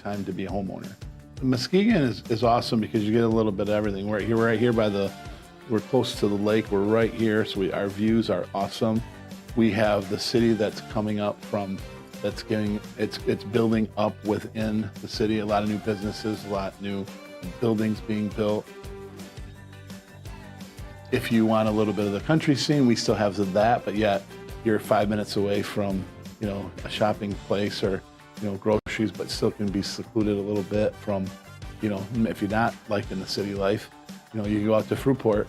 time to be a homeowner. Muskegon is awesome because you get a little bit of everything. We're right here we're close to the lake. We're right here, so our views are awesome. We have the city that's coming up it's building up within the city. A lot of new businesses, a lot of new buildings being built. If you want a little bit of the country scene, we still have that, but yet you're 5 minutes away from, a shopping place or, groceries, but still can be secluded a little bit from, if you're not liking the city life, you can go out to Fruitport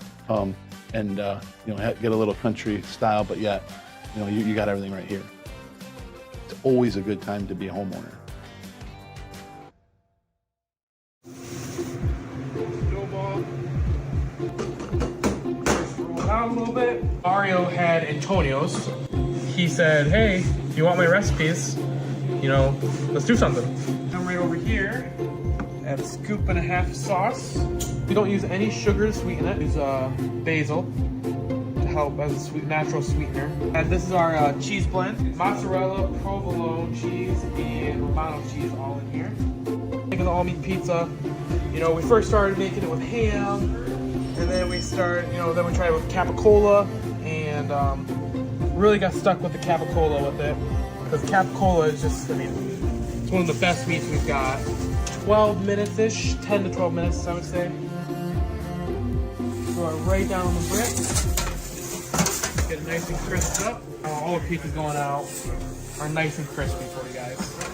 and get a little country style, but yet, you got everything right here. It's always a good time to be a homeowner. Out a little bit. Mario had Antonio's. He said, hey, if you want my recipes, let's do something. Come right over here. Add a scoop and a half of sauce. We don't use any sugar to sweeten it. We use basil to help as a natural sweetener. And this is our cheese blend. Mozzarella, provolone cheese, and Romano cheese all in here. Making the all-meat pizza. We first started making it with ham. And then we tried it with capicola, and really got stuck with the capicola with it. Because capicola is just, it's one of the best meats we've got. 12 minutes-ish, 10 to 12 minutes, I would say. Throw it right down on the brick. Get it nice and crisped up. All the pieces going out are nice and crispy for you guys.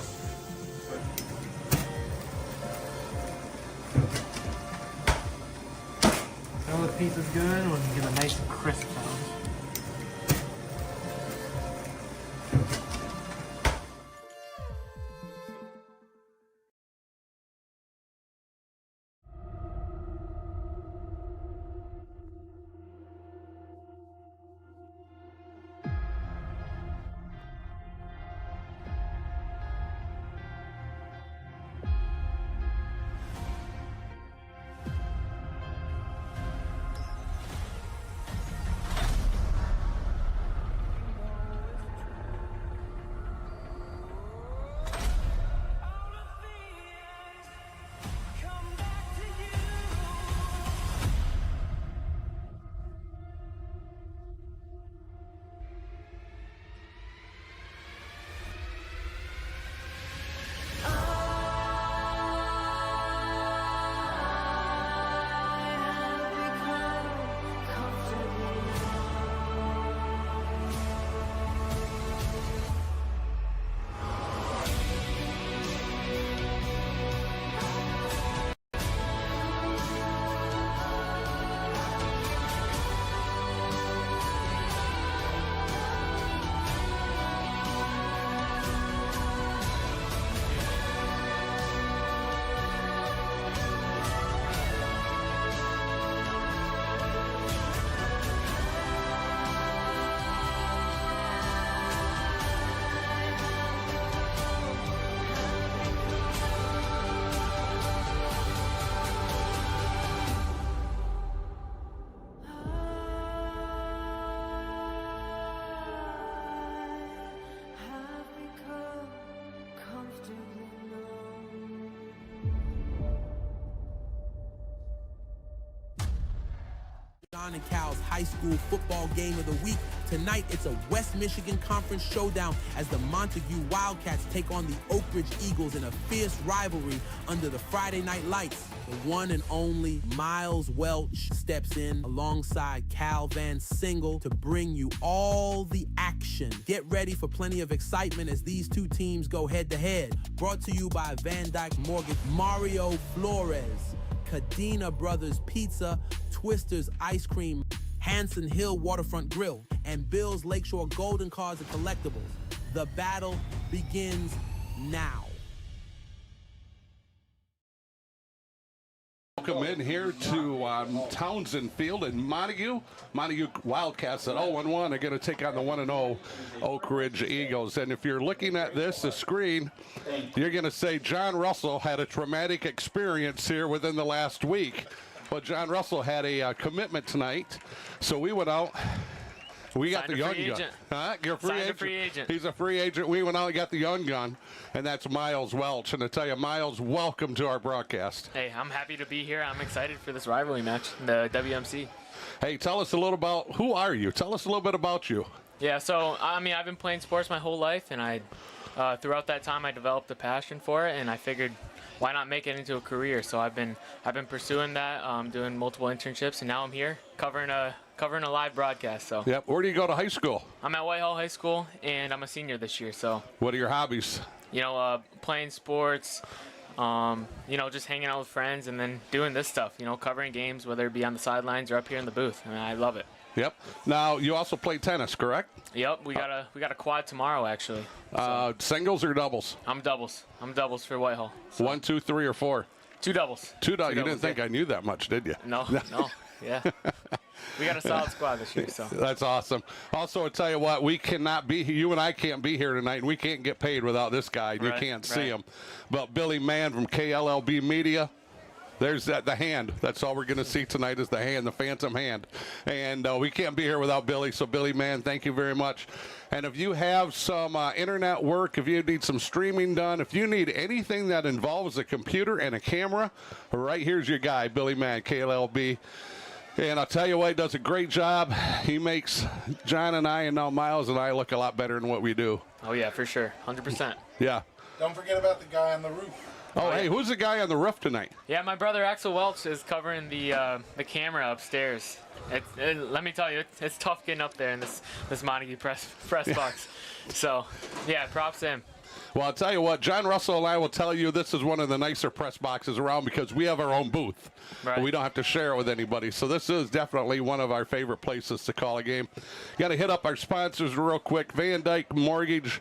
All the piece is good when you get a nice and crisp sound. Jon and Cal's high school football game of the week. Tonight, it's a West Michigan Conference showdown as the Montague Wildcats take on the Oakridge Eagles in a fierce rivalry under the Friday night lights. The one and only Myles Welch steps in alongside Cal Van Singel to bring you all the action. Get ready for plenty of excitement as these two teams go head-to-head. Brought to you by VanDyk Mortgage, Mario Flores, Cadena Brothers Pizza, Twister's Ice Cream, Hanson Hill Waterfront Grill, and Bill's Lakeshore Golden Cards and Collectables. The battle begins now. Welcome in here to Townsend Field and Montague Wildcats at 0-1 are going to take on the 1-0 Oakridge Eagles. And if you're looking at the screen, you're going to say Jon Russell had a traumatic experience here within the last week. But Jon Russell had a commitment tonight, so we went out We got Signed the a young free gun. agent. Huh? You're a free Signed a agent. free agent. He's a free agent. We went out and got the young gun, and that's Myles Welch. And I tell you, Myles, welcome to our broadcast. Hey, I'm happy to be here. I'm excited for this rivalry match, the WMC. Hey, tell us a little about, who are you? Tell us a little bit about you. Yeah, so I mean, I've been playing sports my whole life, and throughout that time I developed a passion for it, and I figured, why not make it into a career? So I've been pursuing that, doing multiple internships, and now I'm here covering a live broadcast. So Yep. Where do you go to high school? I'm at Whitehall High School, and I'm a senior this year. So What are your hobbies? playing sports, just hanging out with friends, and then doing this stuff. Covering games, whether it be on the sidelines or up here in the booth. I mean, I love it. Yep. Now, you also play tennis, correct? Yep, we got a quad tomorrow actually. Singles or doubles? I'm doubles for Whitehall. So 1, 2, 3, or 4? Two doubles. You didn't doubles, think yeah. I knew that much, did you? No. Yeah. We got a solid squad this year, so. That's awesome. Also, I'll tell you what, we cannot be here. You and I can't be here tonight, and we can't get paid without this guy. You can't see him. But Billy Mann from KLLB Media. There's the hand. That's all we're going to see tonight is the hand, the phantom hand. And we can't be here without Billy. So, Billy, man, thank you very much. And if you have some internet work, if you need some streaming done, if you need anything that involves a computer and a camera, right here's your guy, Billy Mann, KLLB. And I'll tell you what, he does a great job. He makes John and I and now Myles and I look a lot better than what we do. Oh, yeah, for sure. 100%. Yeah. Don't forget about the guy on the roof. Oh, hey, who's the guy on the roof tonight? Yeah, my brother Axel Welch is covering the camera upstairs. Let me tell you, it's tough getting up there in this Montague press box. So, yeah, props to him. Well, I'll tell you what, Jon Russell and I will tell you this is one of the nicer press boxes around because we have our own booth. Right. We don't have to share it with anybody. So this is definitely one of our favorite places to call a game. Got to hit up our sponsors real quick. VanDyk Mortgage,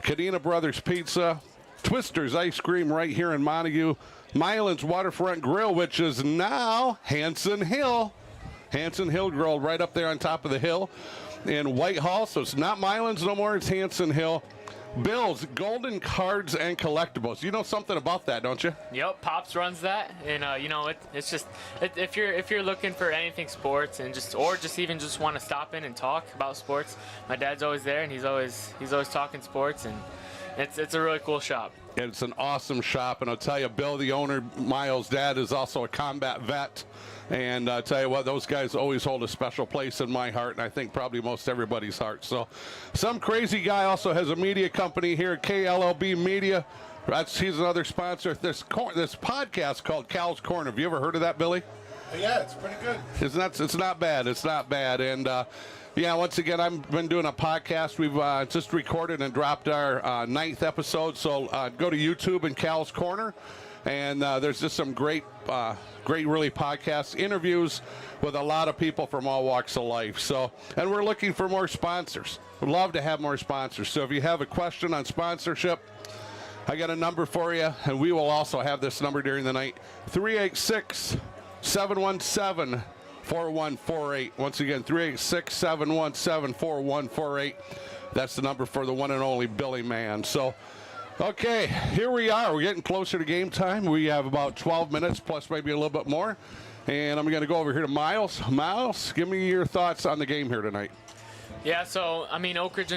Cadena Brothers Pizza, Twister's Ice Cream right here in Montague, Milan's Waterfront Grill, which is now Hanson Hill. Hanson Hill Grill right up there on top of the hill in Whitehall. So it's not Milan's no more, it's Hanson Hill. Bill's Golden Cards and Collectables. You know something about that, don't you? Yep, Pops runs that, and it's just if you're looking for anything sports and just want to stop in and talk about sports, my dad's always there, and he's always talking sports, and it's a really cool shop. It's an awesome shop, and I'll tell you, Bill, the owner, Myles' dad, is also a combat vet. And I'll tell you what, those guys always hold a special place in my heart, and I think probably most everybody's heart. So some crazy guy also has a media company here at KLLB Media. He's another sponsor. This podcast called Cal's Corner. Have you ever heard of that, Billy? Yeah, it's pretty good. It's not bad. It's not bad. And yeah, once again, I've been doing a podcast. We've just recorded and dropped our 9th episode. So go to YouTube and Cal's Corner. And there's just some great really podcast interviews with a lot of people from all walks of life. So, and we're looking for more sponsors. We'd love to have more sponsors. So if you have a question on sponsorship, I got a number for you, and we will also have this number during the night, 386-717-4148. Once again, 386-717-4148. That's the number for the one and only Billy Mann. So, okay, here we are. We're getting closer to game time. We have about 12 minutes, plus maybe a little bit more. And I'm going to go over here to Myles. Myles, give me your thoughts on the game here tonight. Yeah, so, I mean, Oakridge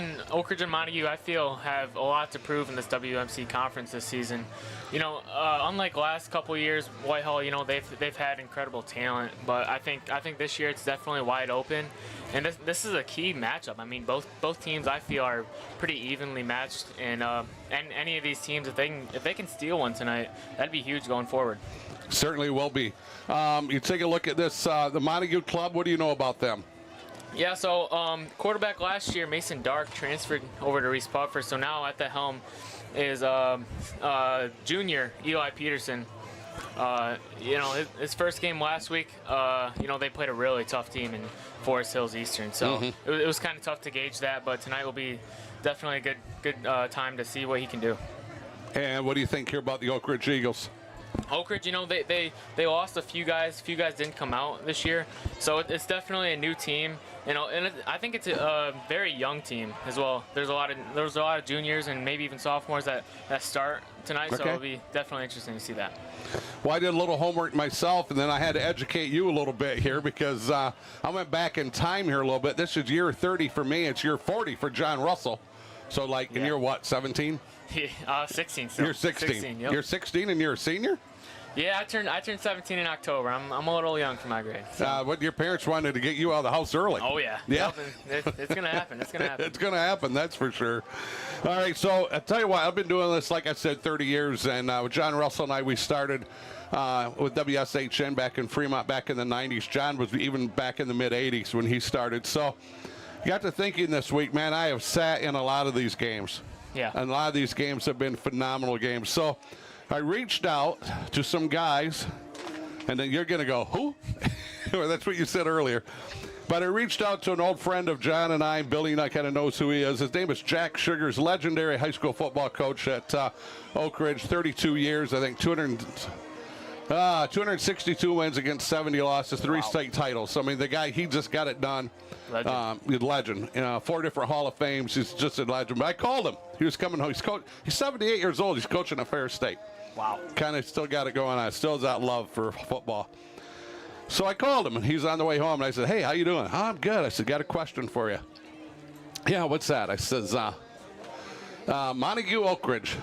and Montague, I feel, have a lot to prove in this WMC conference this season. Unlike last couple years, Whitehall, they've had incredible talent, but I think this year it's definitely wide open, and this is a key matchup. I mean, both teams I feel are pretty evenly matched, and any of these teams, if they can steal one tonight, that'd be huge going forward. Certainly will be. You take a look at this, the Montague club. What do you know about them? Yeah, so quarterback last year, Mason Dark, transferred over to Reese Puffer. So now at the helm is junior Eli Peterson. His first game last week, they played a really tough team in Forest Hills Eastern. So it was kind of tough to gauge that, but tonight will be definitely a good time to see what he can do. And what do you think here about the Oakridge Eagles? Oakridge, you know, they lost a few guys. A few guys didn't come out this year, so it's definitely a new team. You know, and I think it's a very young team as well. There's a lot of juniors and maybe even sophomores that start tonight, so it'll be definitely interesting to see that. Well, I did a little homework myself, and then I had to educate you a little bit here because I went back in time here a little bit. This is year 30 for me. It's year 40 for Jon Russell. So, like, and you're what, 17? 16. So You're 16. 16, yep. You're 16 and you're a senior? Yeah, I turned 17 in October. I'm a little young for my grade. So. What your parents wanted to get you out of the house early. Oh yeah. Yeah. It's gonna happen. It's gonna happen. It's gonna happen. That's for sure. All right. So I tell you what, I've been doing this, like I said, 30 years, and with Jon Russell and I, we started with WSHN back in Fremont back in the 90s. John was even back in the mid 80s when he started. So I got to thinking this week, man, I have sat in a lot of these games. Yeah. And a lot of these games have been phenomenal games. So I reached out to some guys, and then you're going to go, who? Well, that's what you said earlier. But I reached out to an old friend of John and I. Billy and I kind of knows who he is. His name is Jack Sugars, legendary high school football coach at Oakridge, 32 years, I think 262 wins against 70 losses, 3 state titles. I mean, the guy, he just got it done. Legend. 4 different Hall of Fames. He's just a legend. But I called him. He was coming home. He's 78 years old. He's coaching at Fair State. Wow. Kind of still got it going on. Still has that love for football. So I called him, and he's on the way home. And I said, hey, how you doing? Oh, I'm good. I said, got a question for you. Yeah, what's that? I says, Montague Oakridge.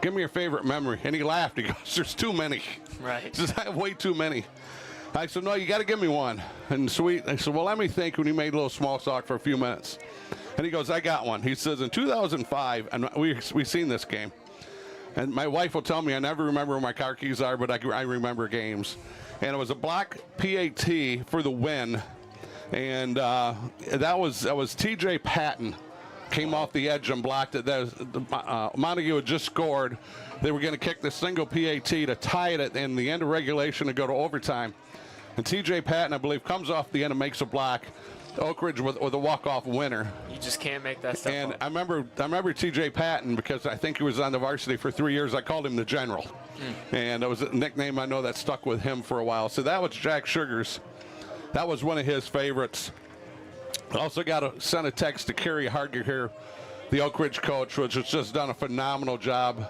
Give me your favorite memory. And he laughed. He goes, there's too many. Right. He says, I have way too many. I said, no, you got to give me one. And sweet. I said, well, let me think. When he made a little small talk for a few minutes. And he goes, I got one. He says, in 2005, and we seen this game. And my wife will tell me I never remember where my car keys are, but I remember games. And it was a block PAT for the win. And that was T.J. Patton. Came off the edge and blocked it. Montague had just scored. They were going to kick the single PAT to tie it at in the end of regulation to go to overtime. And T.J. Patton, I believe, comes off the end and makes a block. Oakridge with a walk-off winner. You just can't make that stuff And up. I remember T.J. Patton because I think he was on the varsity for 3 years. I called him the General. And it was a nickname I know that stuck with him for a while. So that was Jack Sugars. That was one of his favorites. I also got to send a text to Kerry Harger here, the Oakridge coach, which has just done a phenomenal job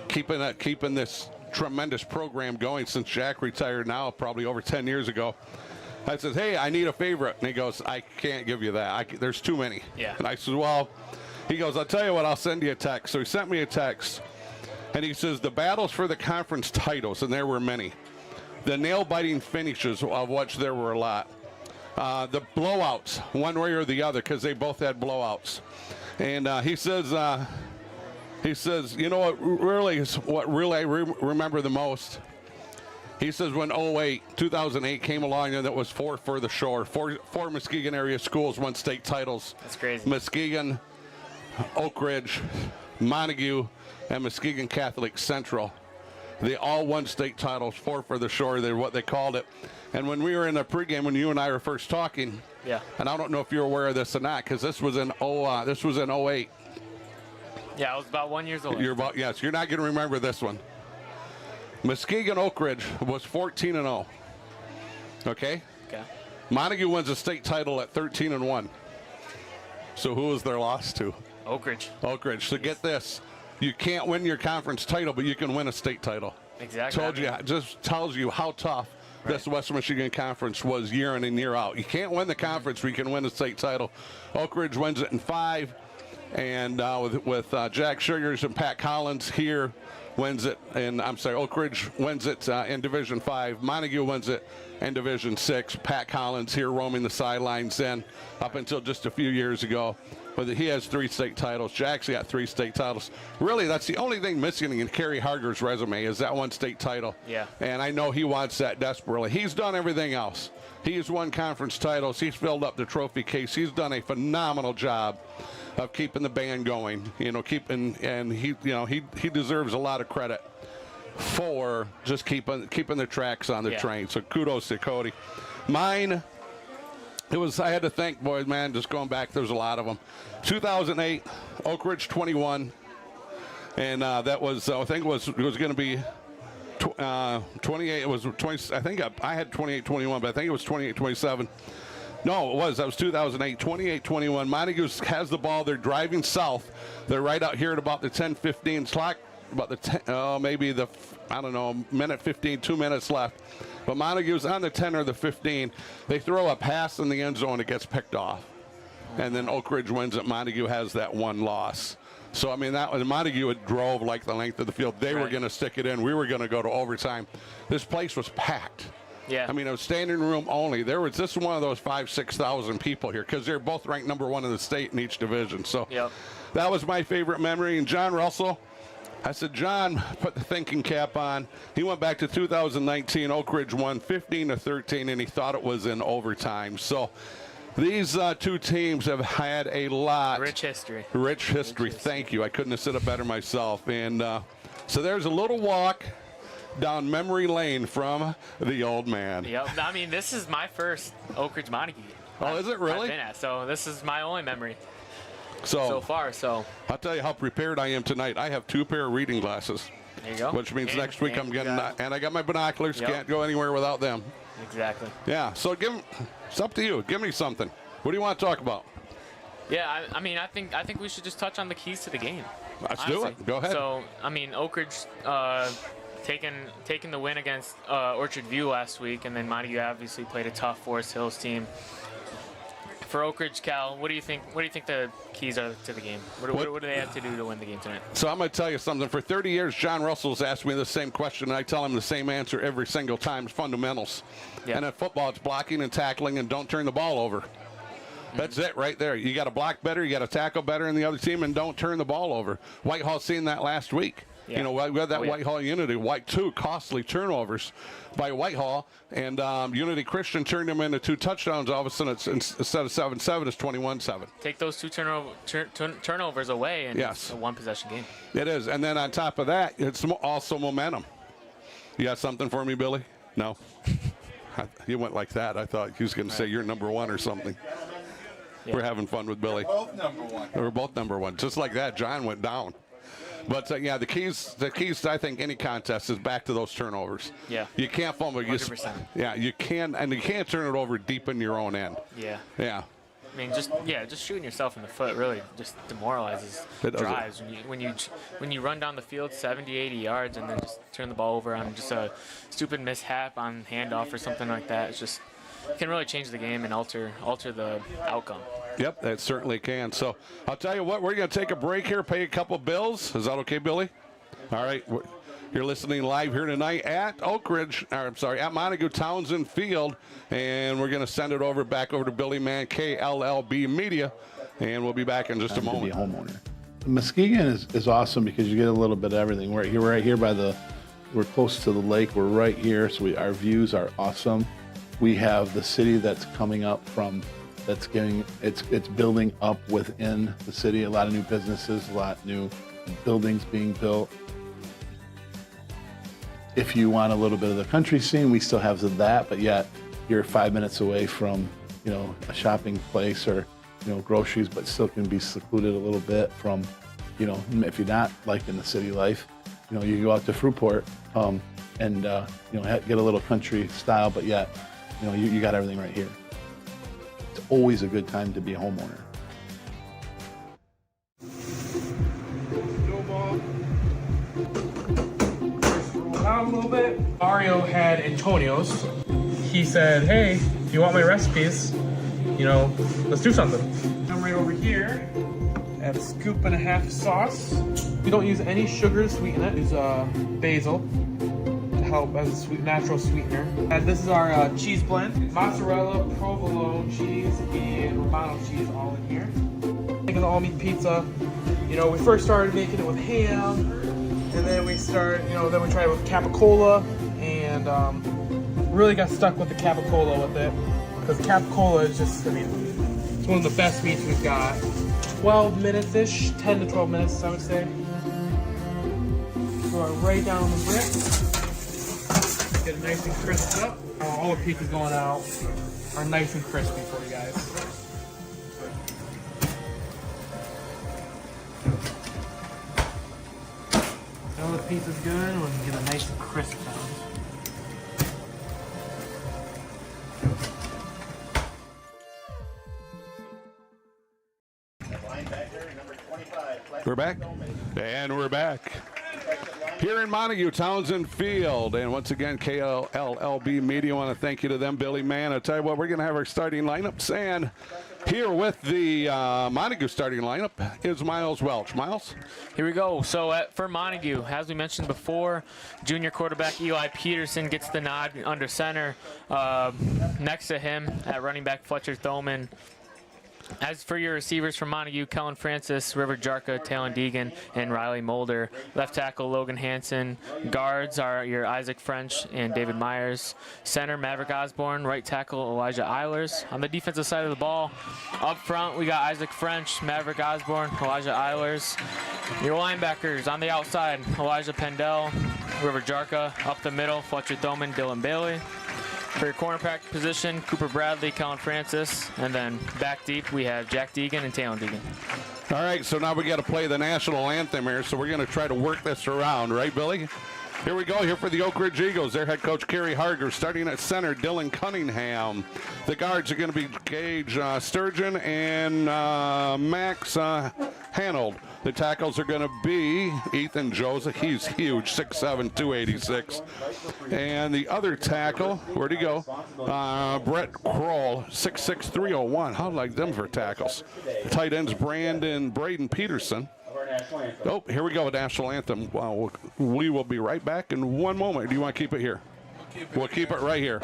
keeping this tremendous program going since Jack retired now, probably over 10 years ago. I said, hey, I need a favorite. And he goes, I can't give you that. There's too many. Yeah. And I said, well, he goes, I'll tell you what, I'll send you a text. So he sent me a text, and he says, the battles for the conference titles, and there were many. The nail-biting finishes, of which there were a lot. The blowouts, one way or the other, because they both had blowouts. And he says, you know what really I remember the most? He says when 2008 came along, and it was 4 for the shore. Four Muskegon area schools won state titles. That's crazy. Muskegon, Oakridge, Montague, and Muskegon Catholic Central. They all won state titles, 4 for the shore. They're what they called it. And when we were in the pregame, when you and I were first talking, and I don't know if you're aware of this or not, because this was in 08. Yeah, I was about 1 year old. You're not going to remember this one. Muskegon Oakridge was 14-0. Okay? Okay. Montague wins a state title at 13-1. So who was their loss to? Oakridge. So get this. You can't win your conference title, but you can win a state title. Exactly. Just tells you how tough this West Michigan Conference was year in and year out. You can't win the conference, but you can win a state title. Oakridge wins it in 5. And with Jack Sugars and Pat Collins here, wins it, and Oakridge wins it in Division 5. Montague wins it in Division 6. Pat Collins here roaming the sidelines then up until just a few years ago. But he has 3 state titles. Jack's got 3 state titles. Really, that's the only thing missing in Kerry Harger's resume is that 1 state title. Yeah. And I know he wants that desperately. He's done everything else. He's won conference titles. He's filled up the trophy case. He's done a phenomenal job of keeping the band going, and he deserves a lot of credit for just keeping the tracks on the train. So kudos to Cody. Mine, I had to think, boys, man, just going back, there's a lot of them. 2008, Oakridge 21, and that was, I think it was going to be 28. It was 20. I think I had 28-21, but I think it was 28-27. No, it was. That was 2008. 28-21. Montague has the ball. They're driving south. They're right out here at about the 10-15 clock. About the maybe the, I don't know, minute 15, 2 minutes left. But Montague's on the 10 or the 15. They throw a pass in the end zone. It gets picked off. And then Oakridge wins it. Montague has that one loss. So, I mean, that was Montague had drove like the length of the field. They were going to stick it in. We were going to go to overtime. This place was packed. Yeah. I mean, it was standing room only. This is one of those 5,000-6,000 people here because they're both ranked #1 in the state in each division. So that was my favorite memory. And Jon Russell, I said, John, put the thinking cap on. He went back to 2019. Oakridge won 15-13, and he thought it was in overtime. So these two teams have had a lot. Rich history. Rich history. Thank you. I couldn't have said it better myself. And so there's a little walk down memory lane from the old man. Yep. I mean, this is my first Oakridge Montague. Oh, is it really? I've been at, so this is my only memory so far. So I'll tell you how prepared I am tonight. I have 2 pair of reading glasses. There you go. Which means next week I'm getting, and I got my binoculars. Can't go anywhere without them. Exactly. Yeah. So it's up to you. Give me something. What do you want to talk about? Yeah, I mean, I think we should just touch on the keys to the game. Let's do it. Go ahead. So, I mean, Oakridge taking the win against Orchard View last week, and then Montague obviously played a tough Forest Hills team. For Oakridge, Cal, what do you think the keys are to the game? What do they have to do to win the game tonight? So I'm going to tell you something. For 30 years, Jon Russell's asked me the same question, and I tell him the same answer every single time. It's fundamentals. Yeah. And in football, it's blocking and tackling, and don't turn the ball over. That's it right there. You got to block better, you got to tackle better than the other team, and don't turn the ball over. Whitehall seen that last week. Yeah. You know, we had that Whitehall Unity, 2 costly turnovers by Whitehall, and Unity Christian turned them into 2 touchdowns. All of a sudden, instead of 7-7, it's 21-7. Take those 2 turnovers away, and it's a 1-possession game. It is, and then on top of that, it's also momentum. You got something for me, Billy? No? You went like that. I thought he was going to say you're #1 or something. Yeah. We're having fun with Billy. We're both #1. We're both #1. Just like that, John went down. But yeah, the keys to I think any contest is back to those turnovers. Yeah. You can't fumble. 100%. Yeah, you can, and you can't turn it over deep in your own end. Yeah. Yeah. I mean, just shooting yourself in the foot really just demoralizes drives. When you run down the field 70, 80 yards and then just turn the ball over on just a stupid mishap on handoff or something like that, it's just can really change the game and alter the outcome. Yep, that certainly can. So I'll tell you what, we're going to take a break here, pay a couple bills. Is that okay, Billy? All right. You're listening live here tonight at at Montague Townsend Field, and we're going to send it back over to Billy Mann, KLLB Media, and we'll be back in just a moment. To be a homeowner. Muskegon is awesome because you get a little bit of everything. We're right here we're close to the lake. We're right here, so our views are awesome. We have the city that's coming up it's building up within the city. A lot of new businesses, a lot of new buildings being built. If you want a little bit of the country scene, we still have that, but yet you're 5 minutes away from, a shopping place or, groceries, but still can be secluded a little bit from, if you're not like in the city life, you go out to Fruitport and get a little country style, but yet, you got everything right here. It's always a good time to be a homeowner. Out a little bit. Mario had Antonio's. He said, hey, you want my recipes? Let's do something. I'm right over here. Add a scoop and a half of sauce. We don't use any sugar to sweeten it. We use basil to help as a natural sweetener. And this is our cheese blend. Mozzarella, provolone cheese, and Romano cheese all in here. Making the all-meat pizza. We first started making it with ham. And then we tried it with capicola, and really got stuck with the capicola with it, because capicola is just, it's one of the best meats we've got. 12 minutes-ish, 10 to 12 minutes, I would say. Throw it right down the brick. Get it nice and crisped up. All the pizzas going out are nice and crispy for you guys. Now the piece is good, we can get a nice crisp sound. We're back, and we're back here in Montague, Townsend Field. And once again, KLLB Media, want to thank you to them, Billy Mann. I tell you what, we're going to have our starting lineups. And here with the Montague starting lineup is Myles Welch. Myles? Here we go. So for Montague, as we mentioned before, junior quarterback Eli Peterson gets the nod under center. Next to him at running back, Fletcher Thoman. As for your receivers from Montague, Kellen Francis, River Jarka, Talon Deegan, and Riley Mulder. Left tackle, Logan Hansen. Guards are your Isaac French and David Myers. Center, Maverick Osborne. Right tackle, Elijah Eilers. On the defensive side of the ball, up front, we got Isaac French, Maverick Osborne, Elijah Eilers. Your linebackers on the outside, Elijah Pendell, River Jarka. Up the middle, Fletcher Thoman, Dylan Bailey. For your cornerback position, Cooper Bradley, Kellen Francis, and then back deep we have Jack Deegan and Talon Deegan. All right, so now we got to play the national anthem here, so we're going to try to work this around, right, Billy? Here we go, here for the Oakridge Eagles. Their head coach, Kerry Harger. Starting at center, Dylan Cunningham. The guards are going to be Gage Sturgeon and Max Hanold. The tackles are going to be Ethan Joseph. He's huge, 6'7", 286. And the other tackle, where'd he go? Brett Kroll, 6'6", 301. How like them for tackles? The tight ends, Braden Peterson. Oh, here we go, national anthem. Wow, we will be right back in one moment. Do you want to keep it here? We'll keep it right here.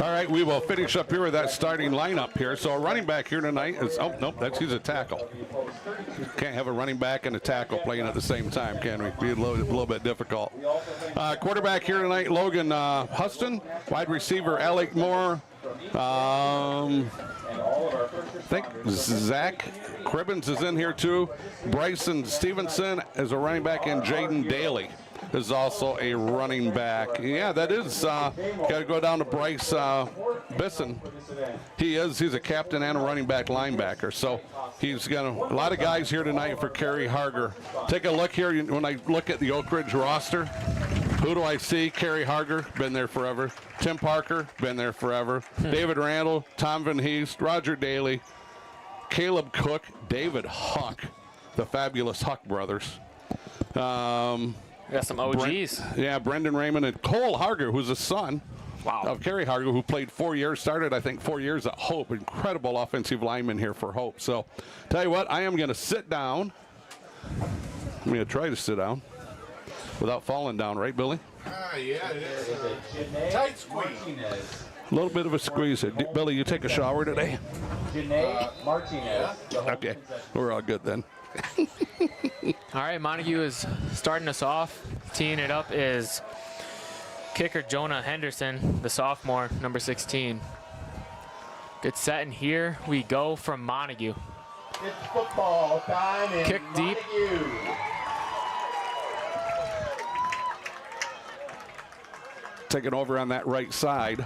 All right, we will finish up here with that starting lineup here. So a running back here tonight is, oh, nope, he's a tackle. Can't have a running back and a tackle playing at the same time, can we? Be a little bit difficult. Quarterback here tonight, Logan Huston. Wide receiver, Alec Moore. I think Zach Cribbins is in here too. Bryson Stevenson is a running back, and Jaden Daly is also a running back. Yeah, that is, got to go down to Bryce Bisson. He's a captain and a running back linebacker. So he's got a lot of guys here tonight for Kerry Harger. Take a look here. When I look at the Oakridge roster, who do I see? Kerry Harger, been there forever. Tim Parker, been there forever. David Randall, Tom Van Heest, Roger Daly, Caleb Cook, David Huck, the fabulous Huck brothers. We got some OGs. Brendan Raymond and Cole Harger, who's a son of Kerry Harger, who played 4 years, started, I think, 4 years at Hope. Incredible offensive lineman here for Hope. So, tell you what, I am going to sit down. I'm going to try to sit down without falling down, right, Billy? Yeah, it is. Tight squeeze. A little bit of a squeeze here. Billy, you take a shower today? Martinez. Okay, we're all good then. All right, Montague is starting us off. Teeing it up is kicker Jonah Henderson, the sophomore, number 16. Good set, and here we go from Montague. It's football time in Kick deep. Montague. Taking over on that right side.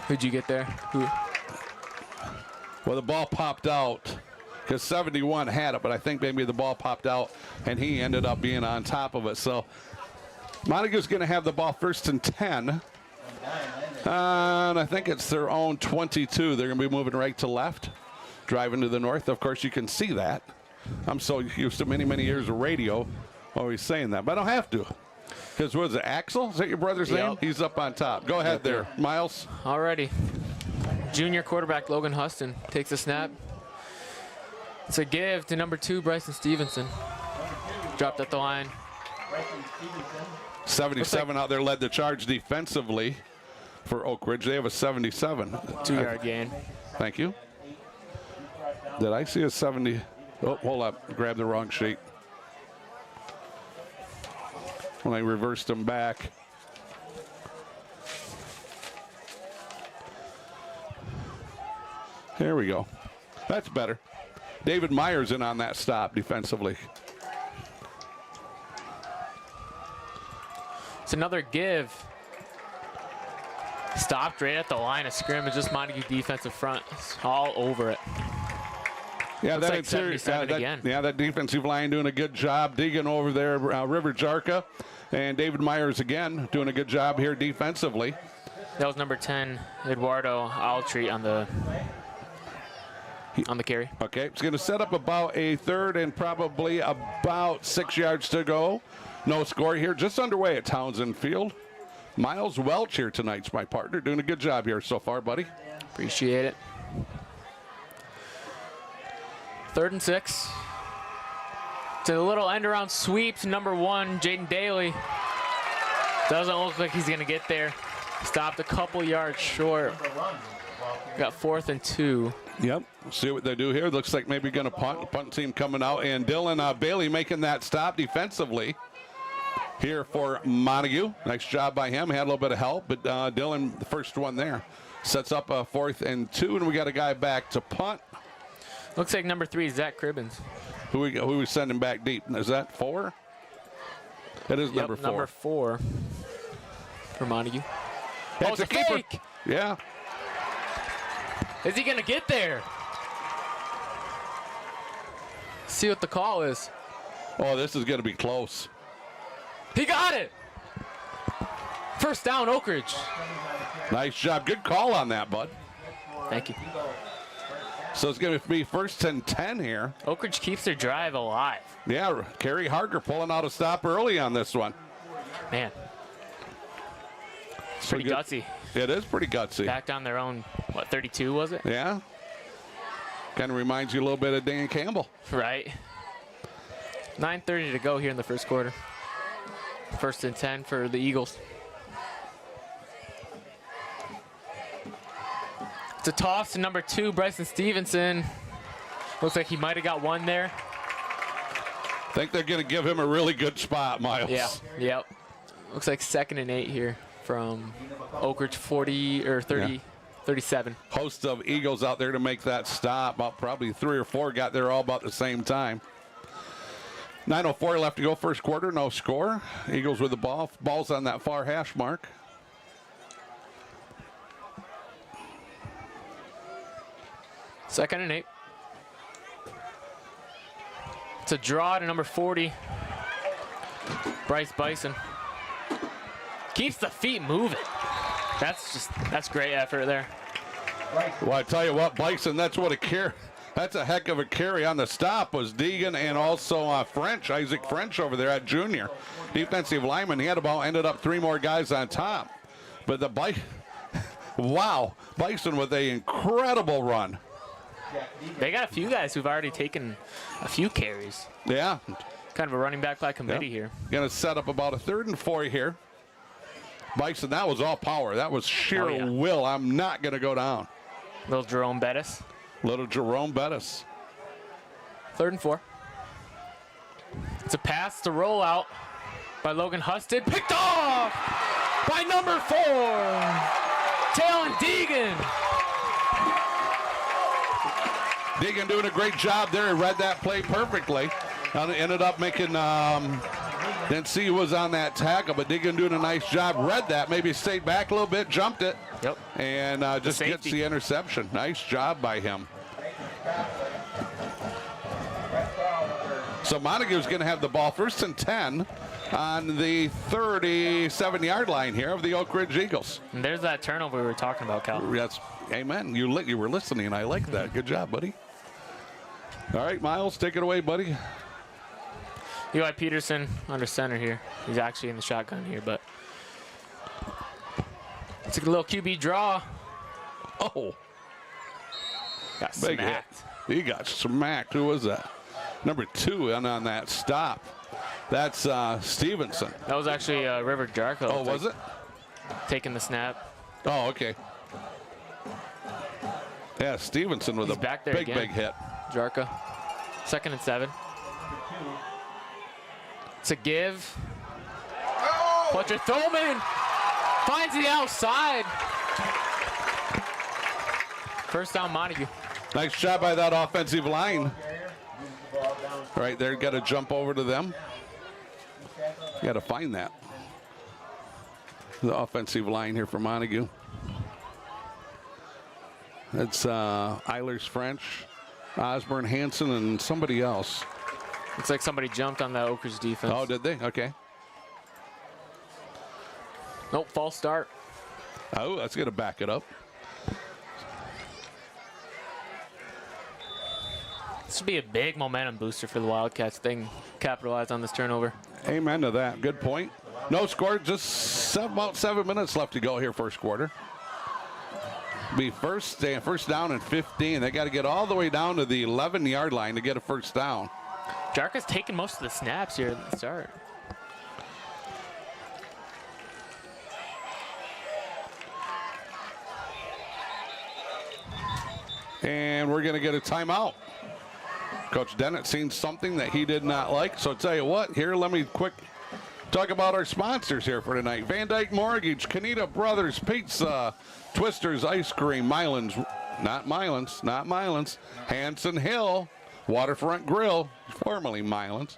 Who'd you get there? Who? Well, the ball popped out, because 71 had it, but I think maybe the ball popped out and he ended up being on top of it. So Montague's going to have the ball 1st and 10. And I think it's their own 22. They're going to be moving right to left, driving to the north. Of course, you can see that. I'm so used to many, many years of radio always saying that, but I don't have to. Because what is it, Axel? Is that your brother's name? He's up on top. Go ahead there, Myles. Alrighty. Junior quarterback Logan Huston takes a snap. It's a give to number 2, Bryson Stevenson. Dropped at the line. 77 out there led the charge defensively for Oakridge. They have a 77. 2-yard gain. Thank you. Did I see a 70? Oh, hold up. Grabbed the wrong sheet. When I reversed them back. There we go. That's better. David Myers in on that stop defensively. It's another give. Stopped right at the line of scrimmage. Just Montague defensive front. It's all over it. Yeah, Looks that like interior, 77 again. that defensive line doing a good job digging over there. River Jarka and David Myers again doing a good job here defensively. That was number 10, Eduardo Altry on the carry. Okay, it's going to set up about a 3rd and probably about 6 yards to go. No score here, just underway at Townsend Field. Myles Welch here tonight's my partner, doing a good job here so far, buddy. Appreciate it. 3rd and 6. To a little end around sweep to number 1, Jaden Daly. Doesn't look like he's gonna get there. Stopped a couple yards short. Got 4th and 2. Yep. See what they do here. Looks like maybe going to punt. Punt team coming out, and Dylan Bailey making that stop defensively here for Montague. Nice job by him. Had a little bit of help, but Dylan, the first one there, sets up a 4th and 2, and we got a guy back to punt. Looks like number 3, Zach Cribbins. Who we sending back deep? Is that 4? It is number 4. Number 4 for Montague. It's a fake. Yeah. Is he gonna get there? See what the call is. Oh, this is going to be close. He got it. First down, Oakridge. Nice job. Good call on that, bud. Thank you. So it's going to be 1st and 10 here. Oakridge keeps their drive alive. Yeah, Kerry Harger pulling out a stop early on this one. Man. It's pretty gutsy. It is pretty gutsy. Back down their own, what, 32 was it? Yeah. Kind of reminds you a little bit of Dan Campbell. Right. 9:30 to go here in the first quarter. 1st and 10 for the Eagles. It's a toss to number 2, Bryson Stevenson. Looks like he might have got one there. I think they're going to give him a really good spot, Myles. Yeah, yep. Looks like 2nd and 8 here from Oakridge 40 or 30, yeah. 37. Host of Eagles out there to make that stop. About probably 3 or 4 got there all about the same time. 9:04 left to go first quarter, no score. Eagles with the ball. Ball's on that far hash mark. Second and 8. It's a draw to number 40, Bryce Bison. Keeps the feet moving. That's great effort there. Well, I tell you what, Bison, that's a heck of a carry on the stop was Deegan and also Isaac French over there at junior. Defensive lineman, ended up 3 more guys on top. But wow, Bison with an incredible run. They got a few guys who've already taken a few carries. Yeah. Kind of a running back by committee here. Going to set up about a 3rd and 4 here. Bison, that was all power. That was sheer will. I'm not going to go down. Little Jerome Bettis. 3rd and 4. It's a pass to roll out by Logan Husted. Picked off by number 4, Talon Deegan. Deegan doing a great job there. He read that play perfectly. Ended up making, didn't see who was on that tackle, but Deegan doing a nice job. Read that, maybe stayed back a little bit, jumped it. Yep. And just gets the interception. Nice job by him. So Montague's going to have the ball 1st and 10 on the 37-yard line here of the Oakridge Eagles. And there's that turnover we were talking about, Cal. That's, amen. You were listening. I like that. Good job, buddy. All right, Myles, take it away, buddy. Eli Peterson under center here. He's actually in the shotgun here, but it's a little QB draw. Oh, Got big smacked. hit. He got smacked. Who was that? Number 2 on that stop. That's Stevenson. That was actually River Jarko. Oh, was it? Taking the snap. Oh, okay. Yeah, Stevenson with He's a back there big again. hit. Jarko. 2nd and 7. It's a give. Fletcher Thurman finds the outside. First down, Montague. Nice job by that offensive line. Right there, got to jump over to them. Got to find that. The offensive line here for Montague. It's Eilers French, Osborne Hanson, and somebody else. Looks like somebody jumped on that Oakridge defense. Oh, did they? Okay. Nope, false start. Oh, that's going to back it up. This would be a big momentum booster for the Wildcats. They can capitalize on this turnover. Amen to that. Good point. No score, just about 7 minutes left to go here first quarter. Be first down and 15. They got to get all the way down to the 11-yard line to get a first down. Jarka's taking most of the snaps here at the start. And we're going to get a timeout. Coach Dennett seen something that he did not like. So I'll tell you what, here, let me quick talk about our sponsors here for tonight. VanDyk Mortgage, Cadena Brothers Pizza, Twisters Ice Cream, not Mylands, Hanson Hill, Waterfront Grill, formerly Mylands,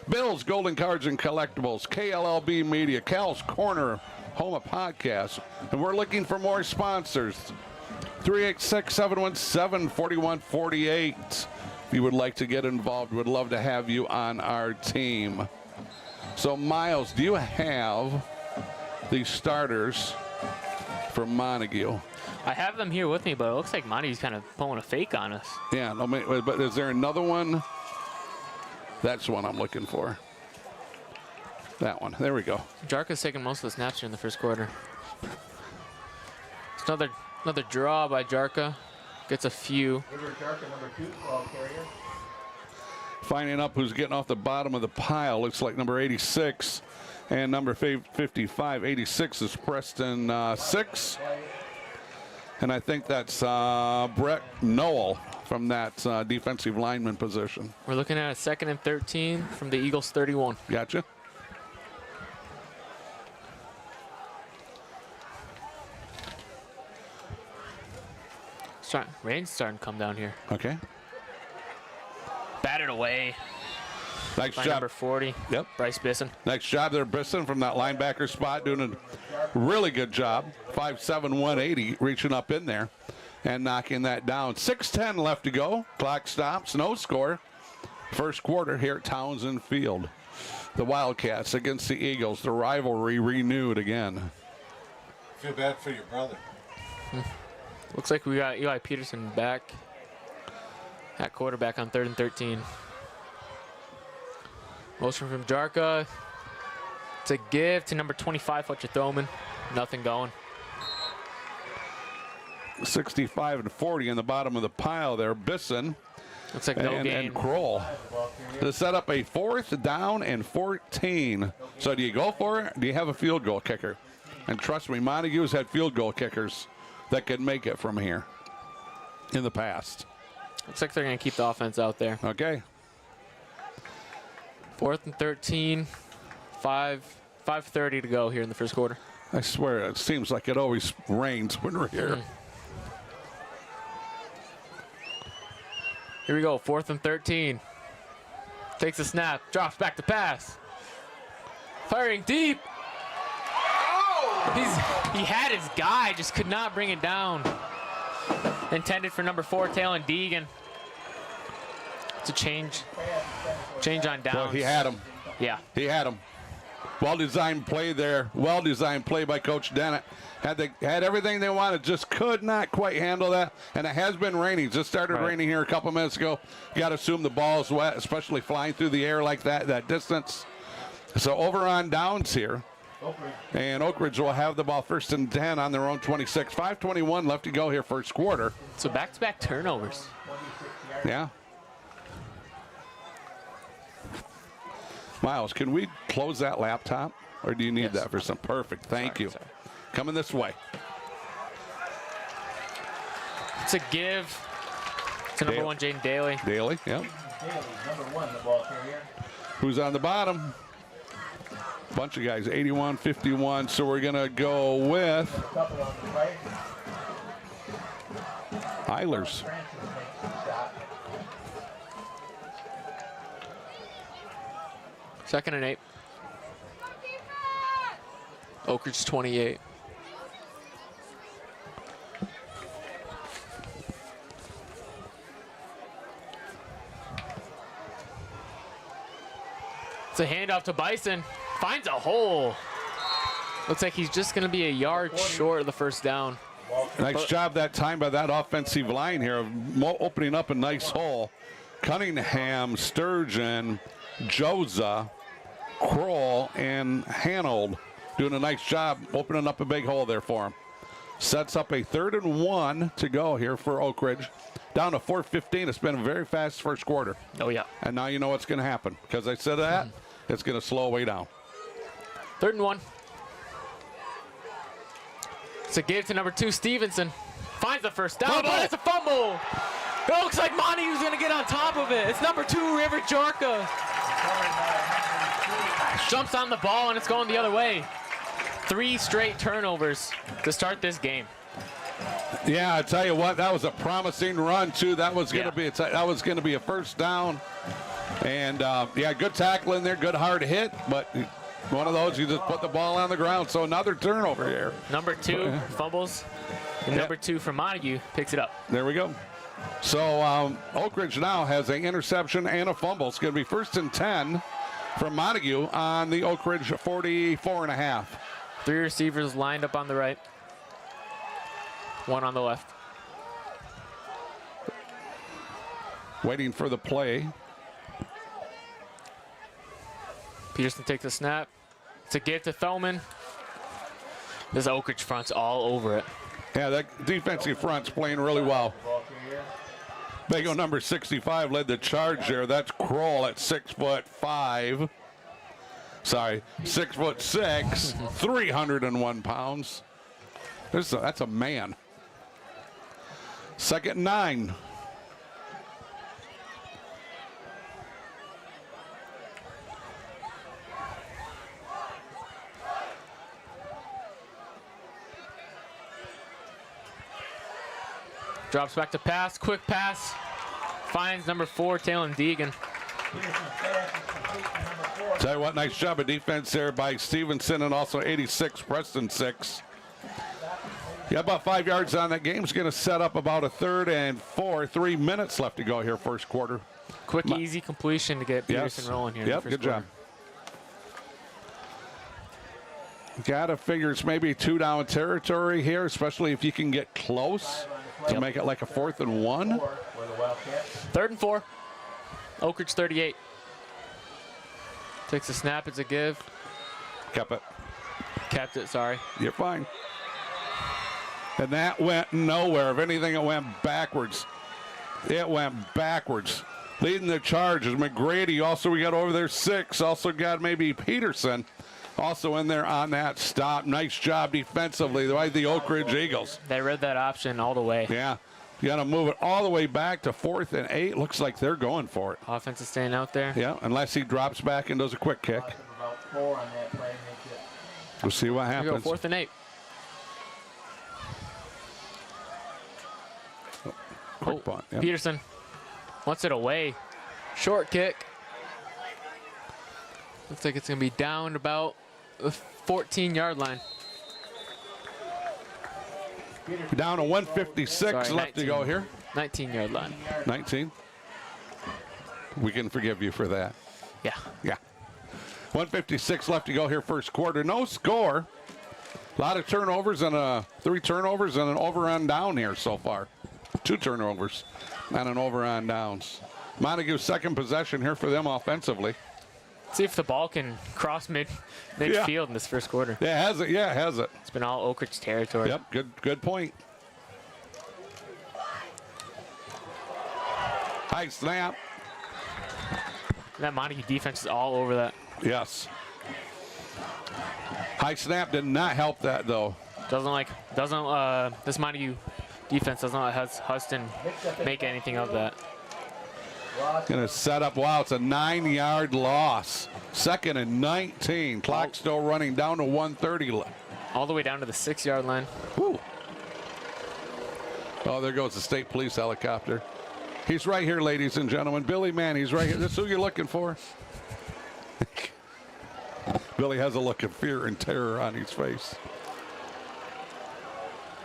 Bill's Golden Cards and Collectables, KLLB Media, Cal's Corner, home of podcasts. And we're looking for more sponsors. 386-717-4148. If you would like to get involved, we'd love to have you on our team. So, Myles, do you have the starters for Montague? I have them here with me, but it looks like Montague's kind of pulling a fake on us. Yeah, no, but is there another one? That's the one I'm looking for. That one. There we go. Jarka's taking most of the snaps here in the first quarter. It's another draw by Jarka. Gets a few. Finding up who's getting off the bottom of the pile. Looks like number 86 and number 55. 86 is Preston 6. And I think that's Brett Noel from that defensive lineman position. We're looking at a 2nd and 13 from the Eagles 31. Gotcha. Rain's starting to come down here. Okay. Batted away Nice by job. number 40. Yep. Bryce Bisson. Nice job there, Bisson, from that linebacker spot, doing a really good job. 5'7", 180, reaching up in there and knocking that down. 6:10 left to go. Clock stops. No score. First quarter here at Townsend Field. The Wildcats against the Eagles. The rivalry renewed again. Feel bad for your brother. Looks like we got Eli Peterson back at quarterback on 3rd and 13. Motion from Jarka. It's a give to number 25, Fletcher Thurman. Nothing going. 65 and 40 in the bottom of the pile there. Bisson Looks like no gain. and Kroll to set up a 4th down and 14. So do you go for it? Do you have a field goal kicker? And trust me, Montague's had field goal kickers that could make it from here in the past. Looks like they're going to keep the offense out there. Okay. 4th and 13. 5:30 to go here in the first quarter. I swear, it seems like it always rains when we're here. Here we go, 4th and 13. Takes a snap, drops back to pass. Firing deep. He had his guy, just could not bring it down. Intended for number 4, Talon Deegan. to change on downs. Well, he had him. Yeah. He had him. Well-designed play there. Well-designed play by Coach Dennett. Had everything they wanted, just could not quite handle that. And it has been raining. Just started raining here a couple minutes ago. You got to assume the ball's wet, especially flying through the air like that distance. So over on downs here. And Oakridge will have the ball 1st and 10 on their own 26. 5:21 left to go here first quarter. So back-to-back turnovers. Yeah. Myles, can we close that laptop? Or do you need that for some? Perfect. Thank you. Sorry. Coming this way. It's a give to number 1, Jaden Daly. Daly, yeah. Who's on the bottom? Bunch of guys, 81, 51. So we're going to go with Eilers. Second and 8. Oakridge 28. It's a handoff to Bison. Finds a hole. Looks like he's just going to be a yard short of the first down. Nice job that time by that offensive line here of opening up a nice hole. Cunningham, Sturgeon, Joza, Kroll, and Hanold doing a nice job opening up a big hole there for him. Sets up a 3rd and 1 to go here for Oakridge. Down to 4:15. It's been a very fast first quarter. Oh, yeah. And now you know what's going to happen. Because I said that, it's going to slow way down. 3rd and 1. It's a give to number 2, Stevenson. Finds the first down, but it's a fumble. It looks like Montague's going to get on top of it. It's number 2, River Jorka. Jumps on the ball, and it's going the other way. 3 straight turnovers to start this game. Yeah, I tell you what, that was a promising run too. That was going to be a first down, and yeah, good tackle in there, good hard hit, but one of those you just put the ball on the ground. So another turnover here. Number 2 fumbles, and number 2 from Montague picks it up. There we go. So Oakridge now has an interception and a fumble. It's going to be 1st and 10 from Montague on the Oakridge 44.5. 3 receivers lined up on the right. 1 on the left. Waiting for the play. Peterson takes a snap. It's a give to Thelman. This Oakridge front's all over it. Yeah, that defensive front's playing really well. Big O number 65 led the charge there. That's Kroll at 6'5". Sorry, 6'6", 301 pounds. That's a man. 2nd and 9. Drops back to pass, quick pass. Finds number 4, Talon Deegan. Tell you what, nice job of defense there by Stevenson, and also 86, Preston 6. Yeah, about 5 yards on that game. Is going to set up about a 3rd and 4. 3 minutes left to go here, first quarter. Quick, easy completion to get Peterson rolling here. Yep, good job. Gotta figure it's maybe 2 down territory here, especially if you can get close to make it like a 4th and 1. 3rd and 4. Oakridge 38. Takes a snap, it's a give. Kept it. Kept it, sorry. You're fine. And that went nowhere. If anything, it went backwards. It went backwards. Leading the charge is McGrady. Also, we got over there 6. Also got maybe Peterson. Also in there on that stop. Nice job defensively by the Oakridge Eagles. They read that option all the way. Yeah. You got to move it all the way back to 4th and 8. Looks like they're going for it. Offense is staying out there. Yeah, unless he drops back and does a quick kick. We'll see what Here we happens. go, 4th and 8. Quick punt. Yep. Peterson wants it away. Short kick. Looks like it's going to be down about the 14-yard line. Down to 156 Sorry, left to go here. 19-yard line. 19. We can forgive you for that. Yeah. Yeah. 1:56 left to go here first quarter. No score. A lot of turnovers and 3 turnovers and an over on down here so far. 2 turnovers and an over on downs. Montague's second possession here for them offensively. See if the ball can cross midfield in this first quarter. Yeah, has it. Yeah, has it. It's been all Oakridge territory. Yep, good point. High snap. That Montague defense is all over that. Yes. High snap did not help that though. This Montague defense doesn't let Huston make anything of that. Gonna set up. Wow, it's a 9-yard loss. 2nd and 19. Clock still running down to 1:30. All the way down to the 6-yard line. Whew. Oh, there goes the state police helicopter. He's right here, ladies and gentlemen. Billy Mann, he's right here. This is who you're looking for. Billy has a look of fear and terror on his face.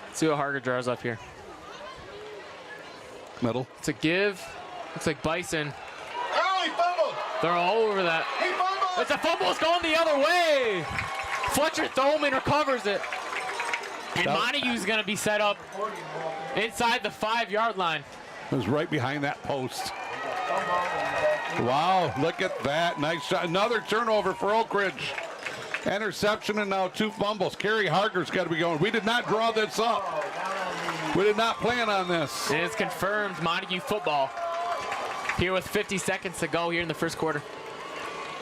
Let's see what Harger draws up here. Middle. It's a give. Looks like Bison. Oh, he fumbled! They're all over that. He fumbled! It's a fumble. It's going the other way. Fletcher Thoman recovers it. And Montague's going to be set up inside the 5-yard line. It was right behind that post. Wow, look at that. Nice shot. Another turnover for Oakridge. Interception and now 2 fumbles. Kerry Harger's got to be going. We did not draw this up. We did not plan on this. It is confirmed Montague football. Here with 50 seconds to go here in the first quarter.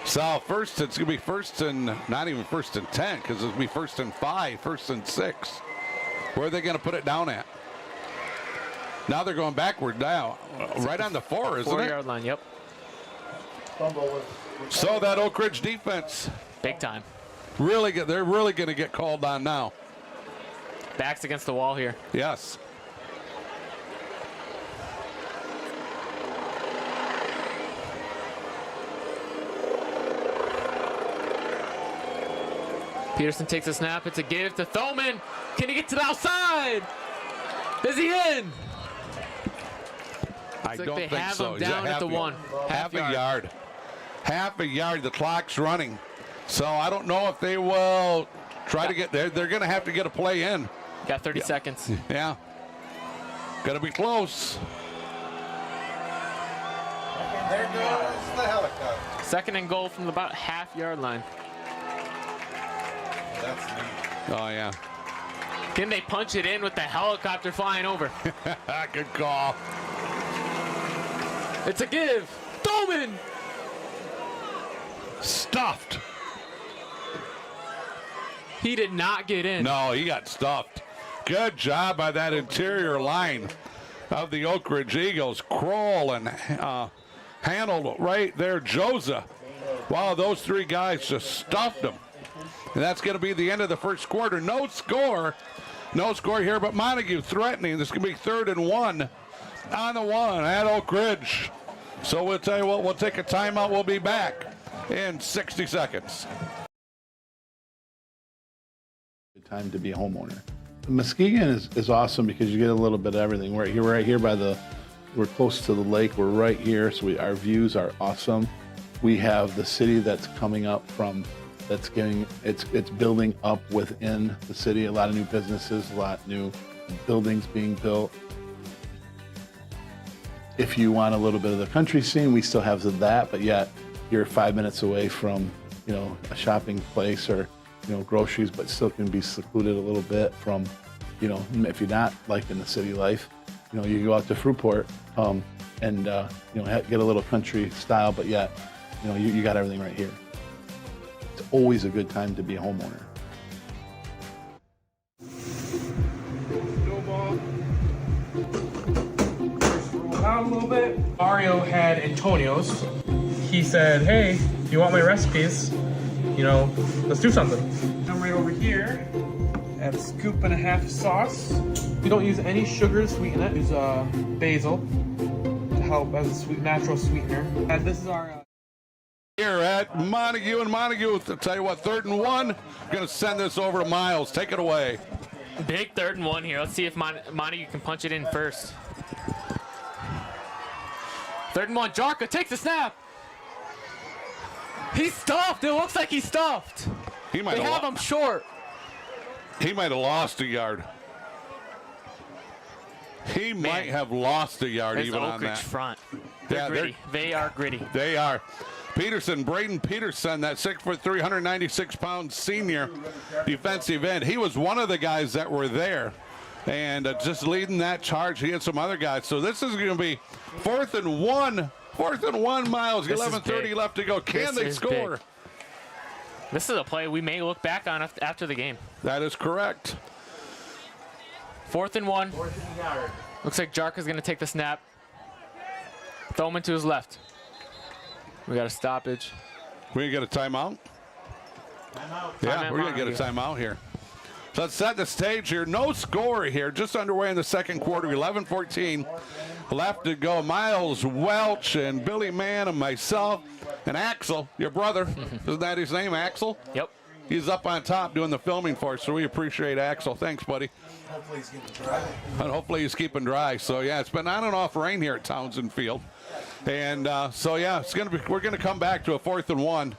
So first, it's going to be first and, not even first and 10, because it'll be first and 5, first and 6. Where are they going to put it down at? Now they're going backward now. Right on the 4, isn't it? 4-yard line, yep. So that Oakridge defense. Big time. They're really going to get called on now. Backs against the wall here. Yes. Peterson takes a snap. It's a give to Thoman. Can he get to the outside? Is he in? I don't they think have so. him down at the 1. Half a yard. Half a yard. The clock's running. So I don't know if they will try to get there. They're going to have to get a play in. Got 30 seconds. Yeah. Got to be close. There goes the helicopter. 2nd and goal from about half-yard line. That's neat. Oh, yeah. Can they punch it in with the helicopter flying over? Good call. It's a give. Thoman! Stuffed. He did not get in. No, he got stuffed. Good job by that interior line of the Oakridge Eagles. Kroll and handled right there, Joza. Wow, those 3 guys just stuffed him. And that's going to be the end of the first quarter. No score. No score here, but Montague threatening. This is going to be 3rd and 1 on the 1 at Oakridge. So we'll tell you what, we'll take a timeout. We'll be back in 60 seconds. Good time to be a homeowner. Muskegon is awesome because you get a little bit of everything. We're right here we're close to the lake. We're right here, so our views are awesome. We have the city that's coming up it's building up within the city. A lot of new businesses, a lot of new buildings being built. If you want a little bit of the country scene, we still have that, but yet you're 5 minutes away from, a shopping place or, groceries, but still can be secluded a little bit from, if you're not like in the city life, you go out to Fruitport and get a little country style, but yet, you got everything right here. It's always a good time to be a homeowner. No ball. Roll out a little bit. Mario had Antonio's. He said, hey, you want my recipes? Let's do something. Come right over here. Add a scoop and a half of sauce. We don't use any sugar to sweeten it. Use basil to help as a natural sweetener. And this is our... Here at Montague and Montague, I'll tell you what, 3rd and 1. I'm going to send this over to Myles. Take it away. Big 3rd and 1 here. Let's see if Montague can punch it in first. 3rd 3rd and 1. Jarka takes the snap. He's stuffed. It looks like he's stuffed. He might They have him short. He might have lost a yard. He might have lost a yard There's even the on Oakridge that. front. Yeah, They're gritty. They are gritty. They are. Peterson, Braden Peterson, that 6'3", 196-pound senior defensive end. He was one of the guys that were there. And just leading that charge, he had some other guys. So this is going to be 4th and 1. 4th and 1, Miles. 11:30 left to go. Can they score? Big. This is a play we may look back on after the game. That is correct. 4th and 1. Looks like Jarka's going to take the snap. Throw him into his left. We got a stoppage. We going to get a timeout? Yeah, we're going to get a timeout here. So let's set the stage here. No score here. Just underway in the second quarter. 11:14 left to go. Myles Welch and Billy Mann and myself and Axel, your brother. Isn't that his name, Axel? Yep. He's up on top doing the filming for us, so we appreciate Axel. Thanks, buddy. Hopefully he's keeping dry. And hopefully he's keeping dry. So yeah, it's been on and off rain here at Townsend Field, and so yeah, we're gonna come back to a 4th and 1.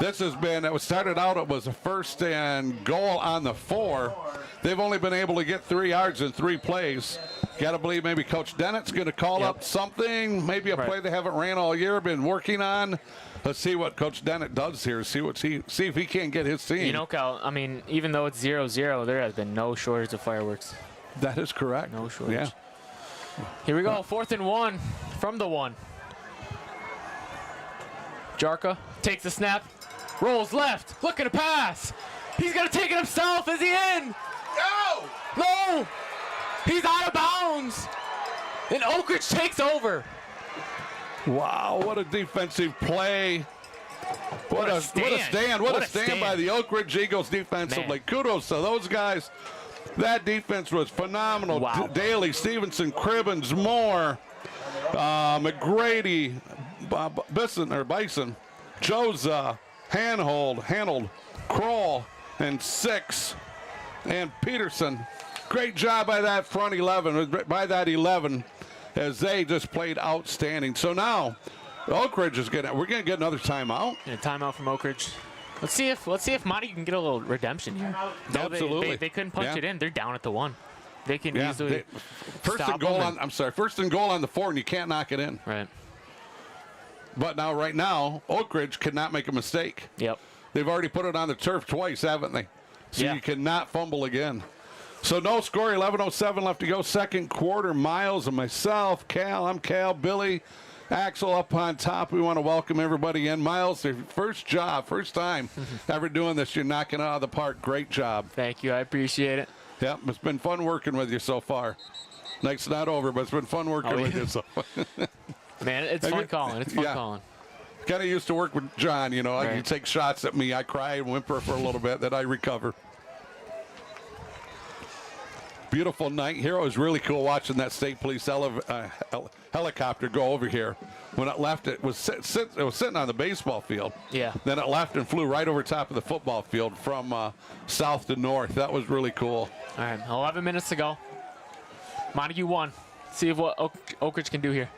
This has been, it was started out, it was a 1st and goal on the 4. They've only been able to get 3 yards in 3 plays. Got to believe maybe Coach Dennett's going to call up something, maybe a play they haven't ran all year, been working on. Let's see what Coach Dennett does here. See if he can't get his team. You know, Cal, I mean, even though it's 0-0, there has been no shortage of fireworks. That is correct. No shortage. Yeah. Here we go, 4th and 1 from the 1. Jarka takes the snap, rolls left, looking to pass. He's going to take it himself. Is he in? Go! No! He's out of bounds. And Oakridge takes over. Wow, what a defensive play. What a stand. What a stand by the Oakridge Eagles defensively. Man. Kudos to those guys. That defense was phenomenal. Wow. Daly, Stevenson, Cribbins, Moore, McGrady, Bison, Joza, Handled, Kroll, and Six, and Peterson. Great job by that front 11, as they just played outstanding. So now, Oakridge is we're gonna get another timeout. And a timeout from Oakridge. Let's see if Montague can get a little redemption here. No, Absolutely. They couldn't punch it in. They're down at the 1. They can easily first stop and goal them. first and goal on the 4, and you can't knock it in. Right. But right now, Oakridge cannot make a mistake. Yep. They've already put it on the turf twice, haven't they? So Yeah. you cannot fumble again. So no score, 11:07 left to go, second quarter. Miles and myself, I'm Cal, Billy, Axel up on top. We want to welcome everybody in. Miles, your first time ever doing this. You're knocking it out of the park. Great job. Thank you. I appreciate it. Yep, it's been fun working with you so far. Night's not over, but it's been fun working with you. So. Man, it's fun calling. It's fun calling. Kind of used to work with John, you know. Right. You take shots at me, I cry and whimper for a little bit, then I recover. Beautiful night here. It was really cool watching that state police helicopter go over here. When it left, it was sitting on the baseball field. Yeah. Then it left and flew right over top of the football field from south to north. That was really cool. All right, 11 minutes to go. Montague 1. See what Oakridge can do here.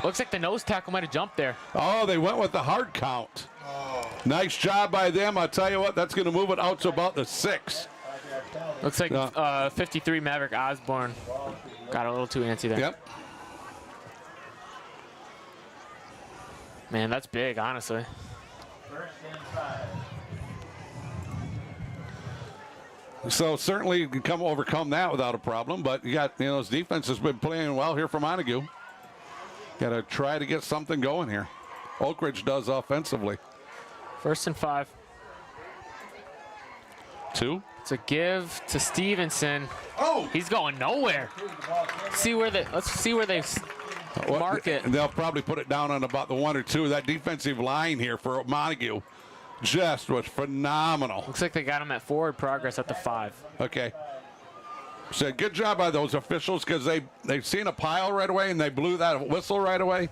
Looks like the nose tackle might have jumped there. Oh, they went with the hard count. Oh. Nice job by them. I'll tell you what, that's going to move it out to about the 6. Looks like 53 Maverick Osborne got a little too antsy there. Yep. Man, that's big, honestly. So certainly you can overcome that without a problem, but you got, this defense has been playing well here for Montague. Got to try to get something going here. Oakridge does offensively. 1st and 5. 2. It's a give to Stevenson. Oh! He's going nowhere. Let's see where they mark it. And they'll probably put it down on about the 1 or 2. That defensive line here for Montague just was phenomenal. Looks like they got him at forward progress at the 5. Okay. So good job by those officials, because they've seen a pile right away and they blew that whistle right away.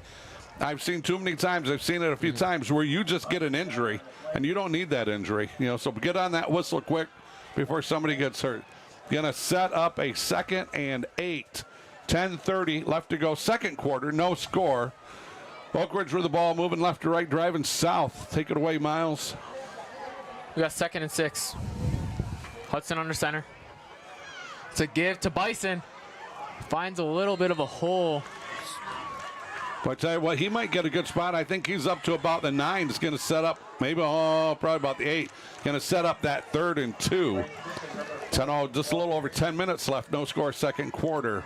I've seen too many times. I've seen it a few times where you just get an injury and you don't need that injury. So get on that whistle quick before somebody gets hurt. Going to set up a 2nd and 8 10:30 left to go. Second quarter, no score. Oakridge with the ball, moving left to right, driving south. Take it away, Myles. We got 2nd and 6. Hudson under center. To give to Bison. Finds a little bit of a hole. But I tell you what, he might get a good spot. I think he's up to about the 9. It's going to set up, maybe, probably about the 8. Going to set up that 3rd and 2. Just a little over 10 minutes left. No score, second quarter.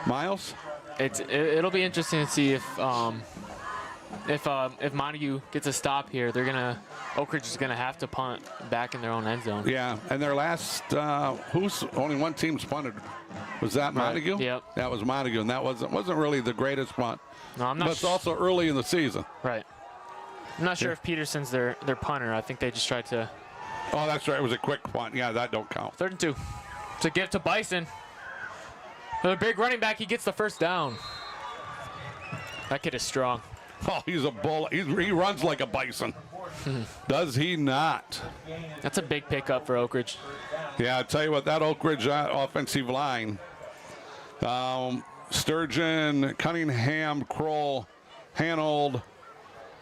Myles? It'll be interesting to see if Montague gets a stop here. Oakridge is gonna have to punt back in their own end zone. Yeah, and their last, only one team's punted. Was that Montague? Right. Yep. That was Montague, and that wasn't really the greatest punt. No, I'm not. But it's also early in the season. Right. I'm not sure if Peterson's their punter. I think they just tried to. Oh, that's right. It was a quick punt. Yeah, that don't count. 3rd and 2. To give to Bison. For the big running back, he gets the first down. That kid is strong. Oh, he's a bull. He runs like a bison. Does he not? That's a big pickup for Oakridge. Yeah, I'll tell you what, that Oakridge offensive line. Sturgeon, Cunningham, Kroll, Hanold,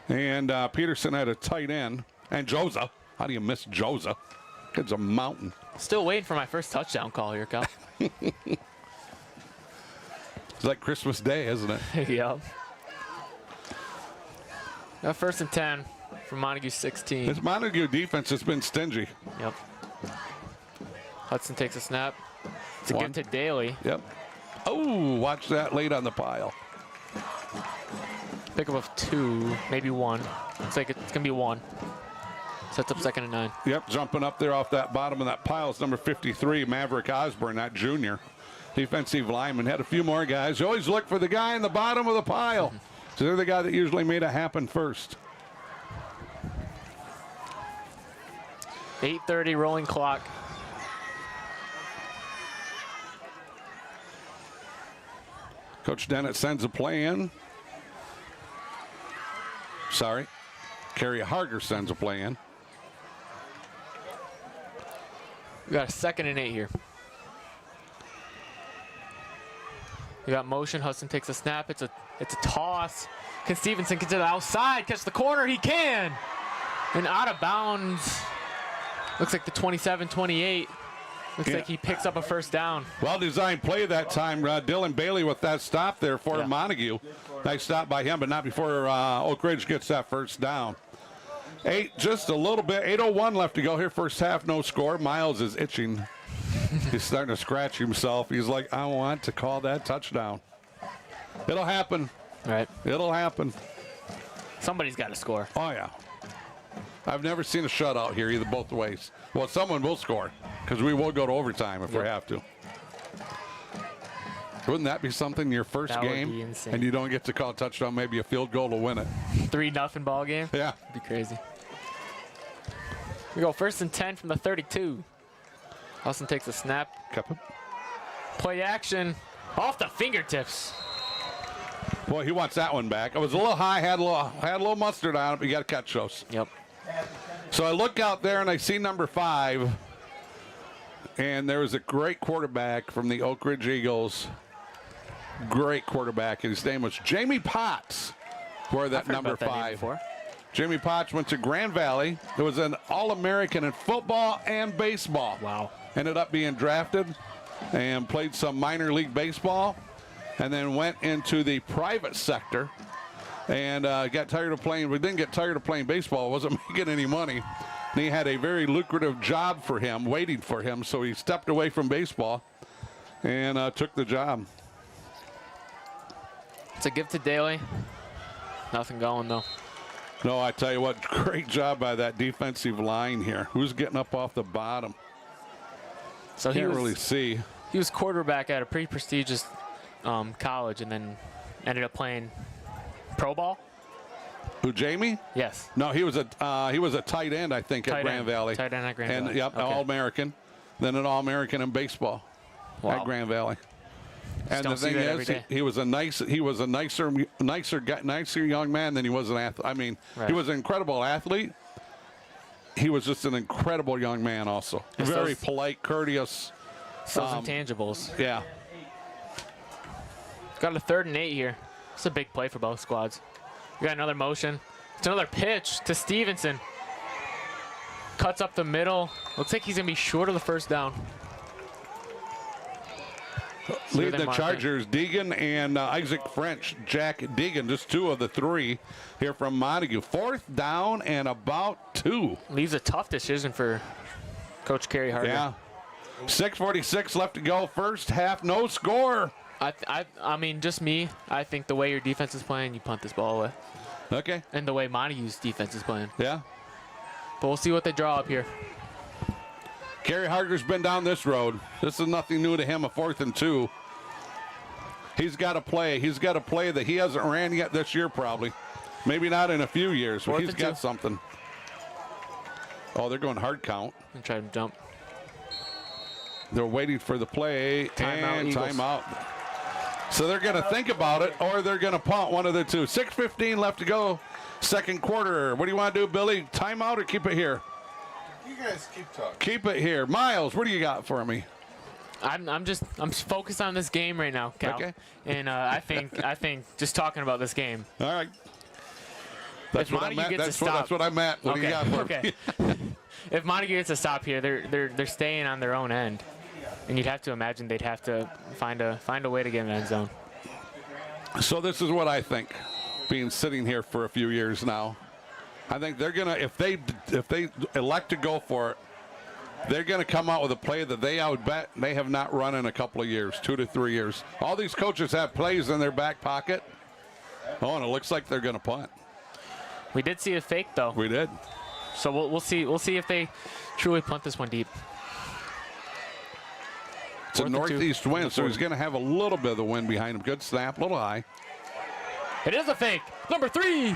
and Peterson had a tight end. And Joza. How do you miss Joza? Kid's a mountain. Still waiting for my first touchdown call here, Cal. It's like Christmas Day, isn't it? Yep. Got 1st and 10 from Montague 16. This Montague defense has been stingy. Yep. Hudson takes a snap. It's again to Daly. Yep. Oh, watch that late on the pile. Pickup of 2, maybe 1. Looks like it's going to be 1. Sets up 2nd and 9. Yep, jumping up there off that bottom of that pile is number 53, Maverick Osborne, that junior. Defensive lineman. Had a few more guys. You always look for the guy in the bottom of the pile. So they're the guy that usually made it happen first. 8:30 rolling clock. Coach Dennett sends a play in. Sorry. Kerry Harger sends a play in. We got a 2nd and 8 here. We got motion. Hudson takes a snap. It's a toss. Can Stevenson get to the outside? Catch the corner. He can. And out of bounds. Looks like the 27-28. Looks like he picks up a first down. Well-designed play that time. Dylan Bailey with that stop there for Montague. Nice stop by him, but not before Oak Ridge gets that first down. Just a little bit. 8:01 left to go here. First half, no score. Myles is itching. He's starting to scratch himself. He's like, I want to call that touchdown. It'll happen. Right. It'll happen. Somebody's got to score. Oh, yeah. I've never seen a shutout here either both ways. Well, someone will score because we will go to overtime if we have to. Wouldn't that be something, your first That would game, be insane. and you don't get to call a touchdown, maybe a field goal to win it? 3-0 ball game. Yeah. That'd be crazy. We go 1st and 10 from the 32. Hudson takes a snap. Play action off the fingertips. Boy, he wants that one back. It was a little high, had a little mustard on it, but you got to catch those. Yep. So I look out there and I see number 5, and there was a great quarterback from the Oak Ridge Eagles. Great quarterback. His name was Jamie Potts. For that number 5. Jamie Potts went to Grand Valley. It was an All-American in football and baseball. Wow. Ended up being drafted and played some minor league baseball, and then went into the private sector and got tired of playing. We didn't get tired of playing baseball. Wasn't making any money. And he had a very lucrative job for him, waiting for him. So he stepped away from baseball and took the job. It's a give to Daly. Nothing going, though. No, I tell you what, great job by that defensive line here. Who's getting up off the bottom? So Can't really see. He was quarterback at a pretty prestigious college, and then ended up playing pro ball. Who, Jamie? Yes. No, he was a tight end, I think, at Grand Valley. Tight end at Grand and, Valley. Yep, Okay. All-American. Then an All-American in baseball at Grand Valley. And the thing is, he was a nicer young man than he was an athlete. I mean, he was an incredible athlete. He was just an incredible young man also. Very polite, courteous. Those intangibles. Yeah. Got a 3rd and 8 here. It's a big play for both squads. We got another motion. It's another pitch to Stevenson. Cuts up the middle. Looks like he's going to be short of the first down. Lead the Chargers, Deegan and Isaac French. Jack Deegan, just 2 of the 3 here from Montague. 4th down and about 2. Leaves a tough decision for Coach Kerry Harder. Yeah. 6:46 left to go. First half, no score. I mean, just me. I think the way your defense is playing, you punt this ball away. Okay. And the way Montague's defense is playing. Yeah. But we'll see what they draw up here. Kerry Harder's been down this road. This is nothing new to him, a 4th and 2. He's got to play. He's got a play that he hasn't ran yet this year probably. Maybe not in a few years, but he's got something. Oh, they're going hard count. And try to jump. They're waiting for the play. Timeout, and Eagles. timeout. So they're going to think about it, or they're going to punt, one of the two. 6:15 left to go, second quarter. What do you want to do, Billy? Timeout or keep it here? You guys keep talking. Keep it here. Miles, what do you got for me? I'm focused on this game right now, Cal. Okay. And I think just talking about this game. All right. That's what I Montague meant. gets a That's stop. what I meant. What do you got for me? If Montague gets a stop here, they're staying on their own end, and you'd have to imagine they'd have to find a way to get in the end zone. So this is what I think, being sitting here for a few years now. I think they're gonna, if they elect to go for it, they're gonna come out with a play that I would bet they have not run in a couple of years, 2 to 3 years. All these coaches have plays in their back pocket. Oh, and it looks like they're gonna punt. We did see a fake though. We did. So we'll see. We'll see if they truly punt this one deep. It's a northeast wind, so he's going to have a little bit of the wind behind him. Good snap, a little high. It is a fake. Number 3.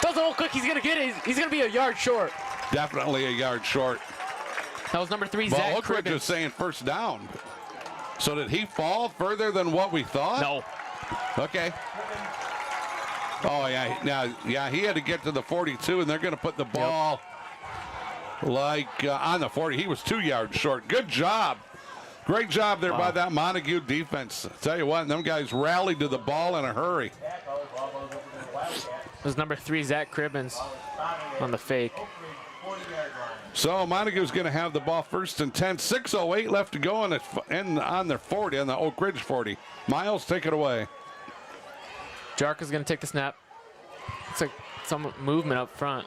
Doesn't look like he's going to get it. He's going to be a yard short. Definitely a yard short. That was number 3, Well, Zach Oakridge Cribbins. is saying first down. So did he fall further than what we thought? No. Okay. Oh, yeah, he had to get to the 42, and they're going to put the ball on the 40. He was 2 yards short. Good job. Great job there by that Montague defense. Tell you what, them guys rallied to the ball in a hurry. It was number 3, Zach Cribbins on the fake. So Montague's going to have the ball first and 10. 6:08 left to go on their 40, on the Oakridge 40. Miles, take it away. Jarka's going to take the snap. It's like some movement up front.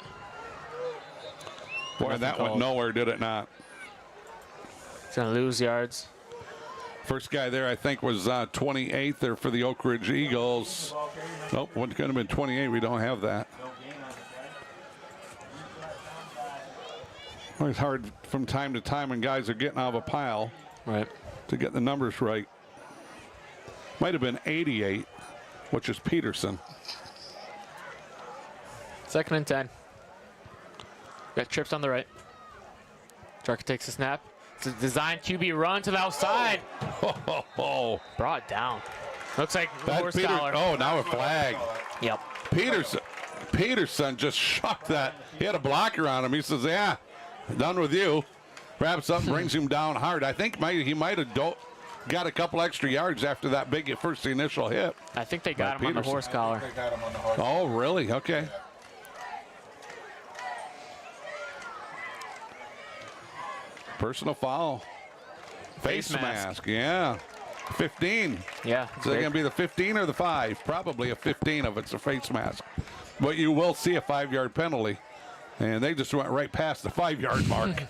Boy, that went nowhere, did it not? He's going to lose yards. First guy there, I think, was 28 there for the Oakridge Eagles. Nope, one could have been 28. We don't have that. Well, it's hard from time to time when guys are getting out of a pile, right, to get the numbers right. Might have been 88, which is Peterson. 2nd and 10. Got trips on the right. Jarka takes the snap. It's a designed QB run to the outside. Brought down. Looks like the horse collar. Oh, now a flag. Yep. Peterson just shucked that. He had a blocker on him. He says, yeah, done with you. Wraps up, brings him down hard. I think he might have got a couple extra yards after that big first initial hit. I think they got him on the horse collar. Oh, really? Okay. Personal foul. Face mask. Yeah. 15. Yeah. Is it going to be the 15 or the 5? Probably a 15 if it's a face mask. But you will see a 5-yard penalty. And they just went right past the 5-yard mark.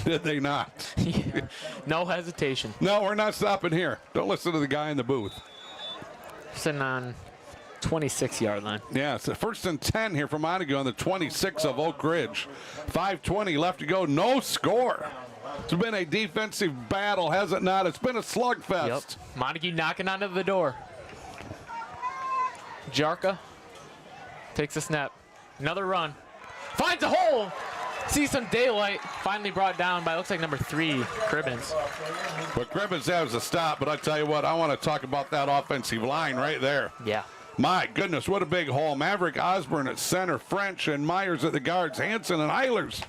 Did they not? No hesitation. No, we're not stopping here. Don't listen to the guy in the booth. Sitting on 26-yard line. Yeah, it's the 1st and 10 here for Montague on the 26 of Oakridge. 5:20 left to go. No score. It's been a defensive battle, has it not? It's been a slugfest. Yep. Montague knocking onto the door. Jarka takes a snap. Another run. Finds a hole. Sees some daylight. Finally brought down by, looks like number 3, Cribbins. But Cribbins has a stop, but I tell you what, I want to talk about that offensive line right there. Yeah. My goodness, what a big hole. Maverick Osborne at center, French and Myers at the guards, Hanson and Eilers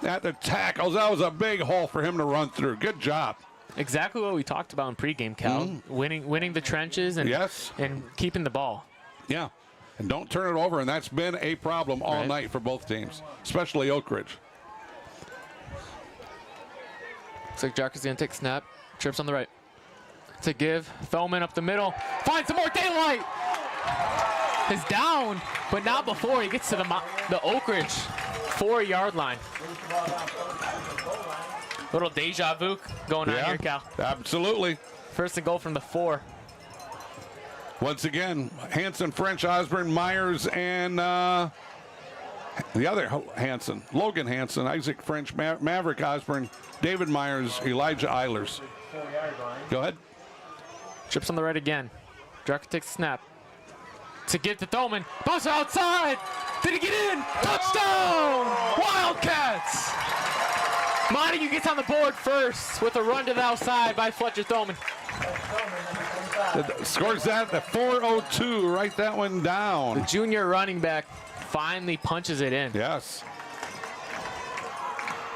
at the tackles. That was a big hole for him to run through. Good job. Exactly what we talked about in pregame, Cal. Winning the trenches and and keeping the ball. Yeah, and don't turn it over, and that's been a problem all night for both teams, especially Oakridge. Looks like Jarker's going to take a snap. Trips on the right. To give. Thoman up the middle. Finds some more daylight. Is down, but not before he gets to the Oakridge 4-yard line. Little deja vu going on here, Cal. Absolutely. First and goal from the 4. Once again, Hanson, French, Osborne, Myers, and the other Hanson, Logan Hanson, Isaac French, Maverick Osborne, David Myers, Elijah Eilers. Go ahead. Trips on the right again. Jarker takes a snap. To give to Thoman. Bounce outside. Did he get in? Touchdown! Wildcats! Montague gets on the board first with a run to the outside by Fletcher Thoman. Scores that at 4:02. Write that one down. The junior running back finally punches it in. Yes.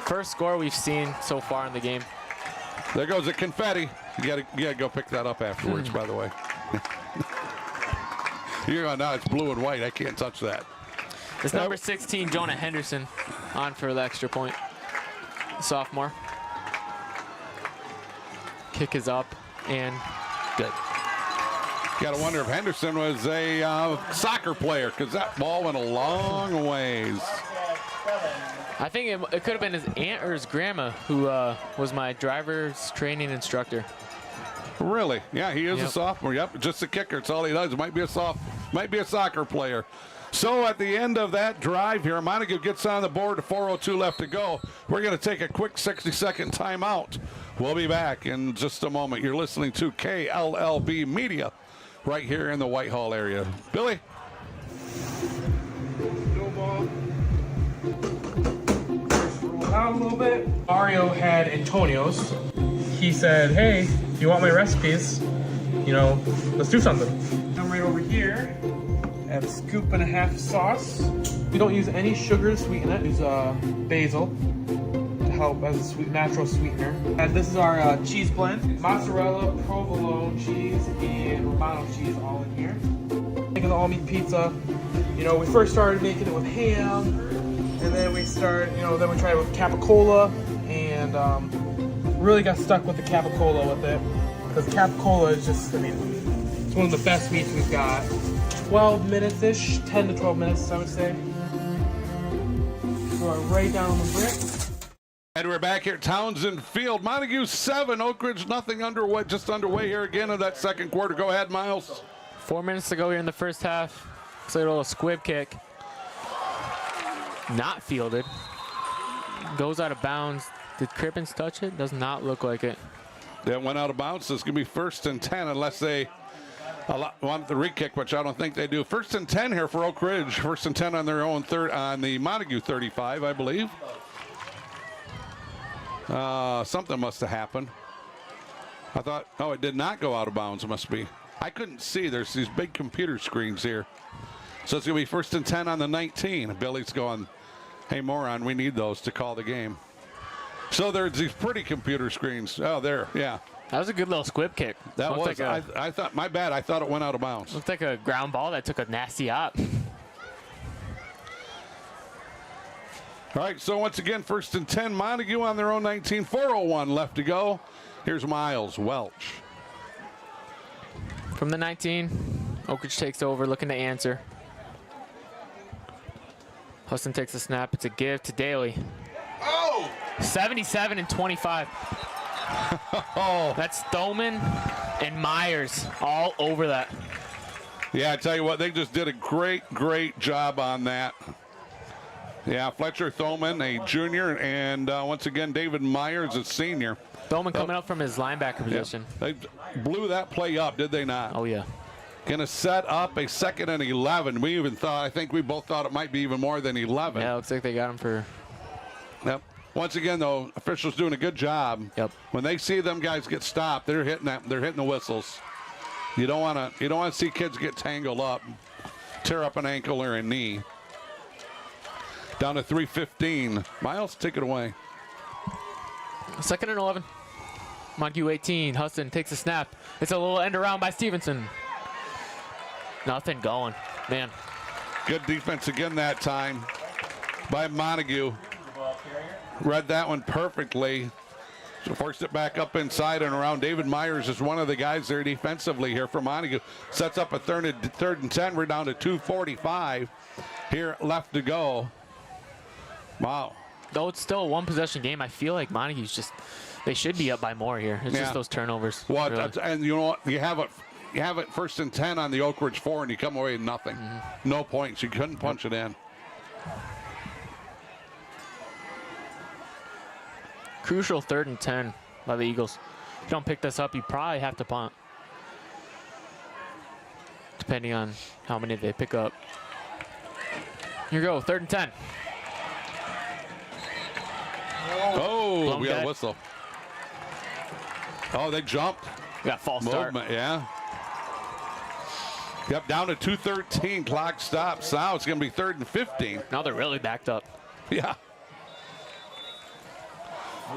First score we've seen so far in the game. There goes the confetti. You gotta go pick that up afterwards, by the way. You're going, no, it's blue and white. I can't touch that. It's number 16, Jonah Henderson, on for the extra point. Sophomore. Kick is up and good. Got to wonder if Henderson was a soccer player, because that ball went a long ways. I think it could have been his aunt or his grandma who was my driver's training instructor. Really? Yeah, he is a sophomore. Yep, just a kicker. That's all he does. Might be a soccer player. So at the end of that drive here, Montague gets on the board. 4:02 left to go. We're going to take a quick 60-second timeout. We'll be back in just a moment. You're listening to KLLB Media right here in the Whitehall area. Billy? No ball. Roll out a little bit. Mario had Antonio's. He said, hey, you want my recipes? You know, let's do something. I'm right over here. I have a scoop and a half sauce. We don't use any sugar to sweeten it. We use basil to help as a sweet, natural sweetener. And this is our cheese blend. Mozzarella, provolone cheese, and Romano cheese all in here. Making the all-meat pizza. You know, we first started making it with ham, and then we tried it with capicola, and really got stuck with the capicola with it, because capicola is just, I mean, it's one of the best meats we've got. 12 minutes-ish, 10 to 12 minutes, I would say. Go right down on the brick. And we're back here at Townsend Field. Montague 7, Oakridge nothing underway, just underway here again in that second quarter. Go ahead, Miles. 4 minutes to go here in the first half. It's a little squib kick. Not fielded. Goes out of bounds. Did Crippens touch it? Does not look like it. That went out of bounds. It's going to be 1st and 10 unless they want the re-kick, which I don't think they do. 1st and 10 here for Oakridge. 1st and 10 on their own on the Montague 35, I believe. Something must have happened. I thought, oh, it did not go out of bounds. It must be. I couldn't see. There's these big computer screens here. So it's going to be 1st and 10 on the 19. Billy's going, hey, moron, we need those to call the game. So there's these pretty computer screens. Oh, there, yeah. That was a good little squib kick. That was. Like I thought, my bad. I thought it went out of bounds. Looked like a ground ball that took a nasty op. All right, so once again, 1st and 10. Montague on their own 19. 4:01 left to go. Here's Myles Welch. From the 19, Oakridge takes over, looking to answer. Huston takes a snap. It's a give to Daly. Oh! 77 and 25. Oh. That's Thoman and Myers all over that. Yeah, I tell you what, they just did a great job on that. Yeah, Fletcher Thoman, a junior, and once again, David Myers, a senior. Thoman coming up from his linebacker position. Yeah. They blew that play up, did they not? Oh, yeah. Going to set up a 2nd and 11. I think we both thought it might be even more than 11. Yeah, it looks like they got him for. Yep. Once again, though, officials doing a good job. Yep. When they see them guys get stopped, they're hitting the whistles. You don't want to see kids get tangled up, tear up an ankle or a knee. Down to 3:15. Miles, take it away. 2nd and 11. Montague 18. Huston takes a snap. It's a little end around by Stevenson. Nothing going. Man. Good defense again that time by Montague. Read that one perfectly. So forced it back up inside and around. David Myers is one of the guys there defensively here for Montague. Sets up a third and 10. We're down to 2:45 here left to go. Wow. Though it's still a one-possession game, I feel like Montague's just, they should be up by more here. It's just those turnovers. Well, really. And you know what? You have it first and 10 on the Oakridge 4, and you come away with nothing. No points. You couldn't punch it in. Crucial 3rd and 10 by the Eagles. If you don't pick this up, you probably have to punt, depending on how many they pick up. Here you go, 3rd and 10. Oh, we got a whistle. Oh, they jumped. We got false start. Movement, yeah. Yep, down to 2:13. Clock stops. Now it's going to be 3rd and 15. Now they're really backed up. Yeah.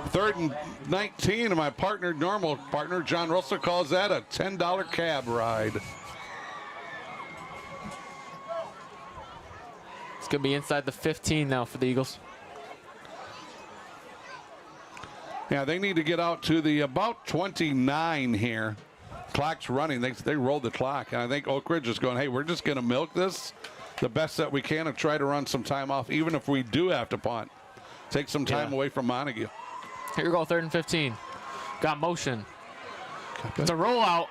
3rd and 19, and my normal partner, Jon Russell, calls that a $10 cab ride. It's going to be inside the 15 now for the Eagles. Yeah, they need to get out to the about 29 here. Clock's running. They rolled the clock, and I think Oakridge is going, hey, we're just going to milk this the best that we can and try to run some time off, even if we do have to punt. Take some time away from Montague. Here we go, 3rd and 15. Got motion. It's a rollout.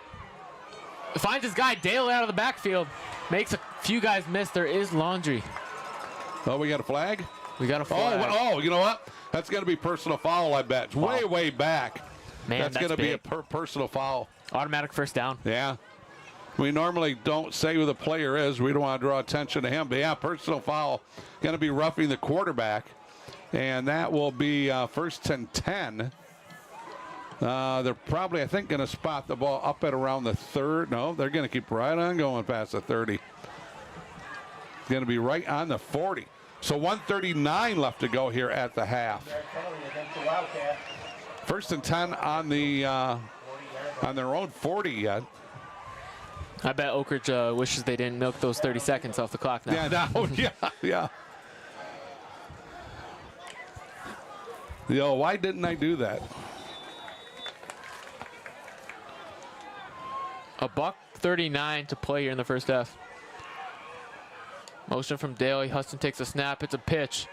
Finds his guy Dale out of the backfield. Makes a few guys miss. There is Laundry. Oh, we got a flag? We got a flag. Oh, you know what? That's going to be personal foul, I bet. Way, way back. Man, that's going to be a big. personal foul. Automatic first down. Yeah. We normally don't say who the player is. We don't want to draw attention to him. But, yeah, personal foul. Going to be roughing the quarterback. And that will be 1st and 10. They're probably, I think, going to spot the ball up at around the 3rd. No, they're going to keep right on going past the 30. It's going to be right on the 40. So 1:39 left to go here at the half. 1st and 10 on the on their own 40 yet. I bet Oakridge wishes they didn't milk those 30 seconds off the clock now. Yeah, yeah. Yo, why didn't I do that? $1:39 to play here in the first half. Motion from Daly. Huston takes a snap. It's a pitch.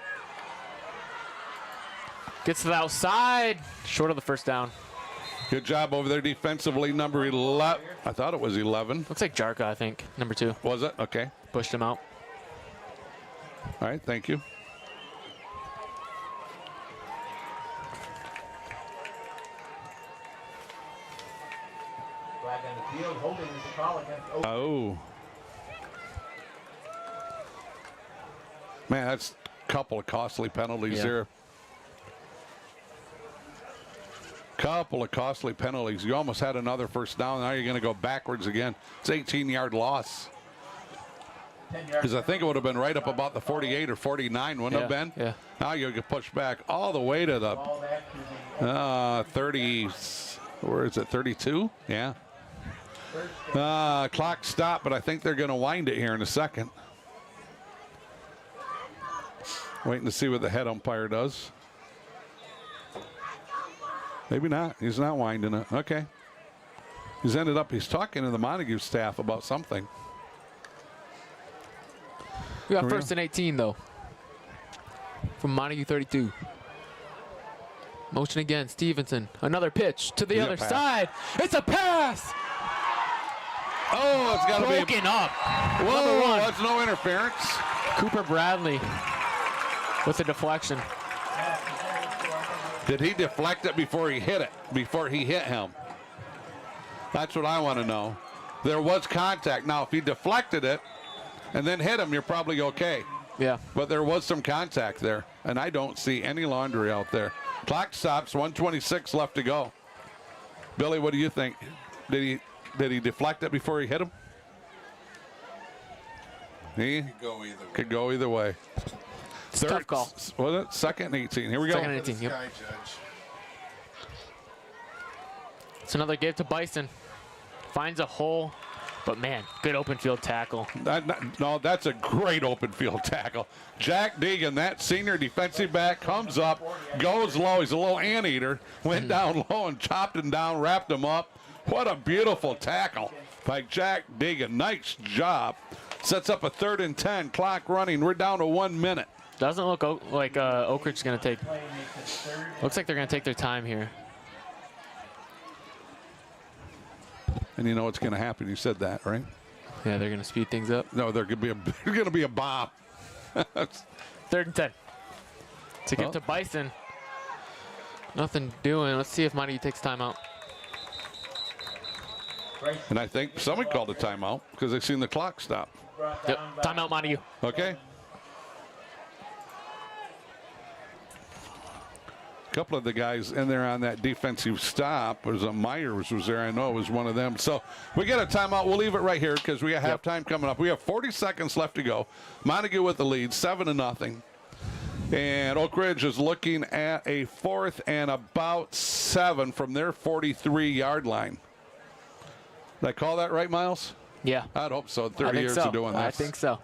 Gets to the outside. Short of the first down. Good job over there defensively. Number 11. I thought it was 11. Looks like Jarka, I think. Number 2. Was it? Okay. Pushed him out. All right, thank you. Oh. Man, that's a couple of costly penalties there. Couple of costly penalties. You almost had another first down. Now you're going to go backwards again. It's 18-yard loss. Because I think it would have been right up about the 48 or 49, wouldn't it have been? Yeah. Now you get pushed back all the way to the 30. Where is it? 32? Yeah. Clock stopped, but I think they're going to wind it here in a second. Waiting to see what the head umpire does. Maybe not. He's not winding it. Okay. He's talking to the Montague staff about something. We got 1st and 18, though. From Montague 32. Motion again. Stevenson. Another pitch to the other side. It's a pass. Oh, it's got to be broken up. Whoa, Number 1. That's no interference. Cooper Bradley with a deflection. Did he deflect it before he hit it? Before he hit him? That's what I want to know. There was contact. Now, if he deflected it and then hit him, you're probably okay. Yeah. But there was some contact there, and I don't see any Laundry out there. Clock stops, 1:26 left to go. Billy, what do you think? Did he deflect it before he hit him? He could go either way. It's a tough call. Was it? 2nd and 18. Here we go. 2nd and 18. Yep. It's another give to Bison. Finds a hole, but man, good open field tackle. No, that's a great open field tackle. Jack Deegan, that senior defensive back, comes up, goes low. He's a little anteater. Went down low and chopped him down, wrapped him up. What a beautiful tackle by Jack Deegan. Nice job. Sets up a 3rd and 10. Clock running. We're down to 1 minute. Doesn't look like Oakridge's going to take. Looks like they're going to take their time here. And you know what's going to happen. You said that, right? Yeah, they're going to speed things up. No, there's going to be a bomb. 3rd and 10. To give to Bison. Nothing doing. Let's see if Montague takes timeout. And I think somebody called a timeout because they seen the clock stop. Yep. Timeout, Montague. Okay. A couple of the guys in there on that defensive stop. Was Myers was there. I know it was one of them. So we get a timeout. We'll leave it right here because we got halftime coming up. We have 40 seconds left to go. Montague with the lead, 7-0. And Oakridge is looking at a 4th and about 7 from their 43-yard line. Did I call that right, Miles? Yeah. I'd hope so. 30 years of doing this. I think so.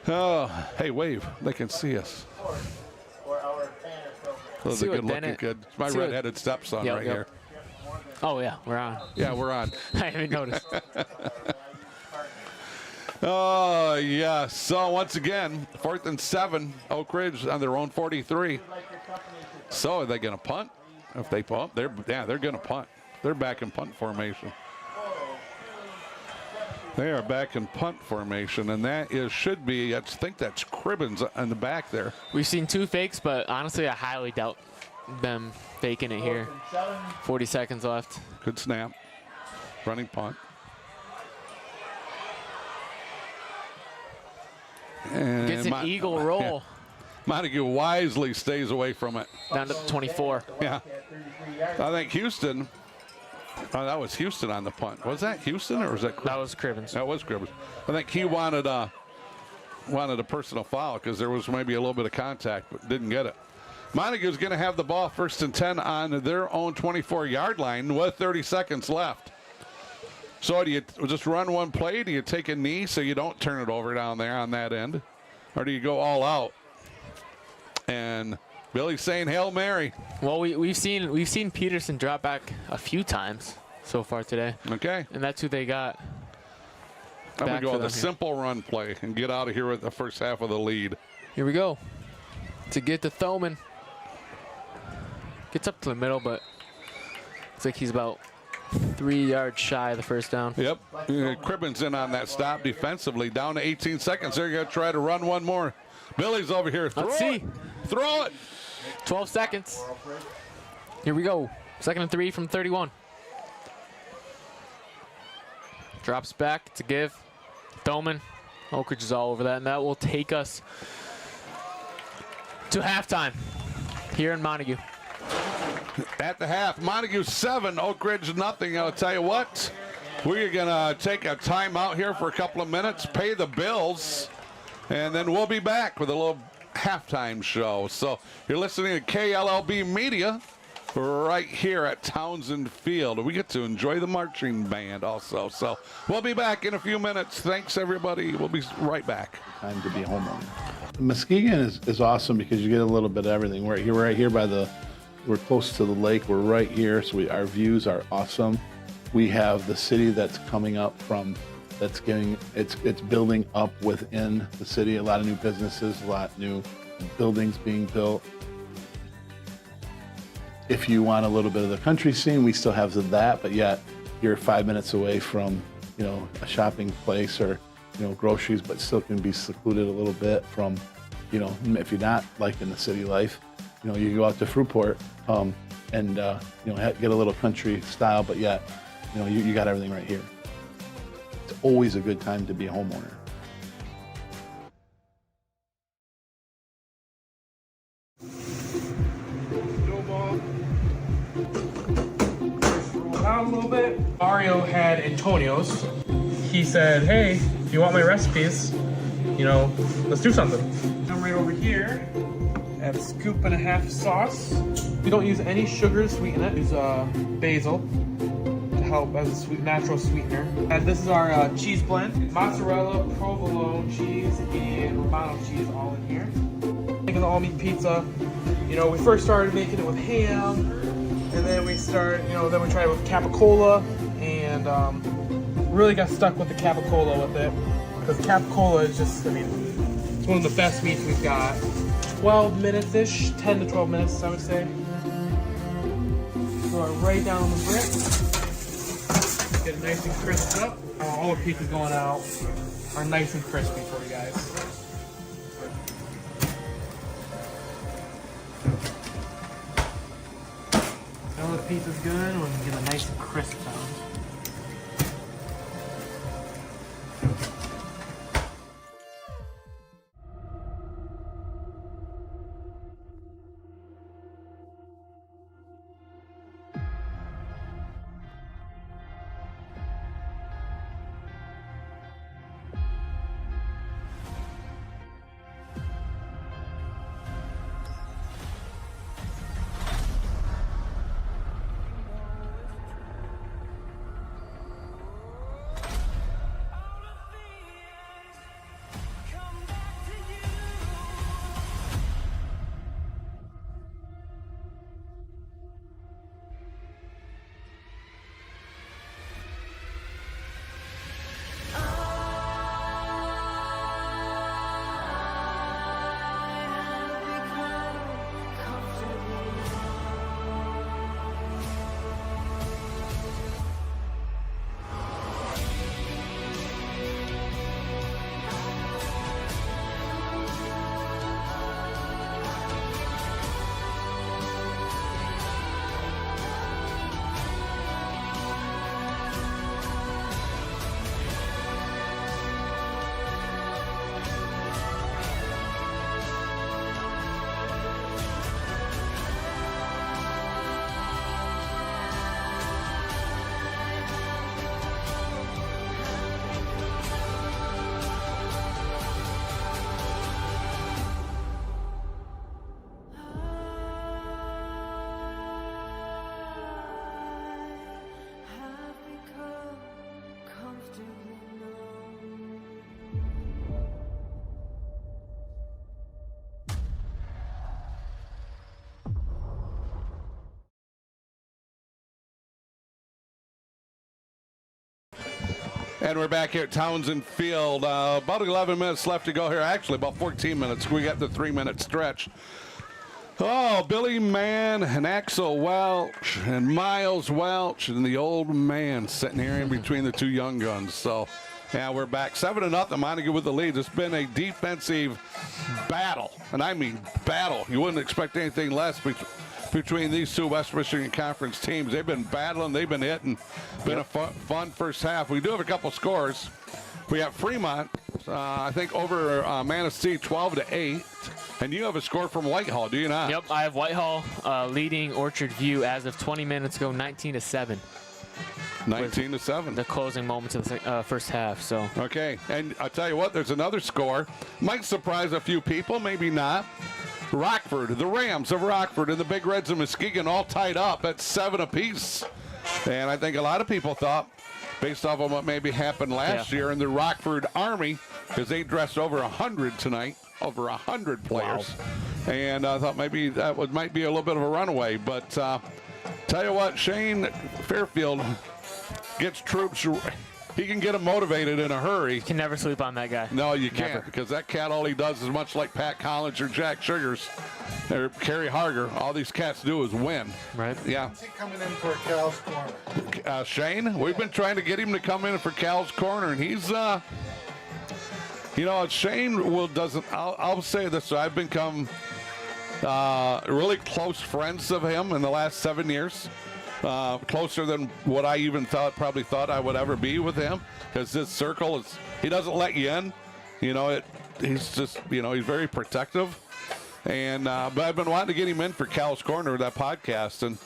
Oh, hey, wave. They can see us. Those are good-looking kids. My redheaded stepson right here. Oh, yeah, we're on. Yeah, we're on. I haven't noticed. Oh, yeah. So, once again, 4th and 7. Oakridge on their own 43. So, are they going to punt? If they punt, they're going to punt. They're back in punt formation. They are back in punt formation, and that should be, I think that's Cribbins in the back there. We've seen 2 fakes, but honestly, I highly doubt them faking it here. 40 seconds left. Good snap. Running punt. And Gets an eagle roll. Yeah. Montague wisely stays away from it. Down to 24. Yeah. I think Houston. Oh, that was Houston on the punt. Was that Houston or was that Cribbins? That was Cribbins. That was Cribbins. I think he wanted a personal foul because there was maybe a little bit of contact, but didn't get it. Montague's going to have the ball 1st and 10 on their own 24-yard line with 30 seconds left. So do you just run one play? Do you take a knee so you don't turn it over down there on that end? Or do you go all out? And Billy's saying Hail Mary. Well, we've seen Peterson drop back a few times so far today. Okay. And that's who they got. I'm going to go with a simple run play and get out of here with the first half of the lead. Here we go. To get to Thoman. Gets up to the middle, but looks like he's about 3 yards shy of the first down. Yep. Cribbins in on that stop defensively. Down to 18 seconds. They're going to try to run one more. Billy's over here. Let's see. Throw it. 12 seconds. Here we go. 2nd and 3 from 31. Drops back to give. Thoman. Oakridge is all over that, and that will take us to halftime here in Montague. At the half, Montague 7, Oakridge nothing. I'll tell you what, we're going to take a timeout here for a couple of minutes, pay the bills, and then we'll be back with a little halftime show. So you're listening to KLLB Media right here at Townsend Field. We get to enjoy the marching band also. So we'll be back in a few minutes. Thanks, everybody. We'll be right back. Time to be a homeowner. Muskegon is awesome because you get a little bit of everything. We're right here by we're close to the lake. We're right here, so our views are awesome. We have the city that's coming up it's building up within the city. A lot of new businesses, a lot of new buildings being built. If you want a little bit of the country scene, we still have that, but yet you're 5 minutes away from, a shopping place or, groceries, but still can be secluded a little bit from, if you're not liking the city life. You can go out to Fruitport and get a little country style, but yet, you got everything right here. It's always a good time to be a homeowner. Roll out a little bit. Mario had Antonio's. He said, hey, if you want my recipes, let's do something. Come right over here Add a scoop and a half of sauce. We don't use any sugar to sweeten it. We use basil to help as a sweet, natural sweetener. And this is our cheese blend. Mozzarella, provolone cheese, and Romano cheese all in here. Making the all-meat pizza. You know, we first started making it with ham, and then we started, you know, then we tried it with capicola, and really got stuck with the capicola with it. Because capicola is just, I mean, it's one of the best meats we've got. 12 minutes-ish, 10 to 12 minutes, I would say. Throw it right down on the brick. Get it nice and crisped up. All the pieces going out are nice and crispy for you guys. All the pieces good, we're gonna get a nice and crisp sound. And we're back here at Townsend Field. About 11 minutes left to go here. Actually, about 14 minutes. We got the 3-minute stretch. Oh, Billy Mann and Axel Welch and Myles Welch and the old man sitting here in between the two young guns. So, yeah, we're back 7-0. Montague with the lead. It's been a defensive battle, and I mean battle. You wouldn't expect anything less between these two West Michigan Conference teams. They've been battling. They've been hitting. Been a fun first half. We do have a couple scores. We have Fremont, I think, over Manistee 12-8. And you have a score from Whitehall, do you not? Yep, I have Whitehall leading Orchard View as of 20 minutes ago, 19-7. 19-7. The closing moments of the first half. So. Okay, and I'll tell you what, there's another score. Might surprise a few people, maybe not. Rockford, the Rams of Rockford and the Big Reds of Muskegon all tied up at 7 apiece. And I think a lot of people thought, based off of what maybe happened last year in the Rockford Army, because they dressed over 100 tonight, over 100 players. Wow. And I thought maybe that might be a little bit of a runaway. But tell you what, Shane Fairfield gets troops. He can get them motivated in a hurry. You can never sleep on that guy. No, you can't, because that cat, all he does is much like Pat Collins or Jack Sugars or Kerry Harger. All these cats do is win. Right. Yeah. When's he coming in for Cal's Corner? Shane, we've been trying to get him to come in for Cal's Corner, and he's, you know, Shane doesn't. I'll say this: I've become really close friends of him in the last 7 years. Closer than what I even probably thought I would ever be with him, because this circle is, he doesn't let you in, you know, he's just, you know, he's very protective. And but I've been wanting to get him in for Cal's Corner, that podcast, and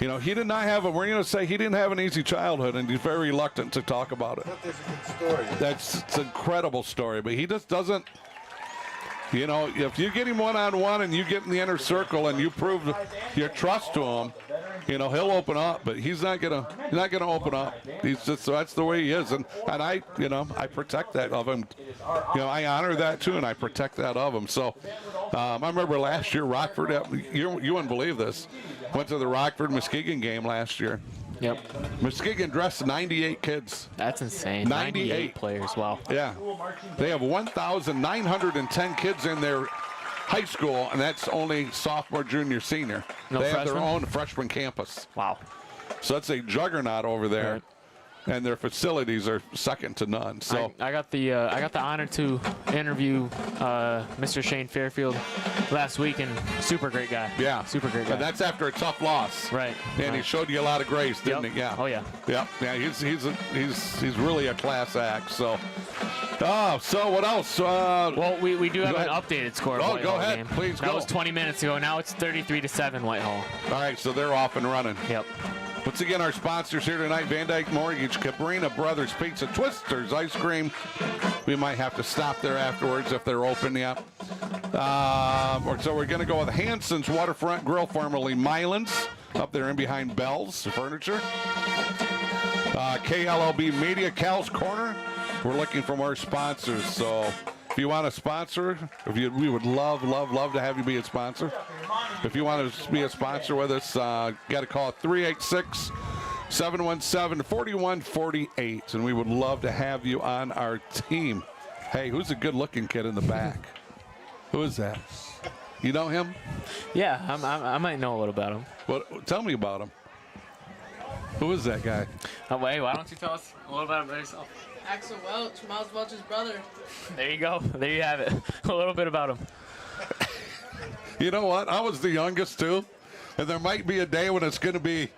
you know, he did not have we're going to say he didn't have an easy childhood, and he's very reluctant to talk about it. But there's a good story. It's an incredible story, but he just doesn't, You know, if you get him one-on-one and you get in the inner circle and you prove your trust to him, you know, he'll open up. But he's not gonna open up. He's just, that's the way he is. And I, you know, I protect that of him. You know, I honor that too, and I protect that of him. So I remember last year, Rockford. You wouldn't believe this. Went to the Rockford-Muskegon game last year. Yep. Muskegon dressed 98 kids. That's insane. 98 players. Wow. Yeah. They have 1,910 kids in their high school, and that's only sophomore, junior, senior. No they have freshmen? their own freshman campus. Wow. So that's a juggernaut over there. Right. And their facilities are second to none. So I got the honor to interview Mr. Shane Fairfield last week, and super great guy. yeah, super great guy. But that's after a tough loss. Right. And he showed you a lot of grace, didn't Yep. he? Yeah. Oh yeah. Yep. Yeah. He's really a class act. So. So what else? Well, we do have go an ahead. updated score. Of Oh, Whitehall go ahead. game. Please that go. was 20 minutes ago. Now it's 33-7 Whitehall. All right. So they're off and running. Yep. Once again, our sponsors here tonight: VanDyk Mortgage, Cadena Brothers Pizza, Twisters Ice Cream. We might have to stop there afterwards if they're open yet. So we're going to go with Hanson's Waterfront Grill, formerly Mylands, up there in behind Bell's Furniture. KLLB Media, Cal's Corner. We're looking for more sponsors. So if you want to sponsor, we would love to have you be a sponsor. If you want to be a sponsor with us, got to call 386-717-4148, and we would love to have you on our team. Hey, who's a good-looking kid in the back? Who is that? You know him? Yeah, I might know a little about him. What? Tell me about him. Who is that guy? Oh, wait, why don't you tell us a little about yourself? Axel Welch, Myles Welch's brother. There you go. There you have it. A little bit about him. You know what? I was the youngest, too. And there might be a day when it's going to be,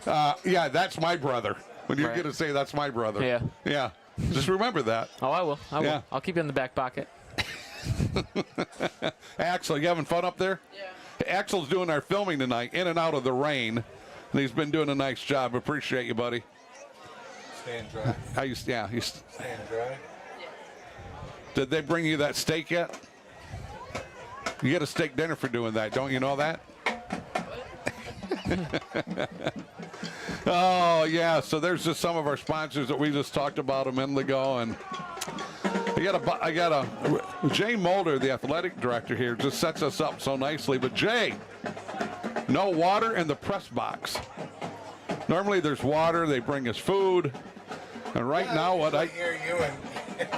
yeah, that's my brother. When you're Right. going to say that's my brother. Yeah. Yeah. Just remember that. Oh, I will. Yeah. I'll keep it in the back pocket. Axel, you having fun up there? Yeah. Axel's doing our filming tonight, in and out of the rain. And he's been doing a nice job. Appreciate you, buddy. Staying dry. He's Staying dry. Did they bring you that steak yet? You get a steak dinner for doing that. Don't you know that? Oh, yeah. So there's just some of our sponsors that we just talked about a minute ago. And I got a Jay Mulder, the athletic director here, just sets us up so nicely. But Jay, no water in the press box. Normally there's water. They bring us food. And right now what I hear you, and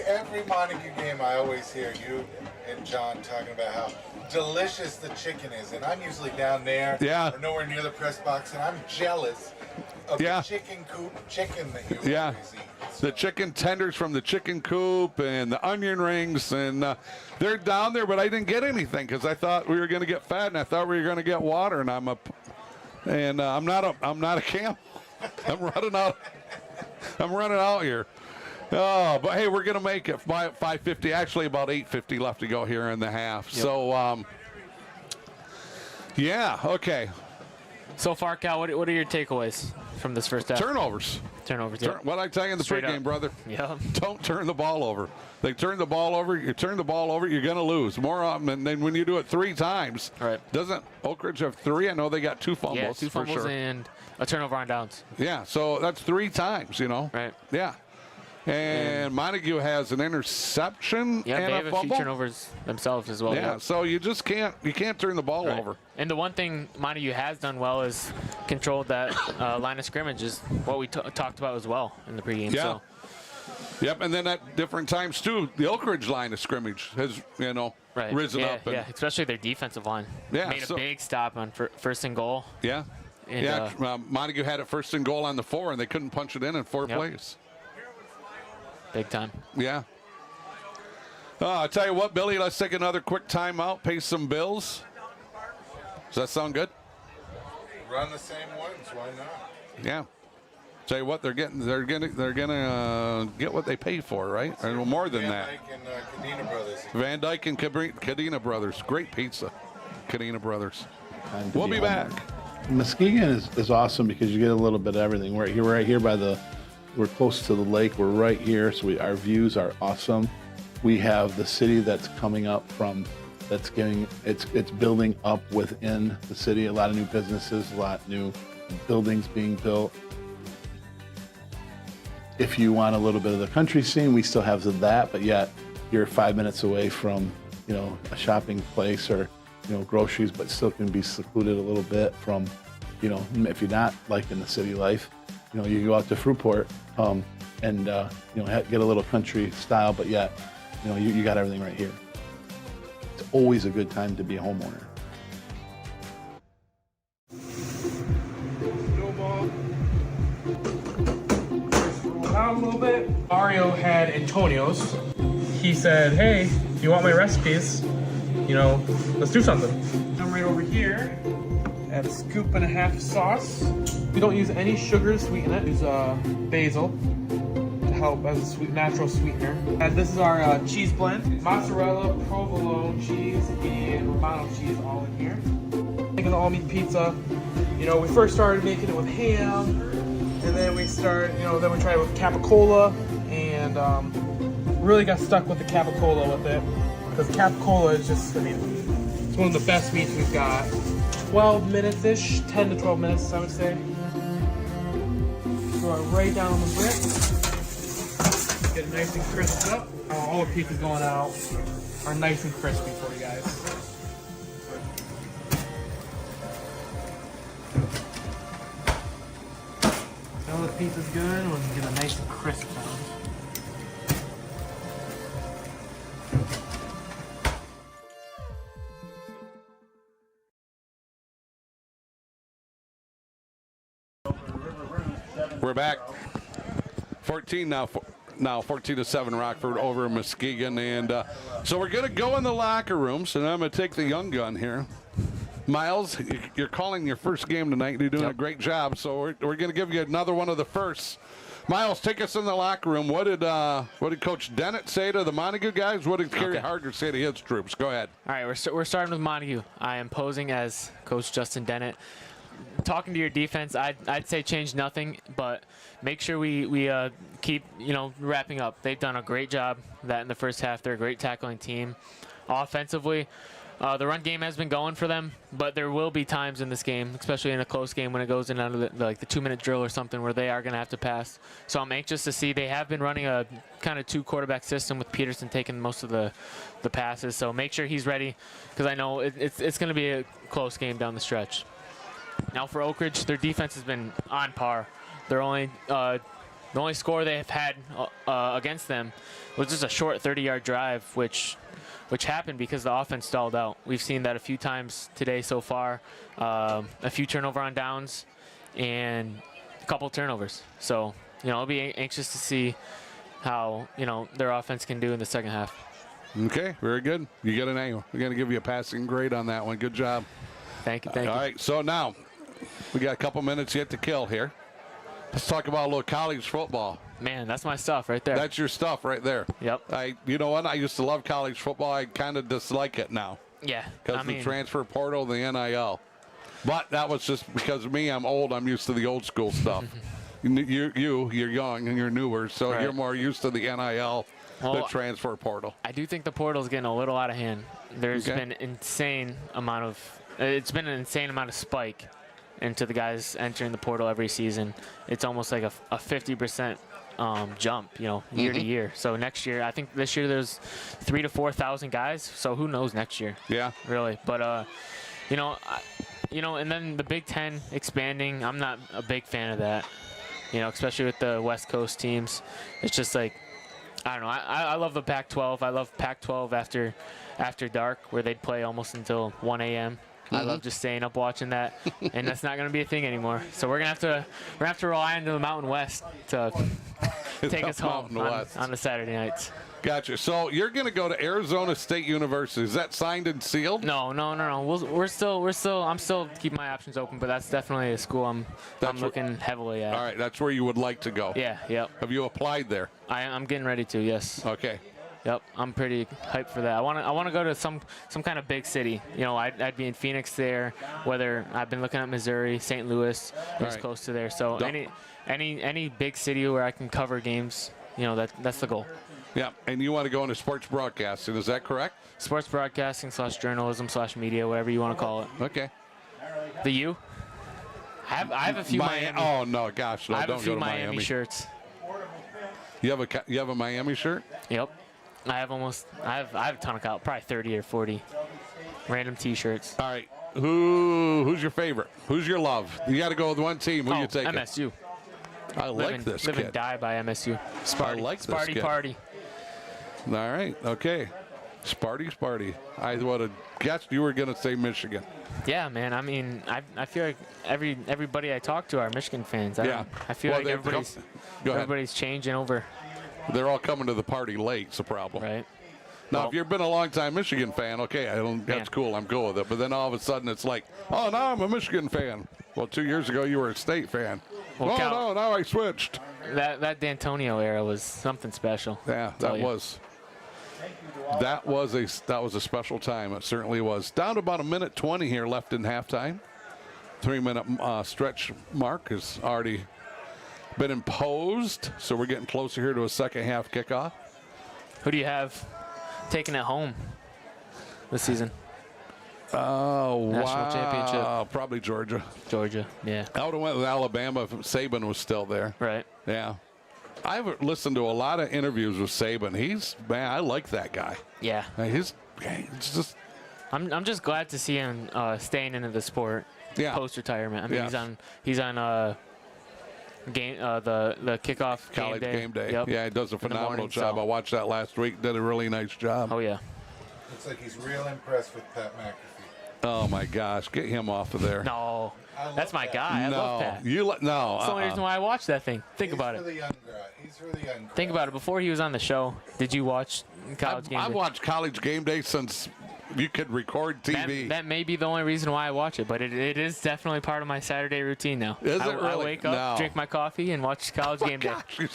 every Montague game I always hear you and John talking about how delicious the chicken is, and I'm usually down there Yeah. or nowhere near the press box, and I'm jealous of Yeah. the chicken coop chicken that you Yeah. always eat. the chicken tenders from the chicken coop and the onion rings, and they're down there, but I didn't get anything because I thought we were going to get fed, and I thought we were going to get water, and I'm not a camel. I'm running out here. Oh, but hey, we're going to make it 5:50. Actually, about 8:50 left to go here in the half. Yep. So, yeah, okay. So far, Cal, what are your takeaways from this first half? Turnovers. Yep. What I tell you in the Straight pregame, up. brother. Yeah. Don't turn the ball over. They turn the ball over. You turn the ball over, you're going to lose more often than when you do it 3 times. Right. Doesn't Oakridge have 3? I know they got 2 fumbles. Yeah, 2 fumbles for sure. and a turnover on downs. Yeah, so that's 3 times, you know. Right. Yeah. And Montague has an interception Yeah, and they a have a fumble. few turnovers themselves as well. Yeah, so you just can't turn the ball Right. over. And the one thing Montague has done well is controlled that line of scrimmage, is what we talked about as well in the pregame. Yeah. So, Yep, and then at different times too, the Oakridge line of scrimmage has, right. risen yeah, up. And, yeah, especially their defensive line. Yeah, Made so- a big stop on first and goal. Yeah. And, Montague had it first and goal on the 4, and they couldn't punch it in 4 Yep. plays. Big time. Yeah. I'll tell you what, Billy, let's take another quick timeout, pay some bills. Does that sound good? Run the same ones, why not? Yeah. Tell you what, they're gonna get what they pay for, right? Or more than that. VanDyk and Cadena Brothers. VanDyk and Cadena Brothers, great pizza. Cadena Brothers. Time to We'll be back. home. Muskegon is awesome because you get a little bit of everything. We're right here by we're close to the lake. We're right here, so our views are awesome. We have the city that's coming up from, that's getting, it's building up within the city. A lot of new businesses, a lot of new buildings being built. If you want a little bit of the country scene, we still have that, but yet you're 5 minutes away from, you know, a shopping place or, you know, groceries, but still can be secluded a little bit from, you know, if you're not like in the city life, you know, you go out to Fruitport and, you know, get a little country style, but yet, you know, you got everything right here. It's always a good time to be a homeowner. Out a little bit. Mario had Antonio's. He said, hey, if you want my recipes, you know, let's do something. I'm right over here. Add a scoop and a half of sauce. We don't use any sugar to sweeten it. We use basil to help as a sweet, natural sweetener. And this is our cheese blend. Mozzarella, provolone cheese, and Romano cheese all in here. Making the all-meat pizza. You know, we first started making it with ham. And then we started, you know, then we tried it with capicola, and really got stuck with the capicola with it, because capicola is just, I mean, it's one of the best meats we've got. 12 minutes-ish, 10 to 12 minutes, I would say. Throw it right down on the brick. Get it nice and crisped up. All the pieces going out are nice and crispy for you guys. All the pizza's good, we'll get a nice and crisp sound. We're back. 14 now. Now 14-7 Rockford over Muskegon, and so we're going to go in the locker rooms, and I'm going to take the young gun here. Myles, you're calling your first game tonight. You're doing a great job, so we're going to give you another one of the firsts. Myles, take us in the locker room. What did Coach Dennett say to the Montague guys? What did Kerry Harder say to his troops? Go ahead. All right, we're starting with Montague. I am posing as Coach Justin Dennett. Talking to your defense, I'd say change nothing, but make sure we keep, you know, wrapping up. They've done a great job that in the first half. They're a great tackling team. Offensively, the run game has been going for them, but there will be times in this game, especially in a close game when it goes in under the 2-minute drill or something, where they are going to have to pass. So I'm anxious to see. They have been running a kind of 2-quarterback system with Peterson taking most of the passes. So make sure he's ready, because I know it's going to be a close game down the stretch. Now for Oakridge, their defense has been on par. They're only the only score they have had against them was just a short 30-yard drive, which happened because the offense stalled out. We've seen that a few times today so far. A few turnover on downs and a couple turnovers. So, you know, I'll be anxious to see how, you know, their offense can do in the second half. Okay, very good. You got an angle. We're going to give you a passing grade on that one. Good job. Thank you. All right, so now we got a couple minutes yet to kill here. Let's talk about a little college football. Man, that's my stuff right there. That's your stuff right there. Yep. You know what? I used to love college football. I kind of dislike it now. Yeah. Because the transfer portal, the NIL. But that was just because of me. I'm old. I'm used to the old school stuff. You're young and you're newer, so you're more used to the NIL, the transfer portal. I do think the portal is getting a little out of hand. There's been it's been an insane amount of spike into the guys entering the portal every season. It's almost like a 50% jump, you know, year to year. So next year, I think this year there's 3,000 to 4,000 guys. So who knows next year? Yeah, really. But you know, and then the Big Ten expanding. I'm not a big fan of that. You know, especially with the West Coast teams. It's just like, I don't know. I love the Pac-12. I love Pac-12 after dark, where they'd play almost until 1 a.m. I love just staying up watching that, and that's not going to be a thing anymore. So we're gonna have to rely on the Mountain West to take us home on the Saturday nights. Gotcha. So you're going to go to Arizona State University. Is that signed and sealed? No. I'm still keeping my options open, but that's definitely a school I'm looking heavily at. All right, that's where you would like to go. Yeah. Yep. Have you applied there? I'm getting ready to. Yes. Okay. Yep, I'm pretty hyped for that. I want to go to some kind of big city. You know, I'd be in Phoenix there. Whether I've been looking at Missouri, St. Louis, is close to there. So any big city where I can cover games, you know, that's the goal. Yeah, and you want to go into sports broadcasting, is that correct? Sports broadcasting / journalism / media, whatever you want to call it. Okay. The U? I have a few Miami. Oh, no, gosh, no, I have don't a few go to Miami shirts. You have a Miami shirt? Yep. I have a ton of probably 30 or 40 random T-shirts. All right. Who's your favorite? Who's your love? You got to go with one team. Who you taking? MSU. I like this live kid. and die by MSU. Sparty. I like this Sparty kid. party. All right. Okay. Sparty. I would have guessed you were going to say Michigan. Yeah, man. I mean, I feel like everybody I talk to are Michigan fans. I feel like everybody's changing over. They're all coming to the party late. It's a problem. Right. Now, if you've been a long-time Michigan fan, okay, that's cool. I'm cool with it. But then all of a sudden it's like, oh, now I'm a Michigan fan. Well, 2 years ago you were a State fan. Well, no, now I switched. That D'Antonio era was something special. Yeah, that was a special time. It certainly was. Down to about 1:20 here left in halftime. 3-minute stretch mark has already been imposed, so we're getting closer here to a second half kickoff. Who do you have taking it home this season? Oh, National championship. Probably Georgia. Georgia, yeah. I would have went with Alabama if Saban was still there. Right. Yeah. I've listened to a lot of interviews with Saban. I like that guy. Yeah. It's just. I'm just glad to see him staying into the sport post retirement. I mean, he's on the kickoff college game day. Yep. Yeah, he does a phenomenal job. I watched that last week. Did a really nice job. Oh yeah. Looks like he's real impressed with Pat McAfee. Oh my gosh, get him off of there. No, that's my guy. I love Pat. No. That's the only reason why I watched that thing. Think about it. He's for the young. Think about it. Before he was on the show, did you watch college game day? I've watched college game day since you could record TV. That may be the only reason why I watch it, but it is definitely part of my Saturday routine now. Is it really? I wake up, drink my coffee, and watch college game day. Gosh, you're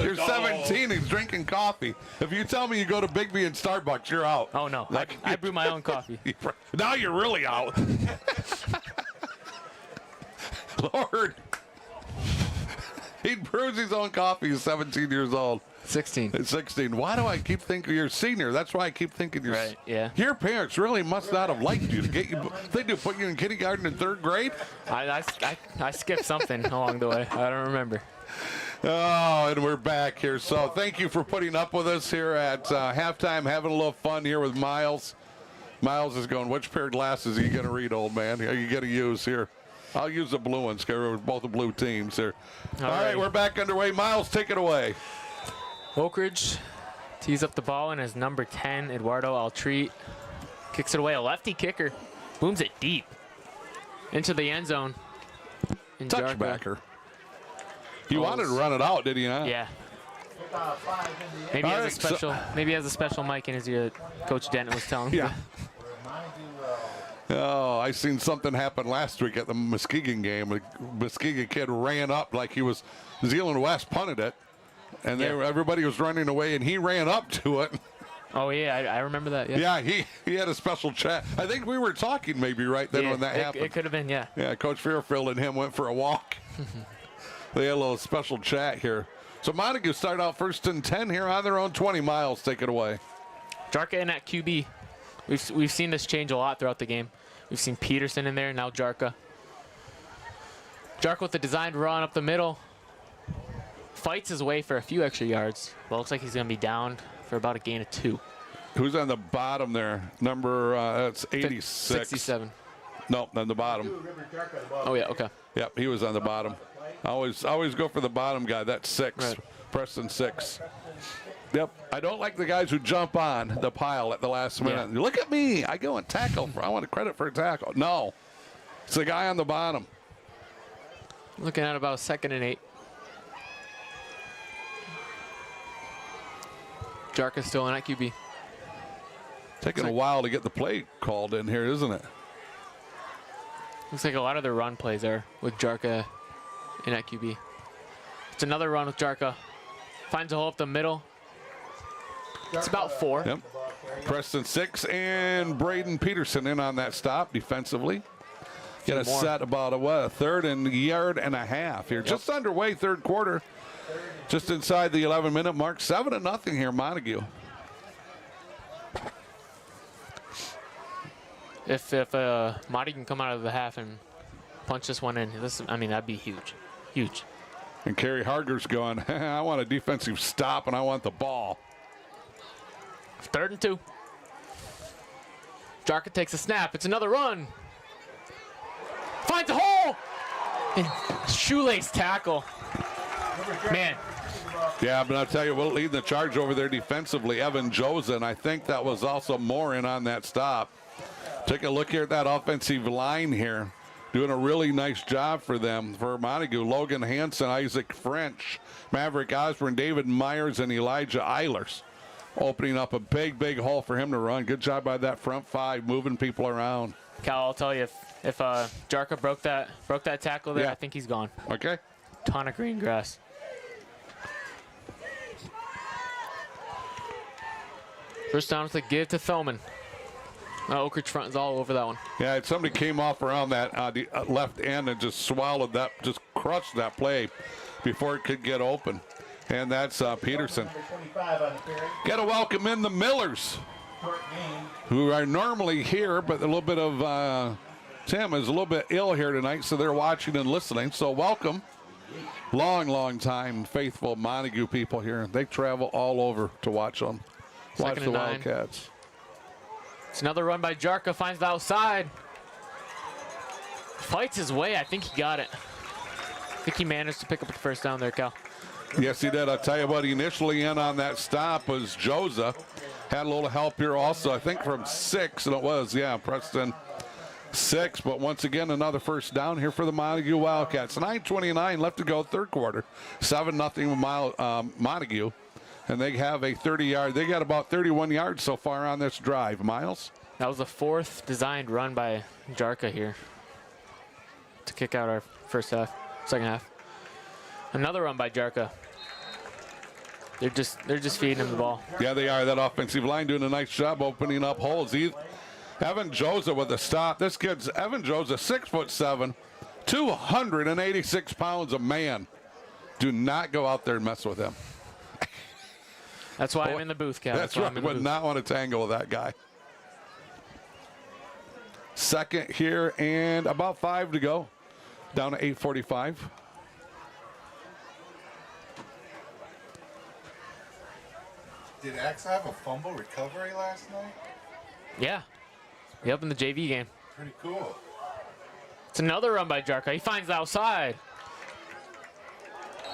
you're 17 and drinking coffee. If you tell me you go to Big B and Starbucks, you're out. Oh, no. I brew my own coffee. Now you're really out. Lord. He brews his own coffee. He's 17 years old. 16. 16. Why do I keep thinking you're a senior? That's why I keep thinking you're. Right, yeah. Your parents really must not have liked you to get you. They do put you in kindergarten and third grade? I skipped something along the way. I don't remember. Oh, and we're back here. So thank you for putting up with us here at halftime, having a little fun here with Myles. Myles is going, which pair of glasses are you going to read, old man? Are you going to use here? I'll use the blue ones because we're both the blue teams here. All right, we're back underway. Myles, take it away. Oakridge tees up the ball and his number 10, Eduardo Altreat, kicks it away. A lefty kicker. Booms it deep into the end zone. Touchbacker. You wanted to run it out, did you not? Yeah. Maybe he has a special mic in his ear that Coach Dent was telling him. Yeah. Oh, I seen something happen last week at the Muskegon game. A Muskegon kid ran up like he was Zealand West punted it, and everybody was running away, and he ran up to it. Oh, yeah, I remember that. Yeah, he had a special chat. I think we were talking maybe right then when that happened. It could have been, yeah. Yeah, Coach Fairfield and him went for a walk. They had a little special chat here. So Montague started out 1st and 10 here on their own 20. Myles, take it away. Jarka in at QB. We've seen this change a lot throughout the game. We've seen Peterson in there, now Jarka. Jarka with the designed run up the middle. Fights his way for a few extra yards. Well, looks like he's going to be down for about a gain of 2. Who's on the bottom there? Number, that's 86. 67. Nope, on the bottom. Oh, yeah, okay. Yep, he was on the bottom. Always go for the bottom guy. That's 6. Right. Preston 6. Yep. I don't like the guys who jump on the pile at the last minute. Yeah. Look at me. I go and tackle. I want credit for a tackle. No. It's the guy on the bottom. Looking at about 2nd and 8. Jarka's still in at QB. Taking a while to get the play called in here, isn't it? Looks like a lot of the run plays are with Jarka in at QB. It's another run with Jarka. Finds a hole up the middle. It's about 4. Yep. Preston 6 and Braden Peterson in on that stop defensively. Get a set about a third and yard and a half here. Yep. Just underway, third quarter. Just inside the 11-minute mark. 7-0 here, Montague. If Monty can come out of the half and punch this one in, that'd be huge. Huge. And Kerry Harger's going, I want a defensive stop and I want the ball. 3rd and 2. Jarka takes a snap. It's another run. Finds a hole. And shoelace tackle. Man. Yeah, but I'll tell you, we'll lead the charge over there defensively. Evan Joza, and I think that was also Morin on that stop. Take a look here at that offensive line here. Doing a really nice job for them. For Montague, Logan Hansen, Isaac French, Maverick Osborne, David Myers, and Elijah Eilers. Opening up a big hole for him to run. Good job by that front five, moving people around. Cal, I'll tell you, if Jarka broke that tackle there, yeah. I think he's gone. Okay. Ton of green grass. First down to give to Thelman. Oakridge front is all over that one. Yeah, somebody came off around that left end and just swallowed that, just crushed that play before it could get open. And that's Peterson. Got to welcome in the Millers, who are normally here, but a little bit of Tim is a little bit ill here tonight, so they're watching and listening. So welcome. Long time faithful Montague people here. They travel all over to watch them. Watch the Wildcats. It's another run by Jarka, finds the outside. Fights his way, I think he got it. I think he managed to pick up the first down there, Cal. Yes, he did. I'll tell you what, initially in on that stop was Joza. Had a little help here also, I think from 6, and it was, yeah, Preston 6. But once again, another first down here for the Montague Wildcats. 9:29 left to go, third quarter. 7-0 Montague. And they have a 30-yard. They got about 31 yards so far on this drive. Myles? That was the 4th designed run by Jarka here to kick out our second half. Another run by Jarka. They're just feeding him the ball. Yeah, they are. That offensive line doing a nice job opening up holes. Evan Joza with a stop. This kid's Evan Joza, 6'7", 286 pounds a man. Do not go out there and mess with him. That's why I'm in the booth, Cal. That's right. Would not want to tangle with that guy. Second here and about 5 to go. Down to 8:45. Did Axe have a fumble recovery last night? Yeah. Yep, in the JV game. Pretty cool. It's another run by Jarka. He finds the outside.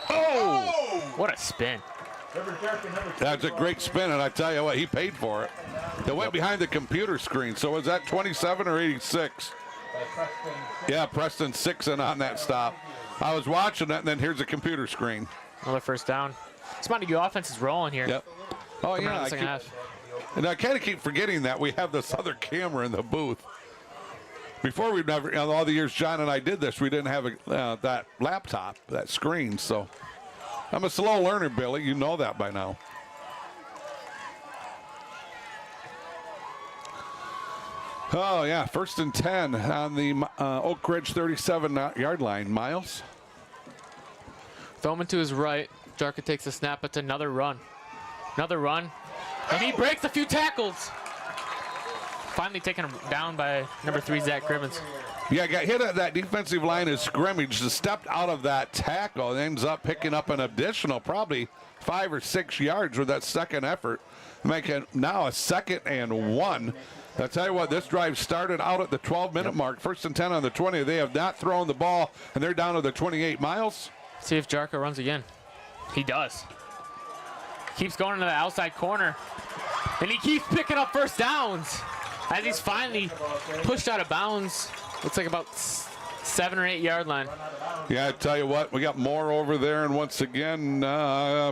Oh! What a spin. That's a great spin, and I tell you what, he paid for it. They went behind the computer screen. So was that 27 or 86? Yeah, Preston 6 in on that stop. I was watching it, and then here's the computer screen. Another first down. This Montague offense is rolling here. Yep. Oh, yeah. And I kind of keep forgetting that we have this other camera in the booth. Before, we've never, all the years John and I did this, we didn't have that laptop, that screen. So I'm a slow learner, Billy. You know that by now. Oh, yeah. 1st and 10 on the Oakridge 37-yard line. Myles? Throman to his right. Jarka takes a snap. It's another run. Another run. And he breaks a few tackles. Finally taken down by number 3, Zach Crimmins. Yeah, got hit at that defensive line of scrimmage. Stepped out of that tackle and ends up picking up an additional probably 5 or 6 yards with that second effort. Making now a 2nd and 1. I'll tell you what, this drive started out at the 12-minute mark. 1st and 10 on the 20. They have not thrown the ball, and they're down to the 28. Myles? See if Jarka runs again. He does. Keeps going into the outside corner. And he keeps picking up first downs as he's finally pushed out of bounds. Looks like about 7 or 8 yard line. Yeah, I tell you what, we got more over there, and once again,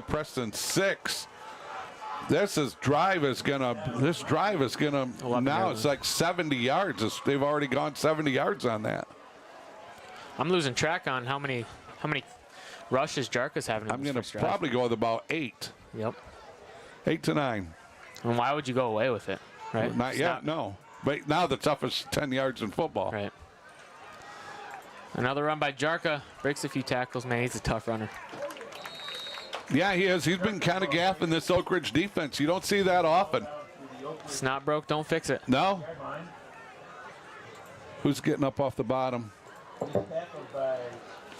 Preston 6. This drive is gonna now it's like 70 yards. They've already gone 70 yards on that. I'm losing track on how many rushes Jarka's having. I'm gonna probably go with about 8. Yep. 8 to 9. And why would you go away with it? Right? Not yet, no. But now the toughest 10 yards in football. Right. Another run by Jarka. Breaks a few tackles, man. He's a tough runner. Yeah, he is. He's been kind of gapping this Oakridge defense. You don't see that often. It's not broke, don't fix it. No. Who's getting up off the bottom?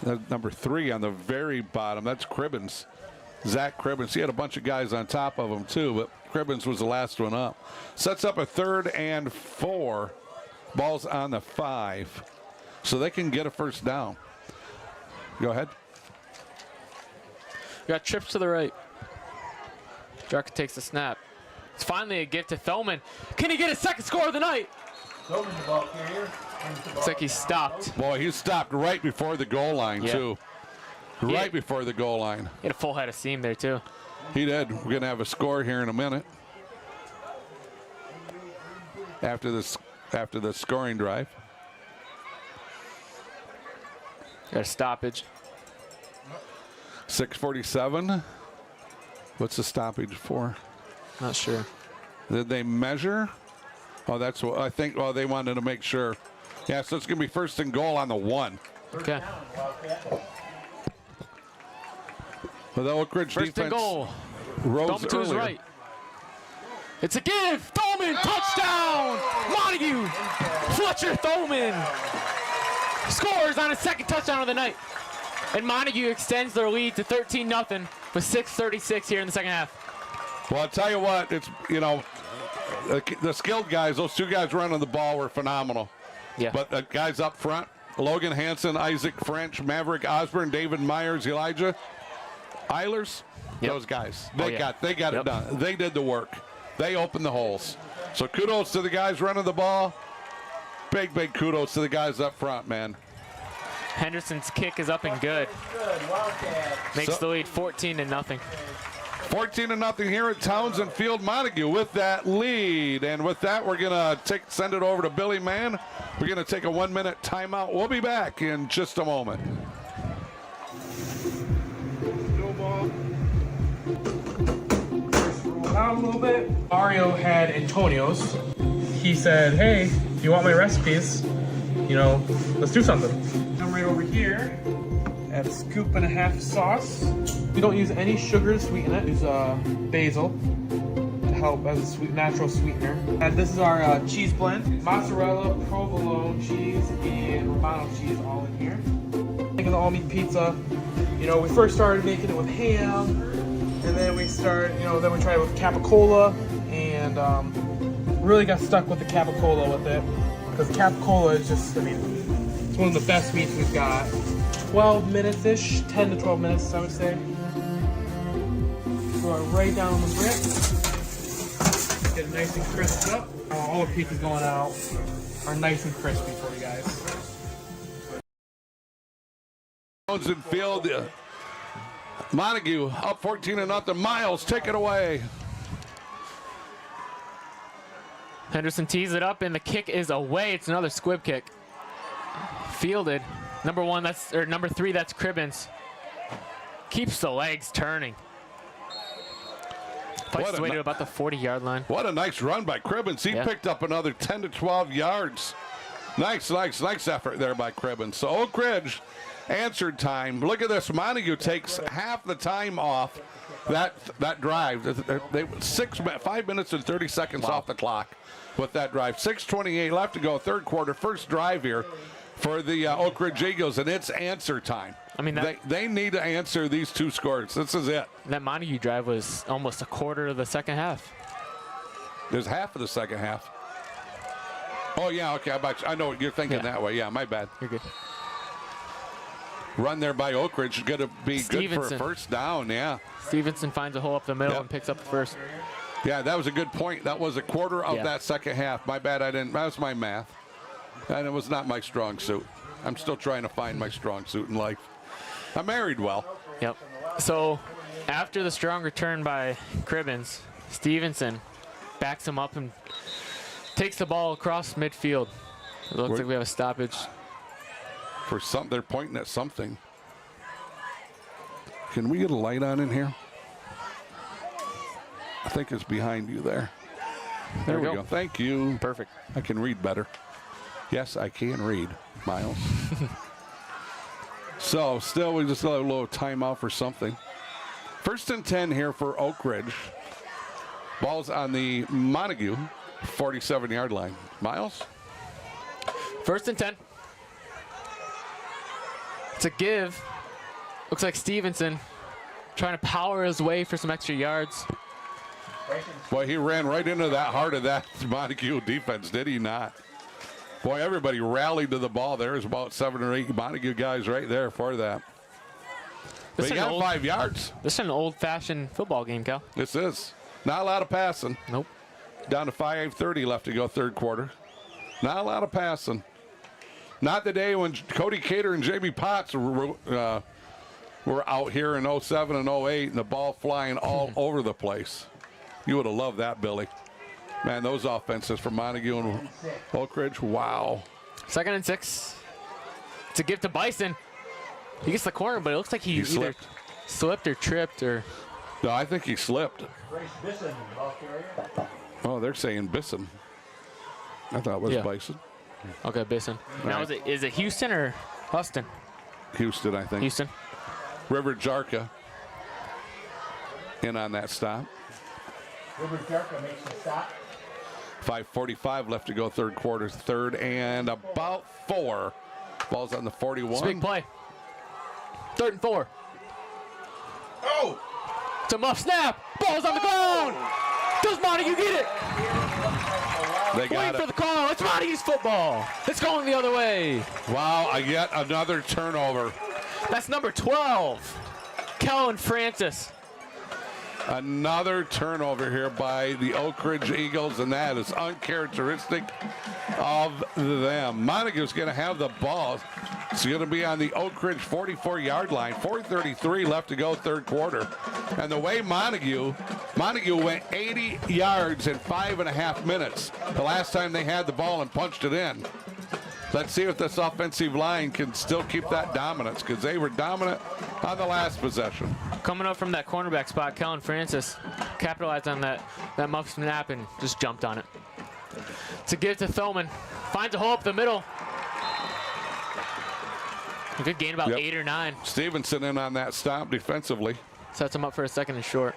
That's number 3 on the very bottom. That's Cribbins. Zach Cribbins. He had a bunch of guys on top of him too, but Cribbins was the last one up. Sets up a 3rd and 4. Ball's on the 5. So they can get a first down. Go ahead. Got trips to the right. Jarka takes the snap. It's finally a gift to Thelman. Can he get a second score of the night? Looks like he stopped. Boy, he stopped right before the goal line, too. Right before the goal line. He had a full head of steam there, too. He did. We're going to have a score here in a minute. After the scoring drive. Got a stoppage. 6:47. What's the stoppage for? Not sure. Did they measure? Oh, that's what I think. Oh, they wanted to make sure. Yeah, so it's going to be 1st and goal on the 1. Okay. Well, the Oakridge First defense and goal. rose Thelman to his earlier. right. It's a give. Thelman, touchdown. Montague. Fletcher Thelman scores on his 2nd touchdown of the night. And Montague extends their lead to 13-0 with 6:36 here in the second half. Well, I'll tell you what, it's, you know, the skilled guys, those 2 guys running the ball were phenomenal. Yeah. But the guys up front, Logan Hansen, Isaac French, Maverick Osborne, David Myers, Elijah Eilers, those guys, they got it done. They did the work. They opened the holes. So kudos to the guys running the ball. Big kudos to the guys up front, man. Henderson's kick is up and good. Makes the lead 14-0. 14-0 here at Townsend Field. Montague with that lead. And with that, we're going to send it over to Billy Mann. We're going to take a 1-minute timeout. We'll be back in just a moment. No ball. Roll out a little bit. Mario had Antonio's. He said, hey, you want my recipes? You know, let's do something. I'm right over here. Add a scoop and a half sauce. We don't use any sugar to sweeten it. Use basil to help as a natural sweetener. And this is our cheese blend. Mozzarella, provolone cheese, and Romano cheese all in here. Making the all-meat pizza. You know, we first started making it with ham, and then we tried it with capicola, and really got stuck with the capicola with it. Because capicola is just, it's one of the best meats we've got. 12 minutes-ish, 10 to 12 minutes, I would say. Throw it right down on the brick. Get it nice and crisped up. All the pizzas going out are nice and crispy for you guys. Townsend Field, Montague up 14-0. Myles, take it away. Henderson tees it up, and the kick is away. It's another squib kick. Fielded. Number 3, that's Cribbins. Keeps the legs turning. Fights his way to about the 40-yard line. What a nice run by Cribbins. He picked up another 10 to 12 yards. Nice effort there by Cribbins. So Oakridge answered time. Look at this. Montague takes half the time off that drive. 5 minutes and 30 seconds off the clock with that drive. 6:28 left to go, 3rd quarter, first drive here for the Oakridge Eagles, and it's answer time. They need to answer these 2 scores. This is it. That Montague drive was almost a quarter of the second half. There's half of the second half. Oh, yeah, okay. I know what you're thinking that way. Yeah, my bad. You're good. Run there by Oakridge is going to be good for a first down, yeah. Stevenson finds a hole up the middle and picks up the first. Yeah, that was a good point. That was a quarter of that second half. My bad, that was my math. And it was not my strong suit. I'm still trying to find my strong suit in life. I married well. Yep. So after the strong return by Cribbins, Stevenson backs him up and takes the ball across midfield. It looks like we have a stoppage. For something, they're pointing at something. Can we get a light on in here? I think it's behind you there. There we go. Thank you. Perfect. I can read better. Yes, I can read, Myles. So still, we just got a little timeout for something. 1st and 10 here for Oakridge. Ball's on the Montague 47-yard line. Miles? 1st and 10. It's a give. Looks like Stevenson trying to power his way for some extra yards. Boy, he ran right into that heart of that Montague defense, did he not? Boy, everybody rallied to the ball. There's about 7 or 8 Montague guys right there for that. But he got 5 yards. This is an old-fashioned football game, Cal. This is. Not a lot of passing. Nope. Down to 5:30 left to go, third quarter. Not a lot of passing. Not the day when Cody Cater and Jamie Potts were out here in 07 and 08 and the ball flying all over the place. You would have loved that, Billy. Man, those offenses from Montague and Oakridge, wow. 2nd and 6. It's a give to Bison. He gets the corner, but it looks like he either slipped or tripped or... No, I think he slipped. Oh, they're saying Bison. I thought it was Bison. Okay, Bison. Now, is it Houston or Huston? Houston, I think. Houston. River Jarka in on that stop. River Jarka makes the stop. 5:45 left to go, third quarter. 3rd and about 4. Ball's on the 41. It's a big play. 3rd and 4. Oh! It's a muff snap. Ball's on the ground. Does Montague get it? They got Waiting for the call. It's Montague's football. It's going the other way. Wow, yet another turnover. That's number 12. Kellen Francis. Another turnover here by the Oakridge Eagles, and that is uncharacteristic of them. Montague's going to have the ball. It's going to be on the Oakridge 44-yard line. 4:33 left to go, third quarter. And the way Montague went 80 yards in 5.5 minutes the last time they had the ball and punched it in. Let's see if this offensive line can still keep that dominance, because they were dominant on the last possession. Coming up from that cornerback spot, Kellen Francis capitalized on that muff snap and just jumped on it. To give to Thilman. Finds a hole up the middle. A good gain, about 8 or 9. Stevenson in on that stop defensively. Sets him up for a 2nd and short.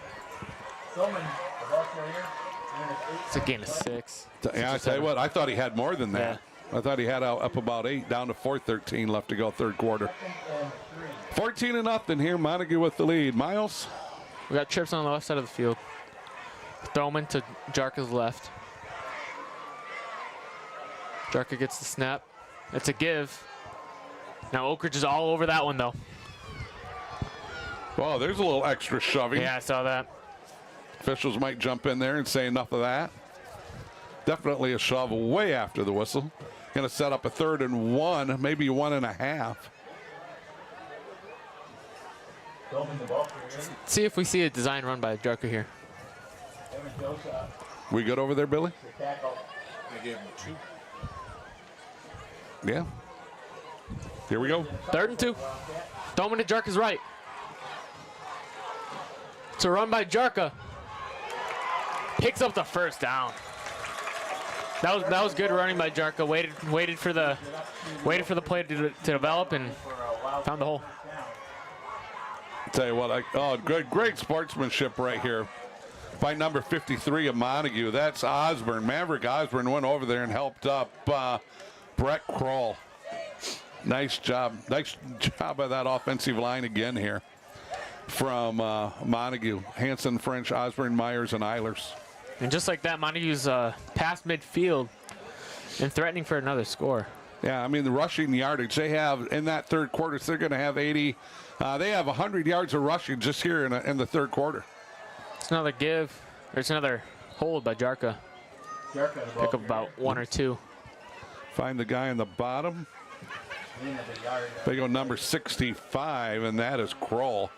Thilman, the ball carrier. It's a gain of 6. Yeah, I tell you what, I thought he had more than that. Yeah. I thought he had up about 8, down to 4:13 left to go, third quarter. 14-0 here, Montague with the lead. Miles? We got trips on the left side of the field. Throman to Jarka's left. Jarka gets the snap. It's a give. Now Oakridge is all over that one, though. Well, there's a little extra shoving. Yeah, I saw that. Officials might jump in there and say enough of that. Definitely a shove way after the whistle. Going to set up a 3rd and 1, maybe 1.5. See if we see a design run by Jarka here. We good over there, Billy? They gave him 2. Yeah. Here we go. 3rd and 2. Throman to Jarka's right. It's a run by Jarka. Picks up the 1st down. That was good running by Jarka. Waited for the play to develop and found the hole. Tell you what, great sportsmanship right here by number 53 of Montague. That's Osborne. Maverick Osborne went over there and helped up Brett Kroll. Nice job. Nice job by that offensive line again here from Montague. Hanson, French, Osborne, Myers, and Eilers. And just like that, Montague's past midfield and threatening for another score. Yeah, I mean, the rushing yardage they have in that third quarter, so they're going to have 80. They have 100 yards of rushing just here in the third quarter. It's another give. There's another hold by Jarka. Pick up about 1 or 2. Find the guy in the bottom. They go number 65, and that is Kroll.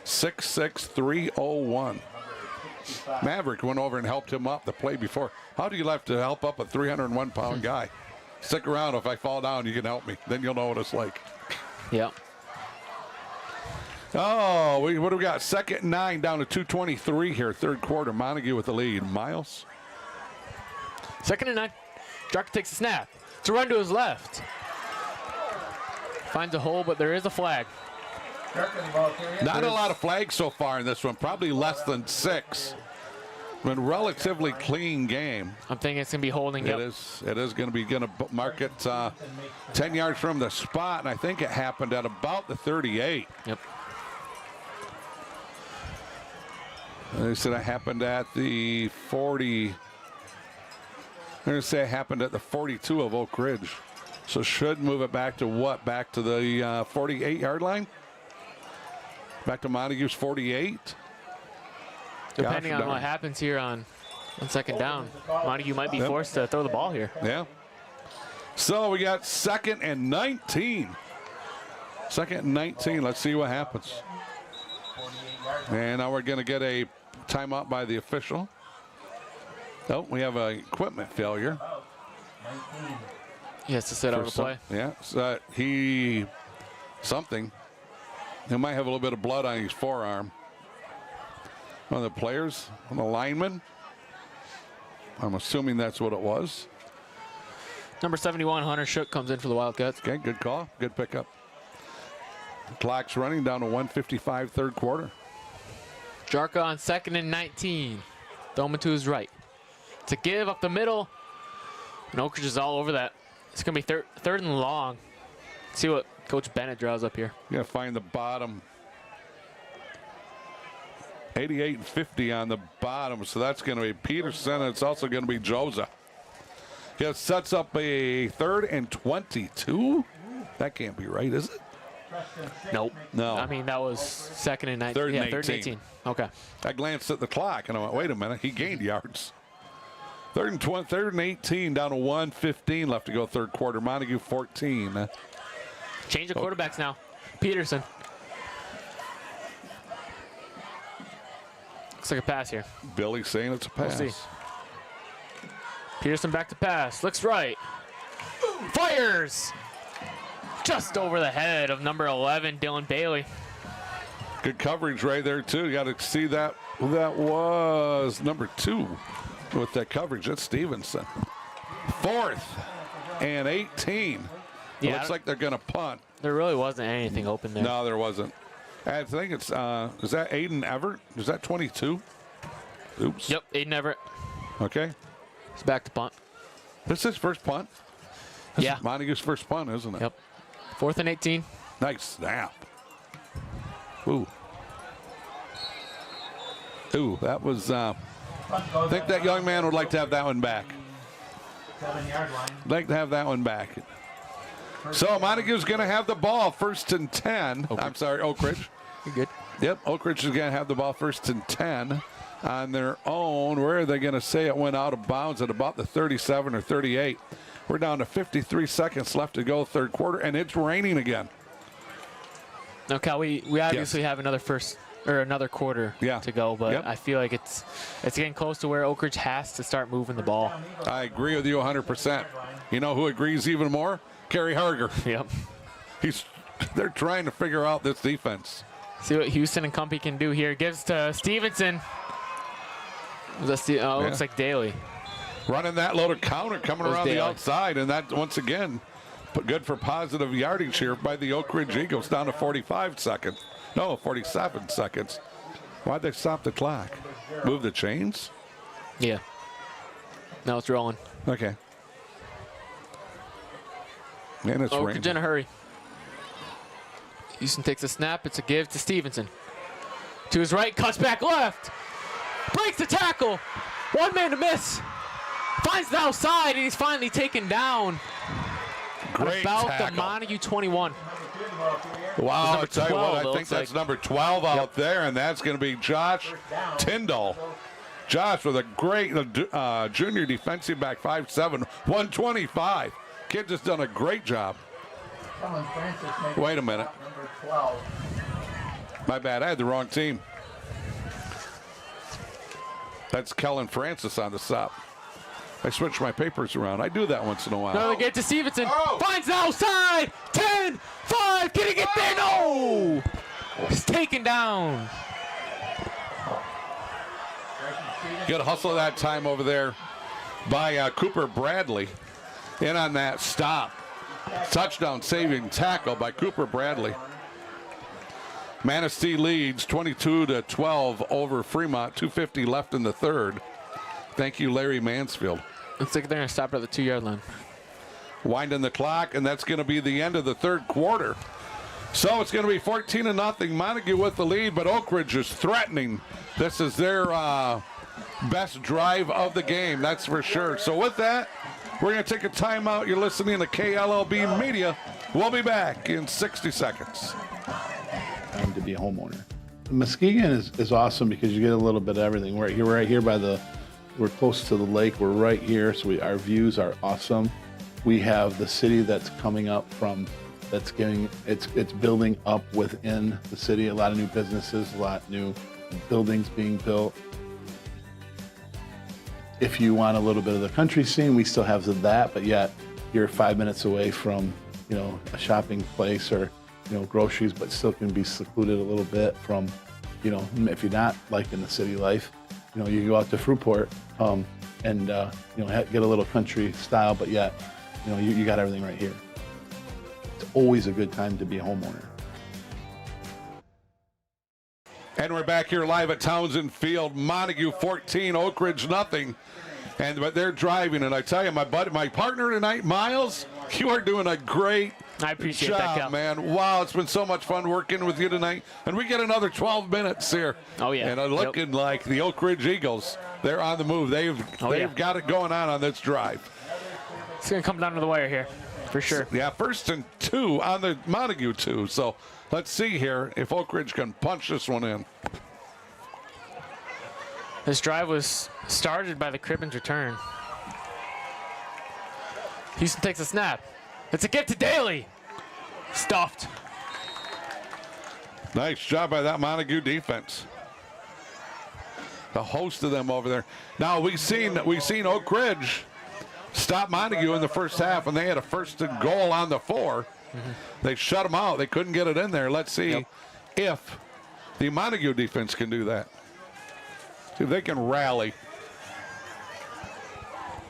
6'6", 301. Maverick went over and helped him up the play before. How do you have to help up a 301-pound guy? Stick around. If I fall down, you can help me. Then you'll know what it's like. Yeah. Oh, what do we got? 2nd and 9 down to 2:23 here. Third quarter. Montague with the lead. Miles? 2nd and 9. Jarka takes a snap. It's a run to his left. Finds a hole, but there is a flag. Not a lot of flags so far in this one. Probably less than 6. But relatively clean game. I'm thinking it's going to be holding. It is going to mark it 10 yards from the spot, and I think it happened at about the 38. Yep. They said it happened at the 40. I'm going to say it happened at the 42 of Oak Ridge. So should move it back to what? Back to the 48-yard line? Back to Montague's 48? Depending on what happens here on second down, Montague might be forced to throw the ball here. Yeah. So we got 2nd and 19. 2nd and 19. Let's see what happens. And now we're going to get a timeout by the official. Oh, we have an equipment failure. He has to sit out of play. Yeah. So something. He might have a little bit of blood on his forearm. One of the players, one of the linemen. I'm assuming that's what it was. Number 71, Hunter Shook, comes in for the Wildcats. Okay, good call. Good pickup. Clock's running down to 1:55, third quarter. Jarka on 2nd and 19. Throw to his right. To give up the middle. And Oakridge is all over that. It's going to be third and long. Let's see what Coach Bennett draws up here. You got to find the bottom. 88 and 50 on the bottom, so that's going to be Peterson, and it's also going to be Joza. It sets up a 3rd and 22. That can't be right, is it? Nope. No. I mean, that was 2nd and 19. 3rd and 3rd and 18. Okay. I glanced at the clock, and I went, wait a minute, he gained yards. 3rd and 18, down to 1:15 left to go third quarter. Montague 14. Change of quarterbacks now. Peterson. Looks like a pass here. Billy saying it's a pass. We'll see. Peterson back to pass. Looks right. Fires! Just over the head of number 11, Dylan Bailey. Good coverage right there, too. You got to see that. That was number 2 with that coverage. That's Stevenson. 4th and 18. Yeah, Looks like they're going to punt. There really wasn't anything open there. No, there wasn't. I think it's, is that Aiden Everett? Is that 22? Oops. Yep, Aiden Everett. Okay. He's back to punt. This is his first punt? This Yeah. is Montague's first punt, isn't it? Yep. 4th and 18. Nice snap. Ooh. Ooh, that was, I think that young man would like to have that one back. 7-yard line. Like to have that one back. So Montague's going to have the ball 1st and 10. I'm sorry, Oak Ridge. You're good. Yep, Oak Ridge is going to have the ball 1st and 10 on their own. Where are they going to say it went out of bounds at about the 37 or 38? We're down to 53 seconds left to go third quarter, and it's raining again. Now, Cal, we obviously have another quarter to go, but I feel like it's getting close to where Oak Ridge has to start moving the ball. I agree with you 100%. You know who agrees even more? Kerry Harger. Yep. They're trying to figure out this defense. See what Houston and Cumpy can do here. Gives to Stevenson. Looks like Daly. Running that loaded counter coming around the outside, and that once again good for positive yardage here by the Oak Ridge Eagles, down to 47 seconds. Why'd they stop the clock? Move the chains? Yeah. Now it's rolling. Okay. And it's Oak Ridge in a hurry. Houston takes a snap. It's a give to Stevenson. To his right, cuts back left. Breaks the tackle. One man to miss. Finds the outside, and he's finally taken down. Great about tackle. The Montague 21. Wow, I'll tell you what, I think like that's number 12 out there, and that's going to be Josh Tyndall. Josh with a great junior defensive back, 5'7", 125. Kid just done a great job. Wait a minute. My bad, I had the wrong team. That's Kellen Francis on the stop. I switched my papers around. I do that once in a while. Another get to Stevenson. Finds the outside. 10, 5. Can he get there? No. He's taken down. Good hustle that time over there by Cooper Bradley. In on that stop. Touchdown saving tackle by Cooper Bradley. Manistee leads 22-12 over Fremont. 2:50 left in the third. Thank you, Larry Mansfield. Looks like they're going to stop at the 2-yard line. Winding the clock, and that's going to be the end of the third quarter. So it's going to be 14-0. Montague with the lead, but Oakridge is threatening. This is their best drive of the game, that's for sure. So with that, we're going to take a timeout. You're listening to KLLB Media. We'll be back in 60 seconds. Time to be a homeowner. Muskegon is awesome because you get a little bit of everything. We're right here we're close to the lake. We're right here, so our views are awesome. We have the city that's coming up it's building up within the city. A lot of new businesses, a lot of new buildings being built. If you want a little bit of the country scene, we still have that, but yet you're 5 minutes away from, a shopping place or, groceries, but still can be secluded a little bit from, if you're not liking the city life, you can go out to Fruitport and get a little country style, but yet, you got everything right here. It's always a good time to be a homeowner. And we're back here live at Townsend Field. Montague 14, Oakridge nothing. But they're driving, and I tell you, my partner tonight, Myles, you are doing a great I appreciate job, that, Cal. man. Wow, it's been so much fun working with you tonight. And we get another 12 minutes here. Oh, yeah. And looking like the Oakridge Eagles, they're on the move. They've got it going on this drive. It's going to come down to the wire here, for sure. Yeah, 1st and 2 on the Montague 2. So let's see here if Oakridge can punch this one in. This drive was started by the Cribbins return. Houston takes a snap. It's a get to Daly. Stuffed. Nice job by that Montague defense. The host of them over there. Now we've seen Oakridge stop Montague in the first half, and they had a 1st and goal on the 4. Mm-hmm. They shut them out. They couldn't get it in there. Let's see if the Montague defense can do that. See if they can rally.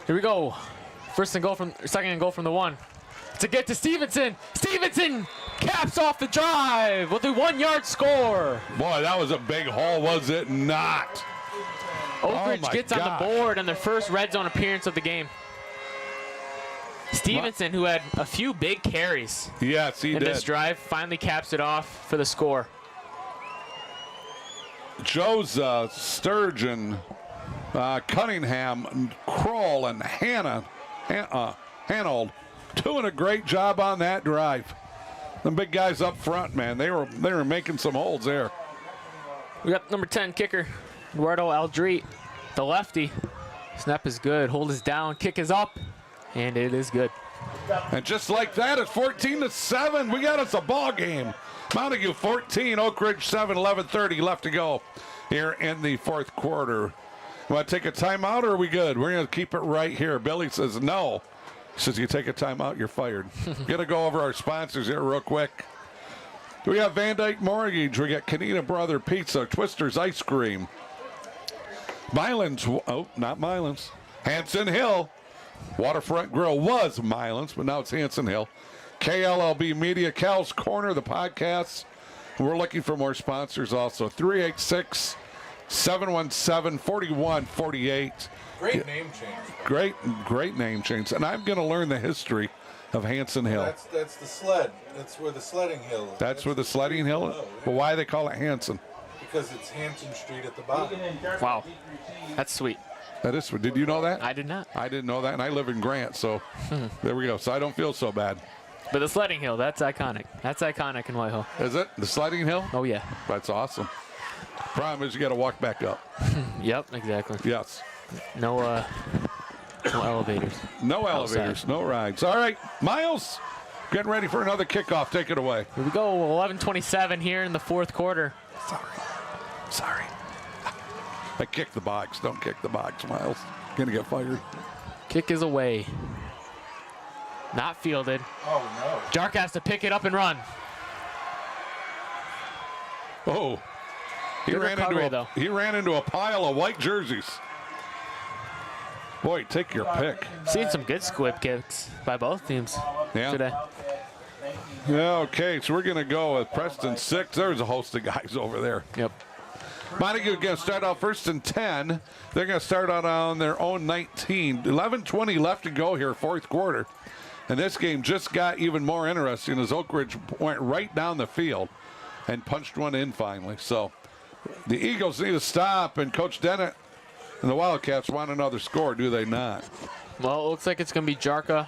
Here we go. Second and goal from the 1. To get to Stevenson. Stevenson caps off the drive with a 1-yard score. Boy, that was a big haul, was it not? Oakridge gets on the board on their first red zone appearance of the game. Stevenson, who had a few big carries in this drive, finally caps it off for the score. Joe's Sturgeon, Cunningham, Kroll, and Hanold doing a great job on that drive. The big guys up front, man, they were making some holes there. We got number 10 kicker, Eduardo Aldrit, the lefty. Snap is good, hold is down, kick is up, and it is good. And just like that, it's 14-7. We got us a ball game. Montague 14, Oakridge 7, 11:30 left to go here in the fourth quarter. Want to take a timeout or are we good? We're going to keep it right here. Billy says no. He says you take a timeout, you're fired. Going to go over our sponsors here real quick. We have VanDyk Mortgage. We got Cadena Brother Pizza, Twister's Ice Cream. Not Mylands. Hanson Hill. Waterfront Grill was Mylands, but now it's Hanson Hill. KLLB Media, Cal's Corner, the podcasts. We're looking for more sponsors also. 386-717-4148. Great name change. Great name change. And I'm going to learn the history of Hanson Hill. That's the sled. That's where the sledding hill is. That's where the sledding hill is? Well, why do they call it Hanson? Because it's Hanson Street at the bottom. Wow. That's sweet. That is. Did you know that? I did not. I didn't know that, and I live in Grant, so there we go. So I don't feel so bad. But the sledding hill, that's iconic. That's iconic in Whitehall. Is it? The sledding hill? Oh, yeah. That's awesome. Problem is you got to walk back up. Yep, exactly. Yes. No elevators. No elevators, no rides. All right, Myles, getting ready for another kickoff. Take it away. Here we go, 11:27 here in the fourth quarter. Sorry. I kicked the box. Don't kick the box, Myles. Gonna get fired. Kick is away. Not fielded. Oh, no. Dark has to pick it up and run. Oh. He ran into a pile of white jerseys. Boy, take your pick. Seen some good squib kicks by both teams. today. Yeah, okay, so we're going to go with Preston 6. There's a host of guys over there. Yep. Montague going to start out first and 10. They're going to start out on their own 19. 11:20 left to go here, fourth quarter. And this game just got even more interesting as Oakridge went right down the field and punched one in finally. So the Eagles need to stop, and Coach Dennett and the Wildcats want another score, do they not? Well, it looks like it's going to be Jarka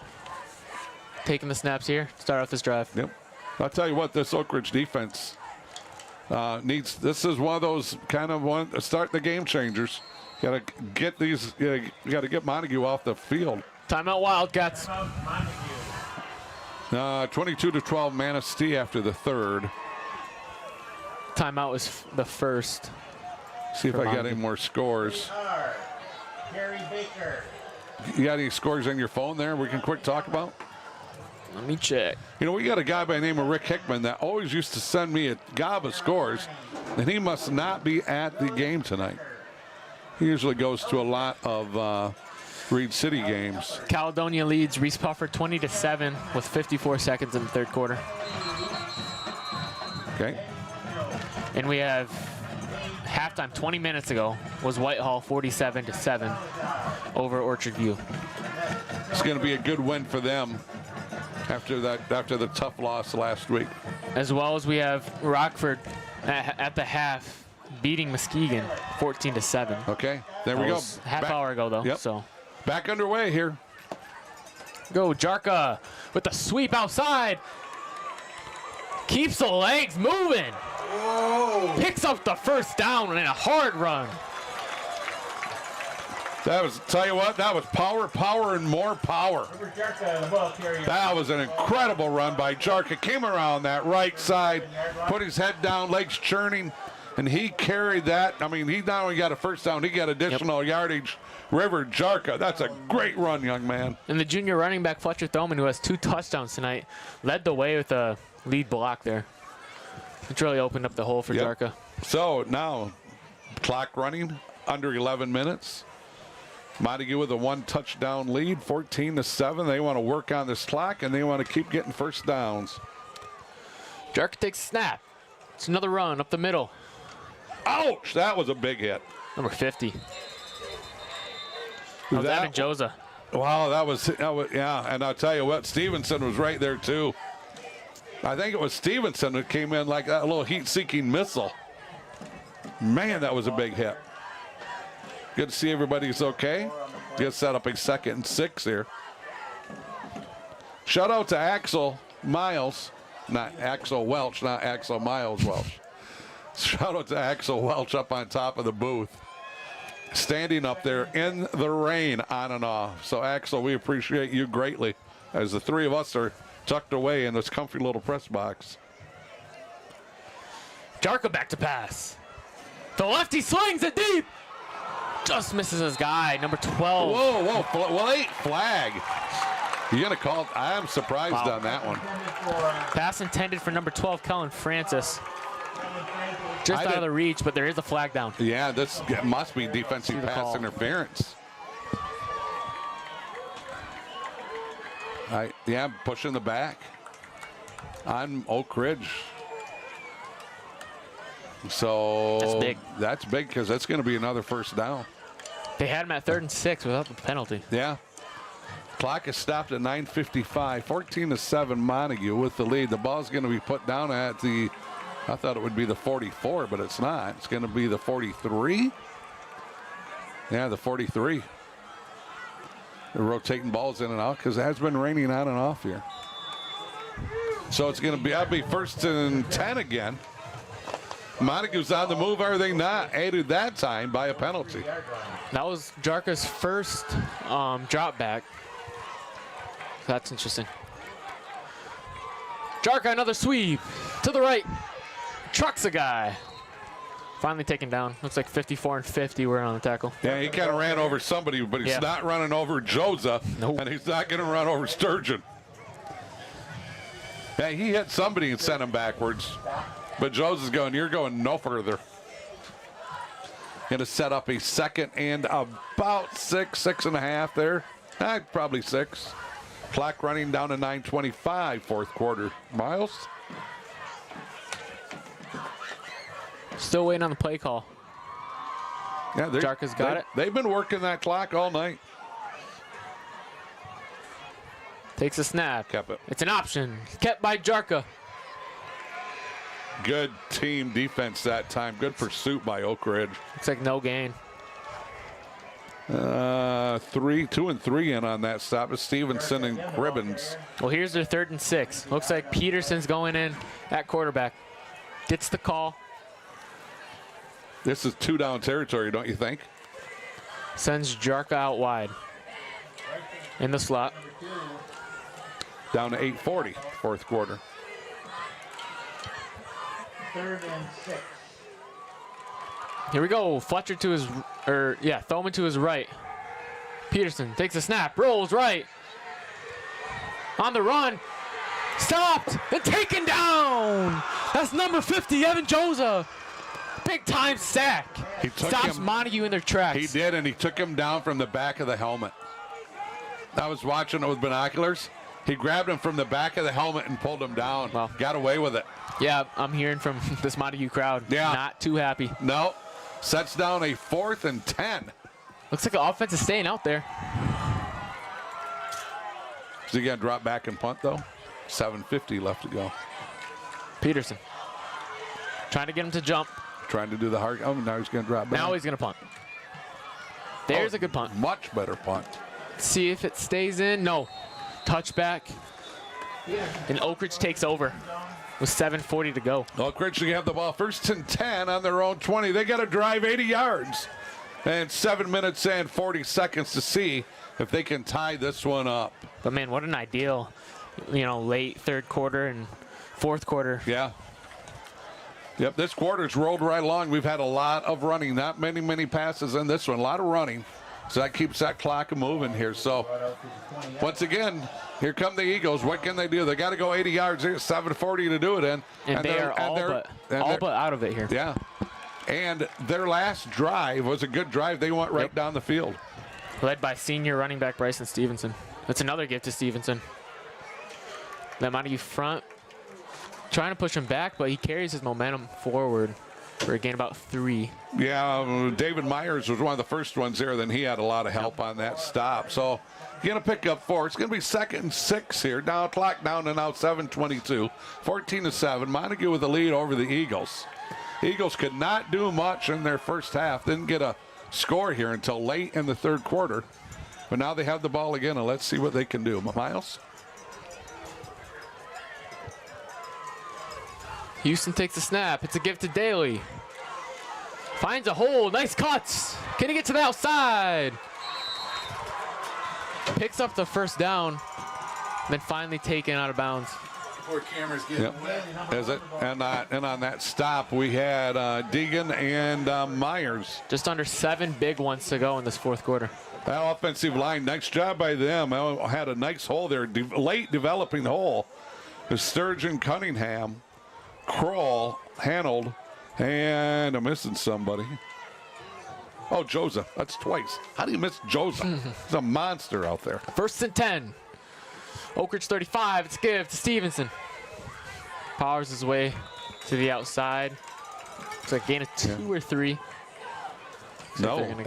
taking the snaps here to start off this drive. Yep. I'll tell you what, this Oakridge defense needs. This is one of those kind of start the game changers. Got to get these. You got to get Montague off the field. Timeout Wildcats. 22-12 Manistee after the third. Timeout was the first. See if I got any more scores. Gary Baker. You got any scores on your phone there we can quick talk about? Let me check. You know, we got a guy by the name of Rick Hickman that always used to send me a gob of scores, and he must not be at the game tonight. He usually goes to a lot of Reed City games. Caledonia leads Reese Puffer 20-7 with 54 seconds in the third quarter. Okay. And we have halftime 20 minutes ago was Whitehall 47-7 over Orchard View. It's going to be a good win for them after the tough loss last week. As well as we have Rockford at the half beating Muskegon 14-7. Okay, there we go. Half hour ago though. Yep. So back underway here. go Jarka with the sweep outside. Keeps the legs moving. Whoa. Picks up the first down in a hard run. That was, tell you what, that was power, and more power. That was an incredible run by Jarka. Came around that right side, put his head down, legs churning, and he carried that. I mean, he not only got a first down, he got additional yardage. River Jarka, that's a great run, young man. And the junior running back, Fletcher Thoman, who has 2 touchdowns tonight, led the way with a lead block there. It's really opened up the hole for Jarka. So now, clock running, under 11 minutes. Montague with a 1-touchdown lead, 14-7. They want to work on this clock, and they want to keep getting first downs. Jarka takes a snap. It's another run up the middle. Ouch! That was a big hit. Number 50. That was Evan Joza. Wow, that was, yeah. And I'll tell you what, Stevenson was right there, too. I think it was Stevenson that came in like that little heat-seeking missile. Man, that was a big hit. Good to see everybody's okay. Just set up a 2nd and 6 here. Shout out to Axel Miles, not Axel Welch, not Axel Miles Welch. Shout out to Axel Welch up on top of the booth, standing up there in the rain on and off. So Axel, we appreciate you greatly as the three of us are tucked away in this comfy little press box. Jarka back to pass. The lefty slings it deep. Just misses his guy, number 12. Whoa, late flag. You're going to call it? I am surprised on that one. Pass intended for number 12, Kellen Francis. Just out of the reach, but there is a flag down. Yeah, this must be defensive pass interference. Yeah, pushing the back on Oakridge. So that's big. That's big because that's going to be another first down. They had him at 3rd and 6 without the penalty. Yeah. Clock is stopped at 9:55. 14-7 Montague with the lead. The ball's going to be put down at the, I thought it would be the 44, but it's not. It's going to be the 43. Yeah, the 43. They're rotating balls in and out because it has been raining on and off here. So it's going to be, that'll be 1st and 10 again. Montague's on the move, are they not? Aided that time by a penalty. That was Jarka's first drop back. That's interesting. Jarka, another sweep to the right. Trucks a guy. Finally taken down. Looks like 54 and 50 were on the tackle. Yeah, he kind of ran over somebody, but he's not running over Joza, and he's not going to run over Sturgeon. Yeah, he hit somebody and sent him backwards. But Joe's going, you're going no further. Going to set up a 2nd and about 6.5 there. Probably 6. Clock running down to 9:25, fourth quarter. Myles? Still waiting on the play call. Yeah, Jarka's got it. They've been working that clock all night. Takes a snap. Kept it. It's an option. Kept by Jarka. Good team defense that time. Good pursuit by Oakridge. Looks like no gain. 2 and 3 in on that stop. It's Stevenson and Cribbins. Well, here's their 3rd and 6. Looks like Peterson's going in at quarterback. Gets the call. This is 2-down territory, don't you think? Sends Jarka out wide. In the slot. Down to 8:40, fourth quarter. 3rd and 6. Here we go. Fletcher to his, Thoman to his right. Peterson takes a snap, rolls right. On the run. Stopped and taken down. That's number 50, Evan Joseph. Big time sack. He took Stops him, Montague in their tracks. He did, and he took him down from the back of the helmet. I was watching it with binoculars. He grabbed him from the back of the helmet and pulled him down. Well, got away with it. Yeah, I'm hearing from this Montague crowd. Yeah. Not too happy. No. Sets down a 4th and 10. Looks like the offense is staying out there. Is he going to drop back and punt, though? 7:50 left to go. Peterson. Trying to get him to jump. Trying to do the hard. Oh, now he's going to drop back. Now he's going to punt. There's a good punt. Much better punt. See if it stays in. No. Touchback. And Oakridge takes over with 7:40 to go. Oakridge, they have the ball 1st and 10 on their own 20. They got to drive 80 yards. And 7 minutes and 40 seconds to see if they can tie this one up. But, man, what an ideal, late 3rd quarter and 4th quarter. Yeah. Yep, this quarter's rolled right along. We've had a lot of running. Not many passes in this one. A lot of running. So that keeps that clock moving here. So, once again, here come the Eagles. What can they do? They got to go 80 yards. There's 7:40 to do it in. And they are all but out of it here. Yeah. And their last drive was a good drive. They went right down the field. Led by senior running back Bryson Stevenson. That's another gift to Stevenson. That Montague front. Trying to push him back, but he carries his momentum forward for a gain about 3. Yeah, David Myers was one of the first ones there. Then he had a lot of help on that stop. So, going to pick up 4. It's going to be 2nd and 6 here. Now, clock down to now 7:22. 14-7. Montague with the lead over the Eagles. Eagles could not do much in their first half. Didn't get a score here until late in the 3rd quarter. But now they have the ball again, and let's see what they can do. Myles? Houston takes a snap. It's a gift to Daly. Finds a hole. Nice cuts. Can he get to the outside? Picks up the 1st down. Then finally taken out of bounds. Poor camera's getting wet. Is it? And on that stop, we had Deegan and Myers. Just under 7 big ones to go in this 4th quarter. That offensive line, nice job by them. Had a nice hole there, late developing hole. Sturgeon, Cunningham, Kroll, handled, and I'm missing somebody. Oh, Joseph. That's twice. How do you miss Joseph? He's a monster out there. 1st and 10. Oakridge 35. It's give to Stevenson. Powers his way to the outside. Looks like gain of 2 or 3. No, I think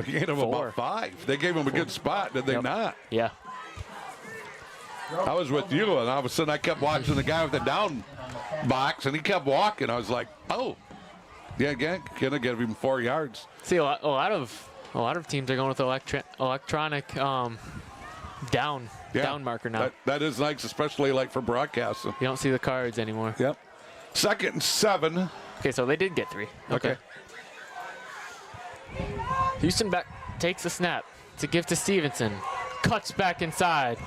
gave him about 5. They gave him a good spot, did they not? Yeah. I was with you, and all of a sudden I kept watching the guy with the down box, and he kept walking. I was like, oh, yeah, again, gonna give him 4 yards. See, a lot of teams are going with electronic down marker now. That is nice, especially like for broadcasting. You don't see the cards anymore. Yep. 2nd and 7. Okay, so they did get 3. Okay. Houston back takes a snap. It's a gift to Stevenson. Cuts back inside.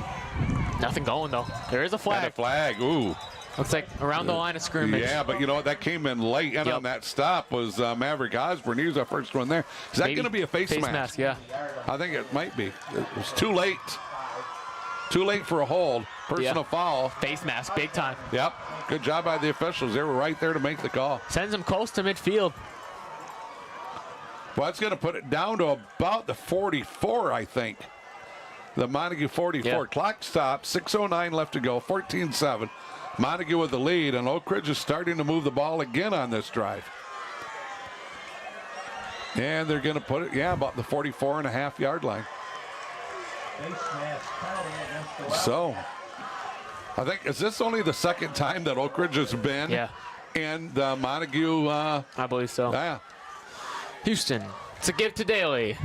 Nothing going though. There is a flag. And a flag. Ooh. Looks like around the line of scrimmage. Yeah, but you know what? That came in late, and on that stop was Maverick Osborne. He was our first one there. Is that going to be a face mask? Yeah. I think it might be. It was too late. Too late for a hold. Personal foul. Face mask, big time. Yep. Good job by the officials. They were right there to make the call. Sends him close to midfield. Well, that's going to put it down to about the 44, I think. The Montague 44. Yeah. Clock stop. 6:09 left to go. 14-7. Montague with the lead, and Oakridge is starting to move the ball again on this drive. And they're going to put it, about the 44.5-yard line. So, I think, is this only the second time that Oakridge has been? Yeah. And Montague. I believe so. Yeah. Houston, it's a give to Daly.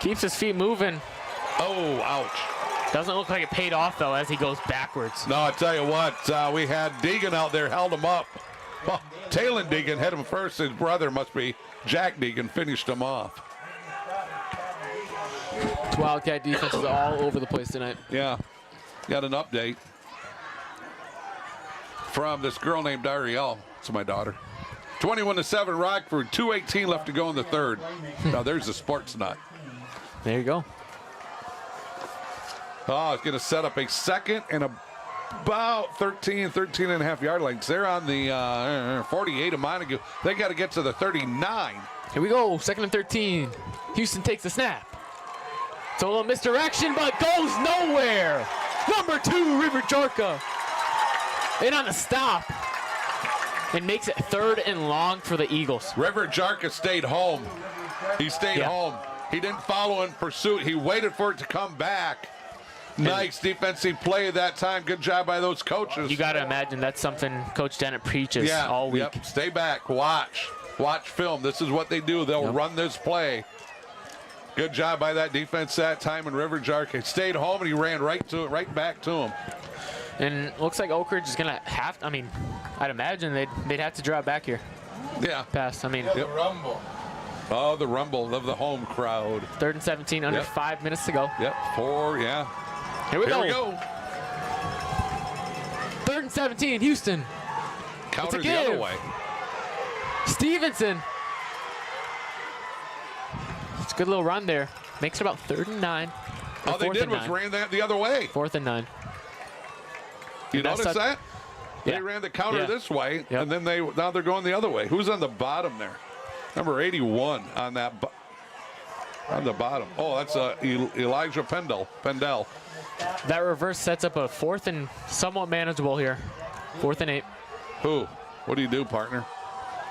Keeps his feet moving. Oh, ouch. Doesn't look like it paid off, though, as he goes backwards. No, I tell you what, we had Deegan out there, held him up. Well, Talon Deegan hit him first. His brother must be Jack Deegan, finished him off. Wildcat defense is all over the place tonight. Yeah, got an update from this girl named Ariel. It's my daughter. 21-7 Rockford, 2:18 left to go in the third. Now there's the sports nut. There you go. Oh, it's going to set up a second and about 13.5-yard lines. They're on the 48 of Montague. They got to get to the 39. Here we go, 2nd and 13. Houston takes the snap. It's a little misdirection, but goes nowhere. Number 2, River Jarka. In on the stop. And makes it 3rd and long for the Eagles. River Jarka stayed home. He stayed home. He didn't follow in pursuit. He waited for it to come back. Nice defensive play that time. Good job by those coaches. You got to imagine that's something Coach Dennett preaches all week. Yep. Stay back. Watch film. This is what they do. They'll run this play. Good job by that defense that time. And River Jarka stayed home, and he ran right back to him. And looks like Oakridge is going to have to, I'd imagine they'd have to draw it back here. Yeah. Pass. The rumble. Oh, the rumble of the home crowd. 3rd and 17, under 5 minutes to go. Yep. 4, yeah. Here we go. 3rd and 17, Houston. Counter the other way. Stevenson. It's a good little run there. Makes it about 3rd and 9. All they did was ran that the other way. 4th and 9. You notice that? Yeah. They ran the counter this way, and then now they're going the other way. Who's on the bottom there? Number 81 on that on the bottom. Oh, that's Elijah Pendel. That reverse sets up a 4th and somewhat manageable here. 4th and 8. Who? What do you do, partner?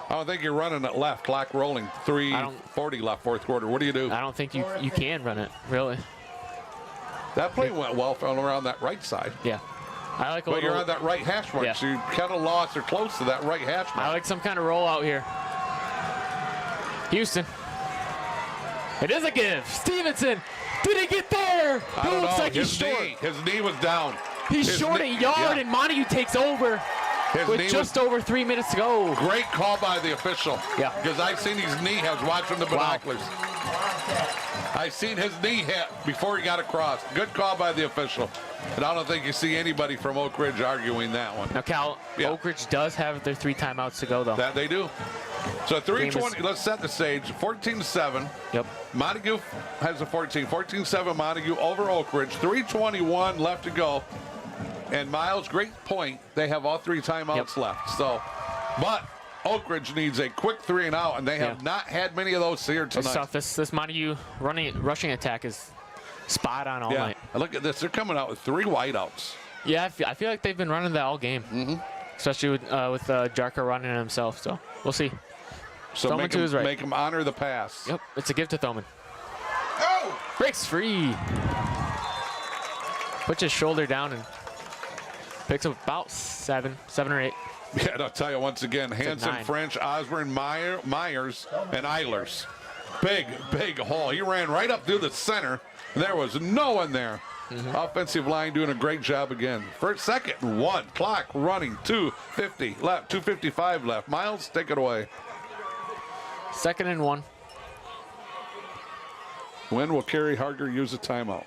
I don't think you're running it left. Clock rolling. 3:40 left, 4th quarter. What do you do? I don't think you can run it, really. That play went well from around that right side. Yeah. I like but you're on that right hash mark, so you kind of lost or close to that right hash mark. I like some kind of rollout here. Houston. It is a give. Stevenson. Did he get there? I don't looks know. like he's short. His knee was down. He's short a yard, and Montague takes over with just over 3 minutes to go. Great call by the official. Yeah. Because I've seen his knee hits watching the binoculars. I seen his knee hit before he got across. Good call by the official. And I don't think you see anybody from Oakridge arguing that one. Now, Cal, Oakridge does have their 3 timeouts to go, though. That they do. So 3:20, let's set the stage. 14-7. Yep. Montague has a 14. 14-7 Montague over Oakridge. 3:21 left to go. And Myles, great point. They have all 3 timeouts left. So, but Oakridge needs a quick 3 and out, and they have not had many of those here tonight. This Montague rushing attack is spot on all night. Look at this. They're coming out with 3 wideouts. Yeah, I feel like they've been running that all game. Mm-hmm. Especially with Jarka running it himself. So we'll see. So make him honor the pass. Yep, it's a give to Thoman. Oh! Breaks free. Puts his shoulder down and picks up about 7 or 8. Yeah, and I'll tell you once again, Hanson, French, Osborne, Myers, and Eilers. Big hole. He ran right up through the center. There was no one there. Mm-hmm. Offensive line doing a great job again. First, 2nd and 1. Clock running. 2:50 left. 2:55 left. Myles, take it away. 2nd and 1. When will Kerry Harger use a timeout?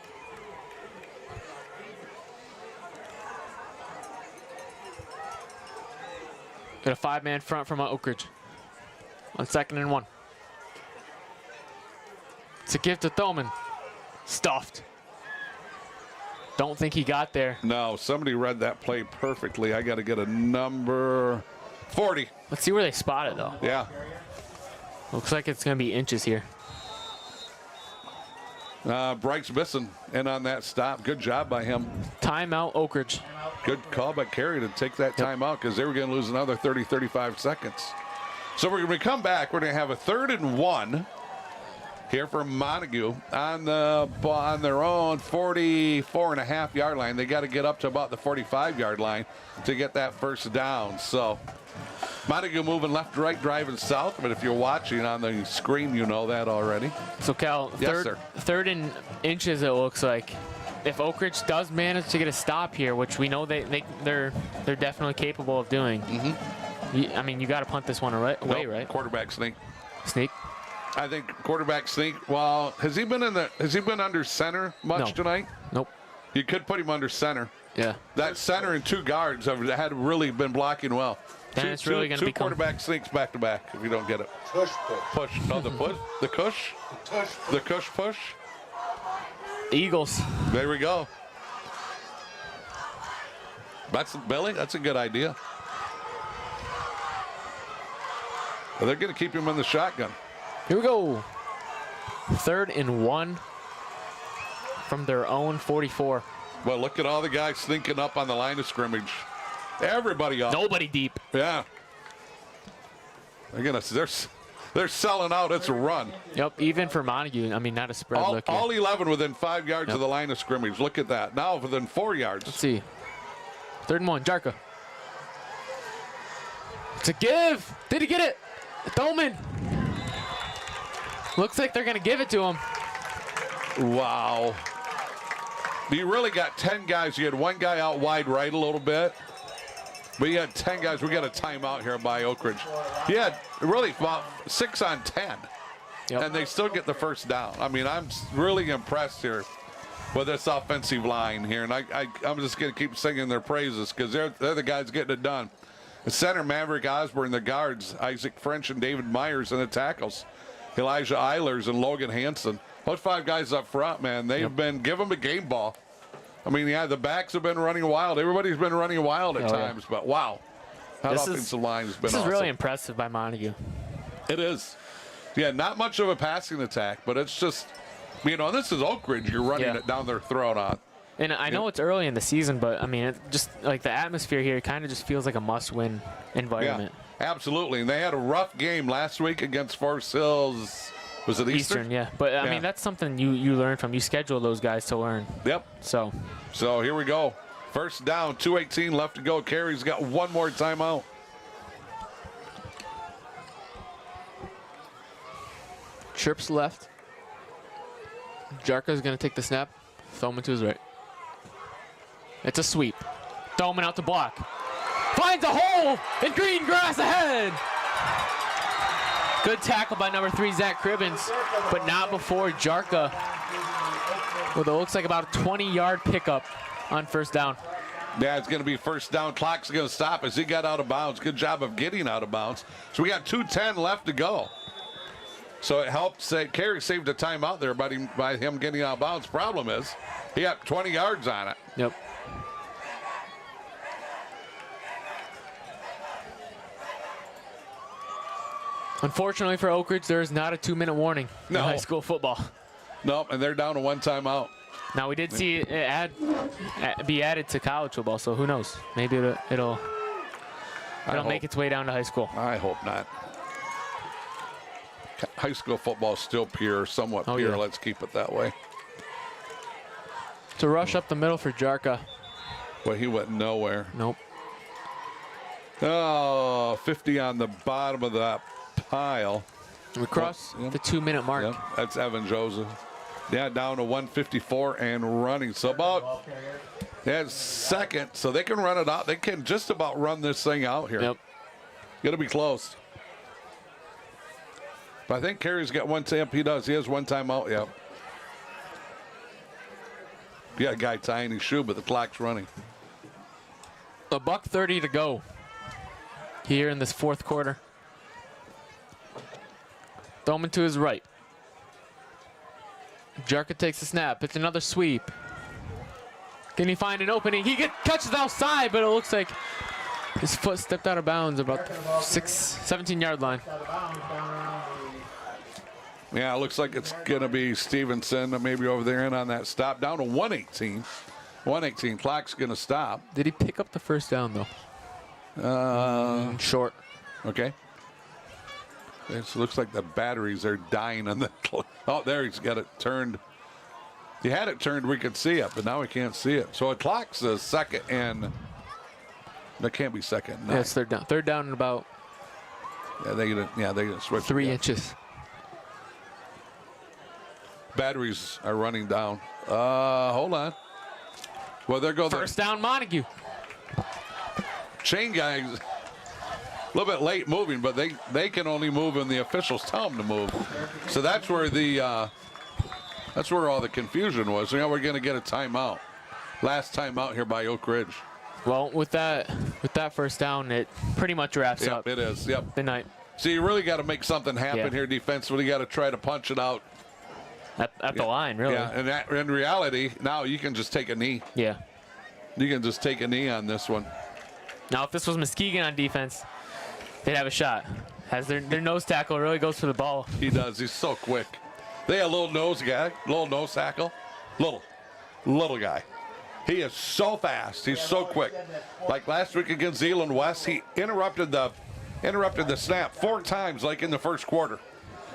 Got a 5-man front from Oakridge on 2nd and 1. It's a give to Thoman. Stuffed. Don't think he got there. No, somebody read that play perfectly. I got to get a number 40. Let's see where they spot it, though. Yeah. Looks like it's going to be inches here. Bryce missing in on that stop. Good job by him. Timeout, Oakridge. Good call by Carey to take that timeout because they were going to lose another 30, 35 seconds. So we're going to come back. We're going to have a 3rd and 1 here for Montague on their own 44.5-yard line. They got to get up to about the 45-yard line to get that first down. So Montague moving left to right, driving south. But if you're watching on the screen, you know that already. So Cal, third and inches it looks like. If Oakridge does manage to get a stop here, which we know they're definitely capable of doing. I mean, you got to punt this one away, right? Quarterback sneak. Sneak. I think quarterback sneak. Well, has he been under center much tonight? Nope. You could put him under center. Yeah. That center and 2 guards had really been blocking well. Then it's really going to be quarterback sneaks back to back if you don't get it. Push. Push. No, the push. The cush. The cush push. Eagles. There we go. That's Billy. That's a good idea. Well, they're going to keep him in the shotgun. Here we go. 3rd and 1 from their own 44. Well, look at all the guys sneaking up on the line of scrimmage. Everybody up. Nobody deep. Yeah. They're selling out. It's a run. Yep, even for Montague. I mean, not a spread look. All 11 within 5 yards of the line of scrimmage. Look at that. Now within 4 yards. Let's see. 3rd and 1, Jarka. It's a give. Did he get it? Thoman. Looks like they're going to give it to him. Wow. You really got 10 guys. You had 1 guy out wide right a little bit. But you had 10 guys. We got a timeout here by Oakridge. You had really about 6 on 10. Yep. And they still get the first down. I mean, I'm really impressed here with this offensive line here. And I'm just going to keep singing their praises because they're the guys getting it done. The center, Maverick Osborne, the guards, Isaac French and David Myers, and the tackles, Elijah Eilers and Logan Hansen. Those 5 guys up front, man, they've been, give them a game ball. I mean, yeah, the backs have been running wild. Everybody's been running wild at times, but wow. That offensive line has been awesome. This is really impressive by Montague. It is. Yeah, not much of a passing attack, but it's just, you know, this is Oakridge. You're running it down their throat on. And I know it's early in the season, but, I mean, it just like the atmosphere here kind of just feels like a must-win environment. Yeah, absolutely. And they had a rough game last week against Forest Hills. Was it Eastern? Yeah. But, I mean, that's something you learn from. You schedule those guys to learn. Yep. So here we go. First down, 2:18 left to go. Carey's got 1 more timeout. Chirps left. Jarka's going to take the snap. Thoman to his right. It's a sweep. Thoman out to block. Finds a hole in green grass ahead. Good tackle by number 3, Zach Cribbins, but not before Jarka with what looks like about a 20-yard pickup on first down. Yeah, it's going to be first down. Clock's going to stop as he got out of bounds. Good job of getting out of bounds. So we got 2:10 left to go. So it helped say Carey saved a timeout there by him getting out of bounds. Problem is, he got 20 yards on it. Yep. Unfortunately for Oakridge, there is not a 2-minute warning in high school football. Nope, and they're down to 1 timeout. Now, we did see it be added to college football, so who knows? Maybe it'll make its way down to high school. I hope not. High school football is still pure, somewhat pure. Yeah. Let's keep it that way. To rush up the middle for Jarka. Well, he went nowhere. Nope. Oh, 50 on the bottom of that pile. We cross the 2-minute mark. Yep. That's Evan Joseph. Yeah, down to 154 and running. So about second, so they can run it out. They can just about run this thing out here. Yep. Gonna be close. But I think Carey's got 1 time. He does. He has 1 timeout. Yep. You got a guy tying his shoe, but the clock's running. $1:30 to go here in this 4th quarter. Thoman to his right. Jarka takes the snap. It's another sweep. Can he find an opening? He catches outside, but it looks like his foot stepped out of bounds about the 17-yard line. Yeah, it looks like it's going to be Stevenson maybe over there and on that stop. Down to 118. 118. Clock's going to stop. Did he pick up the first down, though? Short. Okay. It looks like the batteries are dying on the. Oh, there he's got it turned. He had it turned, we could see it, but now we can't see it. So it clocks a second and. That can't be second. Yeah, it's third down. Third down and about. Yeah, they're gonna switch. 3 inches. Batteries are running down. Hold on. Well, there goes First down, Montague. Chain guys. A little bit late moving, but they can only move when the officials tell them to move. So that's where that's where all the confusion was. So now we're going to get a timeout. Last timeout here by Oakridge. Well, with that first down, it pretty much wraps up. It is. Yep. The night. So you really got to make something happen here defensively. You got to try to punch it out at the line, really. Yeah, and in reality, now you can just take a knee. Yeah. You can just take a knee on this one. Now, if this was Muskegon on defense, they'd have a shot. As their nose tackle really goes for the ball. He does. He's so quick. They have a little nose guy, little nose tackle, little guy. He is so fast. He's so quick. Like last week against Zeeland West, he interrupted the snap 4 times, like in the first quarter.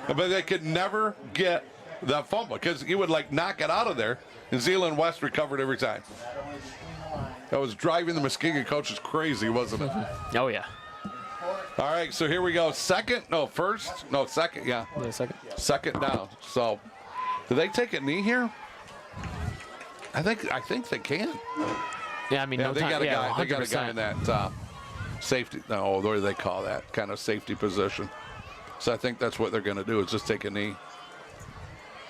But they could never get the fumble because he would like knock it out of there, and Zeeland West recovered every time. That was driving the Muskegon coaches crazy, wasn't it? Oh yeah. All right, so here we go. Second, yeah. Yeah, second. Second down. So, do they take a knee here? I think they can. Yeah, I mean, no they time. got a guy. 100%. They got a guy in that safety. No, what do they call that? Kind of safety position. So I think that's what they're going to do is just take a knee.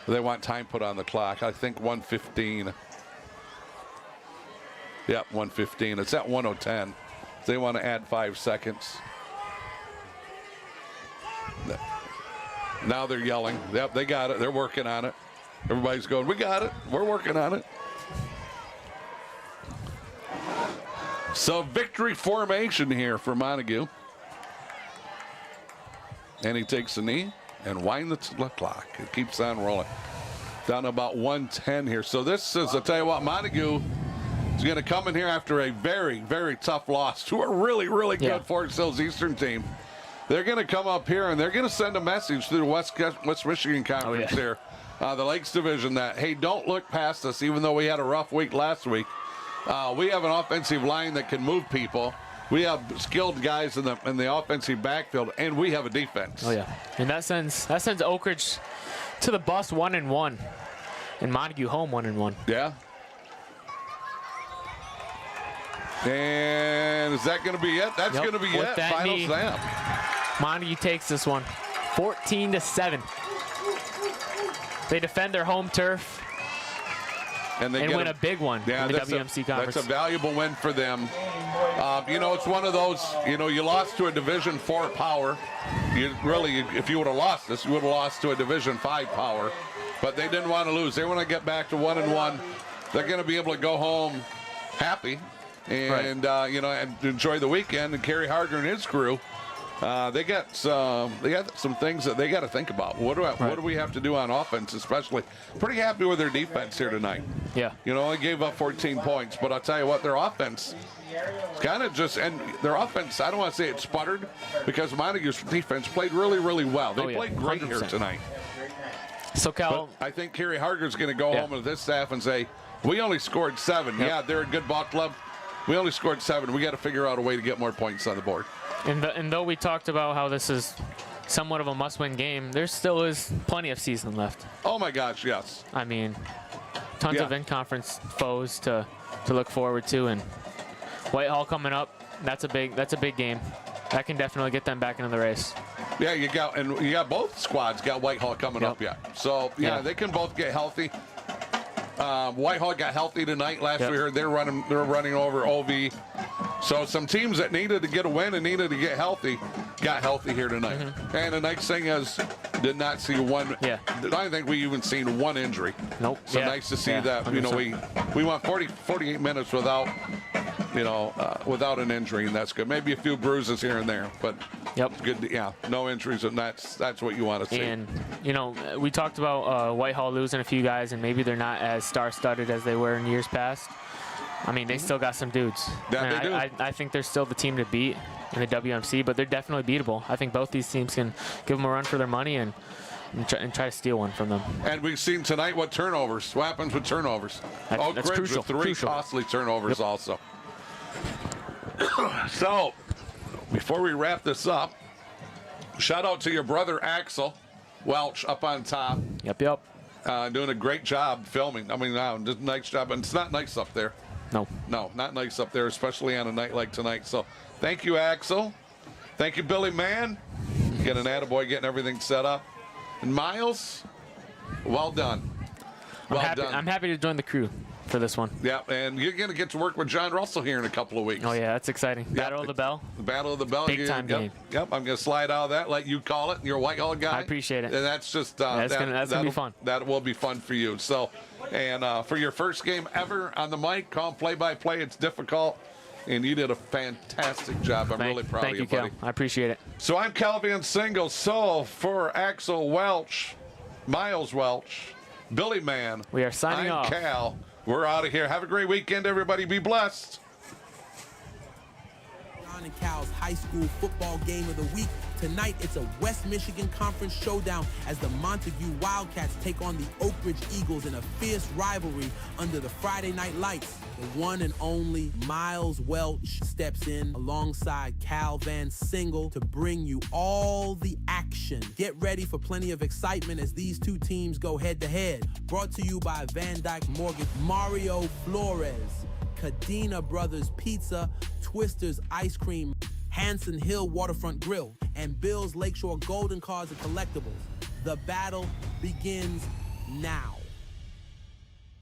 They want time put on the clock. I think 1:15. Yep, 1:15. It's at 1:10. They want to add 5 seconds. Now they're yelling. Yep, they got it. They're working on it. Everybody's going, we got it. We're working on it. So victory formation here for Montague. And he takes a knee and winds the clock. It keeps on rolling. Down to about 1:10 here. So this is, I'll tell you what, Montague is going to come in here after a very, very tough loss to a really, really good Forest Hills Eastern team. They're going to come up here and they're going to send a message to the West Michigan Conference here, the Lakes Division, that, hey, don't look past us, even though we had a rough week last week. We have an offensive line that can move people. We have skilled guys in the offensive backfield, and we have a defense. Oh yeah, and that sends Oakridge to the bus 1-1, and Montague home 1-1. Yeah. And is that going to be it? That's going to be it. Final snap. Montague takes this one, 14-7. They defend their home turf and win a big one in the WMC Conference. That's a valuable win for them. It's one of those, you lost to a Division IV power. If you would have lost this, you would have lost to a Division V power. But they didn't want to lose. They want to get back to 1-1. They're going to be able to go home happy and, and enjoy the weekend. And Kerry Harger and his crew, they got some things that they got to think about. What do we have to do on offense, especially? Pretty happy with their defense here tonight. Yeah. Only gave up 14 points, but I'll tell you what, their offense kind of their offense, I don't want to say it sputtered, because Montague's defense played really, really well. They played great 100%. here tonight. So, Cal, but I think Kerry Harger's going to go home with this staff and say, we only scored 7. Yep. Yeah, they're a good ball club. We only scored 7. We got to figure out a way to get more points on the board. And though we talked about how this is somewhat of a must-win game, there still is plenty of season left. Oh my gosh, yes. I mean, tons of in-conference foes to look forward to, and Whitehall coming up. That's a big game. That can definitely get them back into the race. Yeah, you got both squads got Whitehall coming up yet. So they can both get healthy. Whitehall got healthy tonight. Last we heard they're running over OV. So some teams that needed to get a win and needed to get healthy got healthy here tonight. Mm-hmm. And the nice thing is, did not see one. Yeah. I don't think we even seen one injury. Nope. So nice to see that. 100%. We went 48 minutes without an injury, and that's good. Maybe a few bruises here and there, but Yep. Good. Yeah. No injuries, and that's what you want to see. And, you know, we talked about Whitehall losing a few guys, and maybe they're not as star-studded as they were in years past. I mean, they still got some dudes. Yeah, they do. I think they're still the team to beat in the WMC, but they're definitely beatable. I think both these teams can give them a run for their money and try to steal one from them. And we've seen tonight what happens with turnovers. That's crucial. With 3 costly turnovers also. So, before we wrap this up, shout out to your brother Axel Welch up on top. Yep. Doing a great job filming. I mean, just a nice job. And it's not nice up there. No, not nice up there, especially on a night like tonight. So, thank you, Axel. Thank you, Billy Mann. Get an attaboy getting everything set up. And Myles, well done. I'm happy to join the crew for this one. Yeah, and you're going to get to work with Jon Russell here in a couple of weeks. Oh, yeah, that's exciting. Yep. Battle of the Bell. The Battle of the Bell. Big time game. Yep, I'm going to slide out of that, let you call it. You're a Whitehall guy. I appreciate it. And that's just that's gonna be fun. That will be fun for you. So, and for your first game ever on the mic, call play-by-play. It's difficult, and you did a fantastic job. I'm really proud of you, buddy. Cal. I appreciate it. So I'm Cal Van Singel. So for Axel Welch, Myles Welch, Billy Mann, we are signing off. I'm Cal. We're out of here. Have a great weekend, everybody. Be blessed. Jon and Cal's high school football game of the week. Tonight, it's a West Michigan Conference showdown as the Montague Wildcats take on the Oakridge Eagles in a fierce rivalry under the Friday night lights. The one and only Myles Welch steps in alongside Cal Van Singel to bring you all the action. Get ready for plenty of excitement as these two teams go head-to-head. Brought to you by VanDyk Mortgage, Mario Flores, Cadena Brothers Pizza, Twister's Ice Cream, Hanson Hill Waterfront Grill, and Bill's Lakeshore Golden Cards and Collectables. The battle begins now.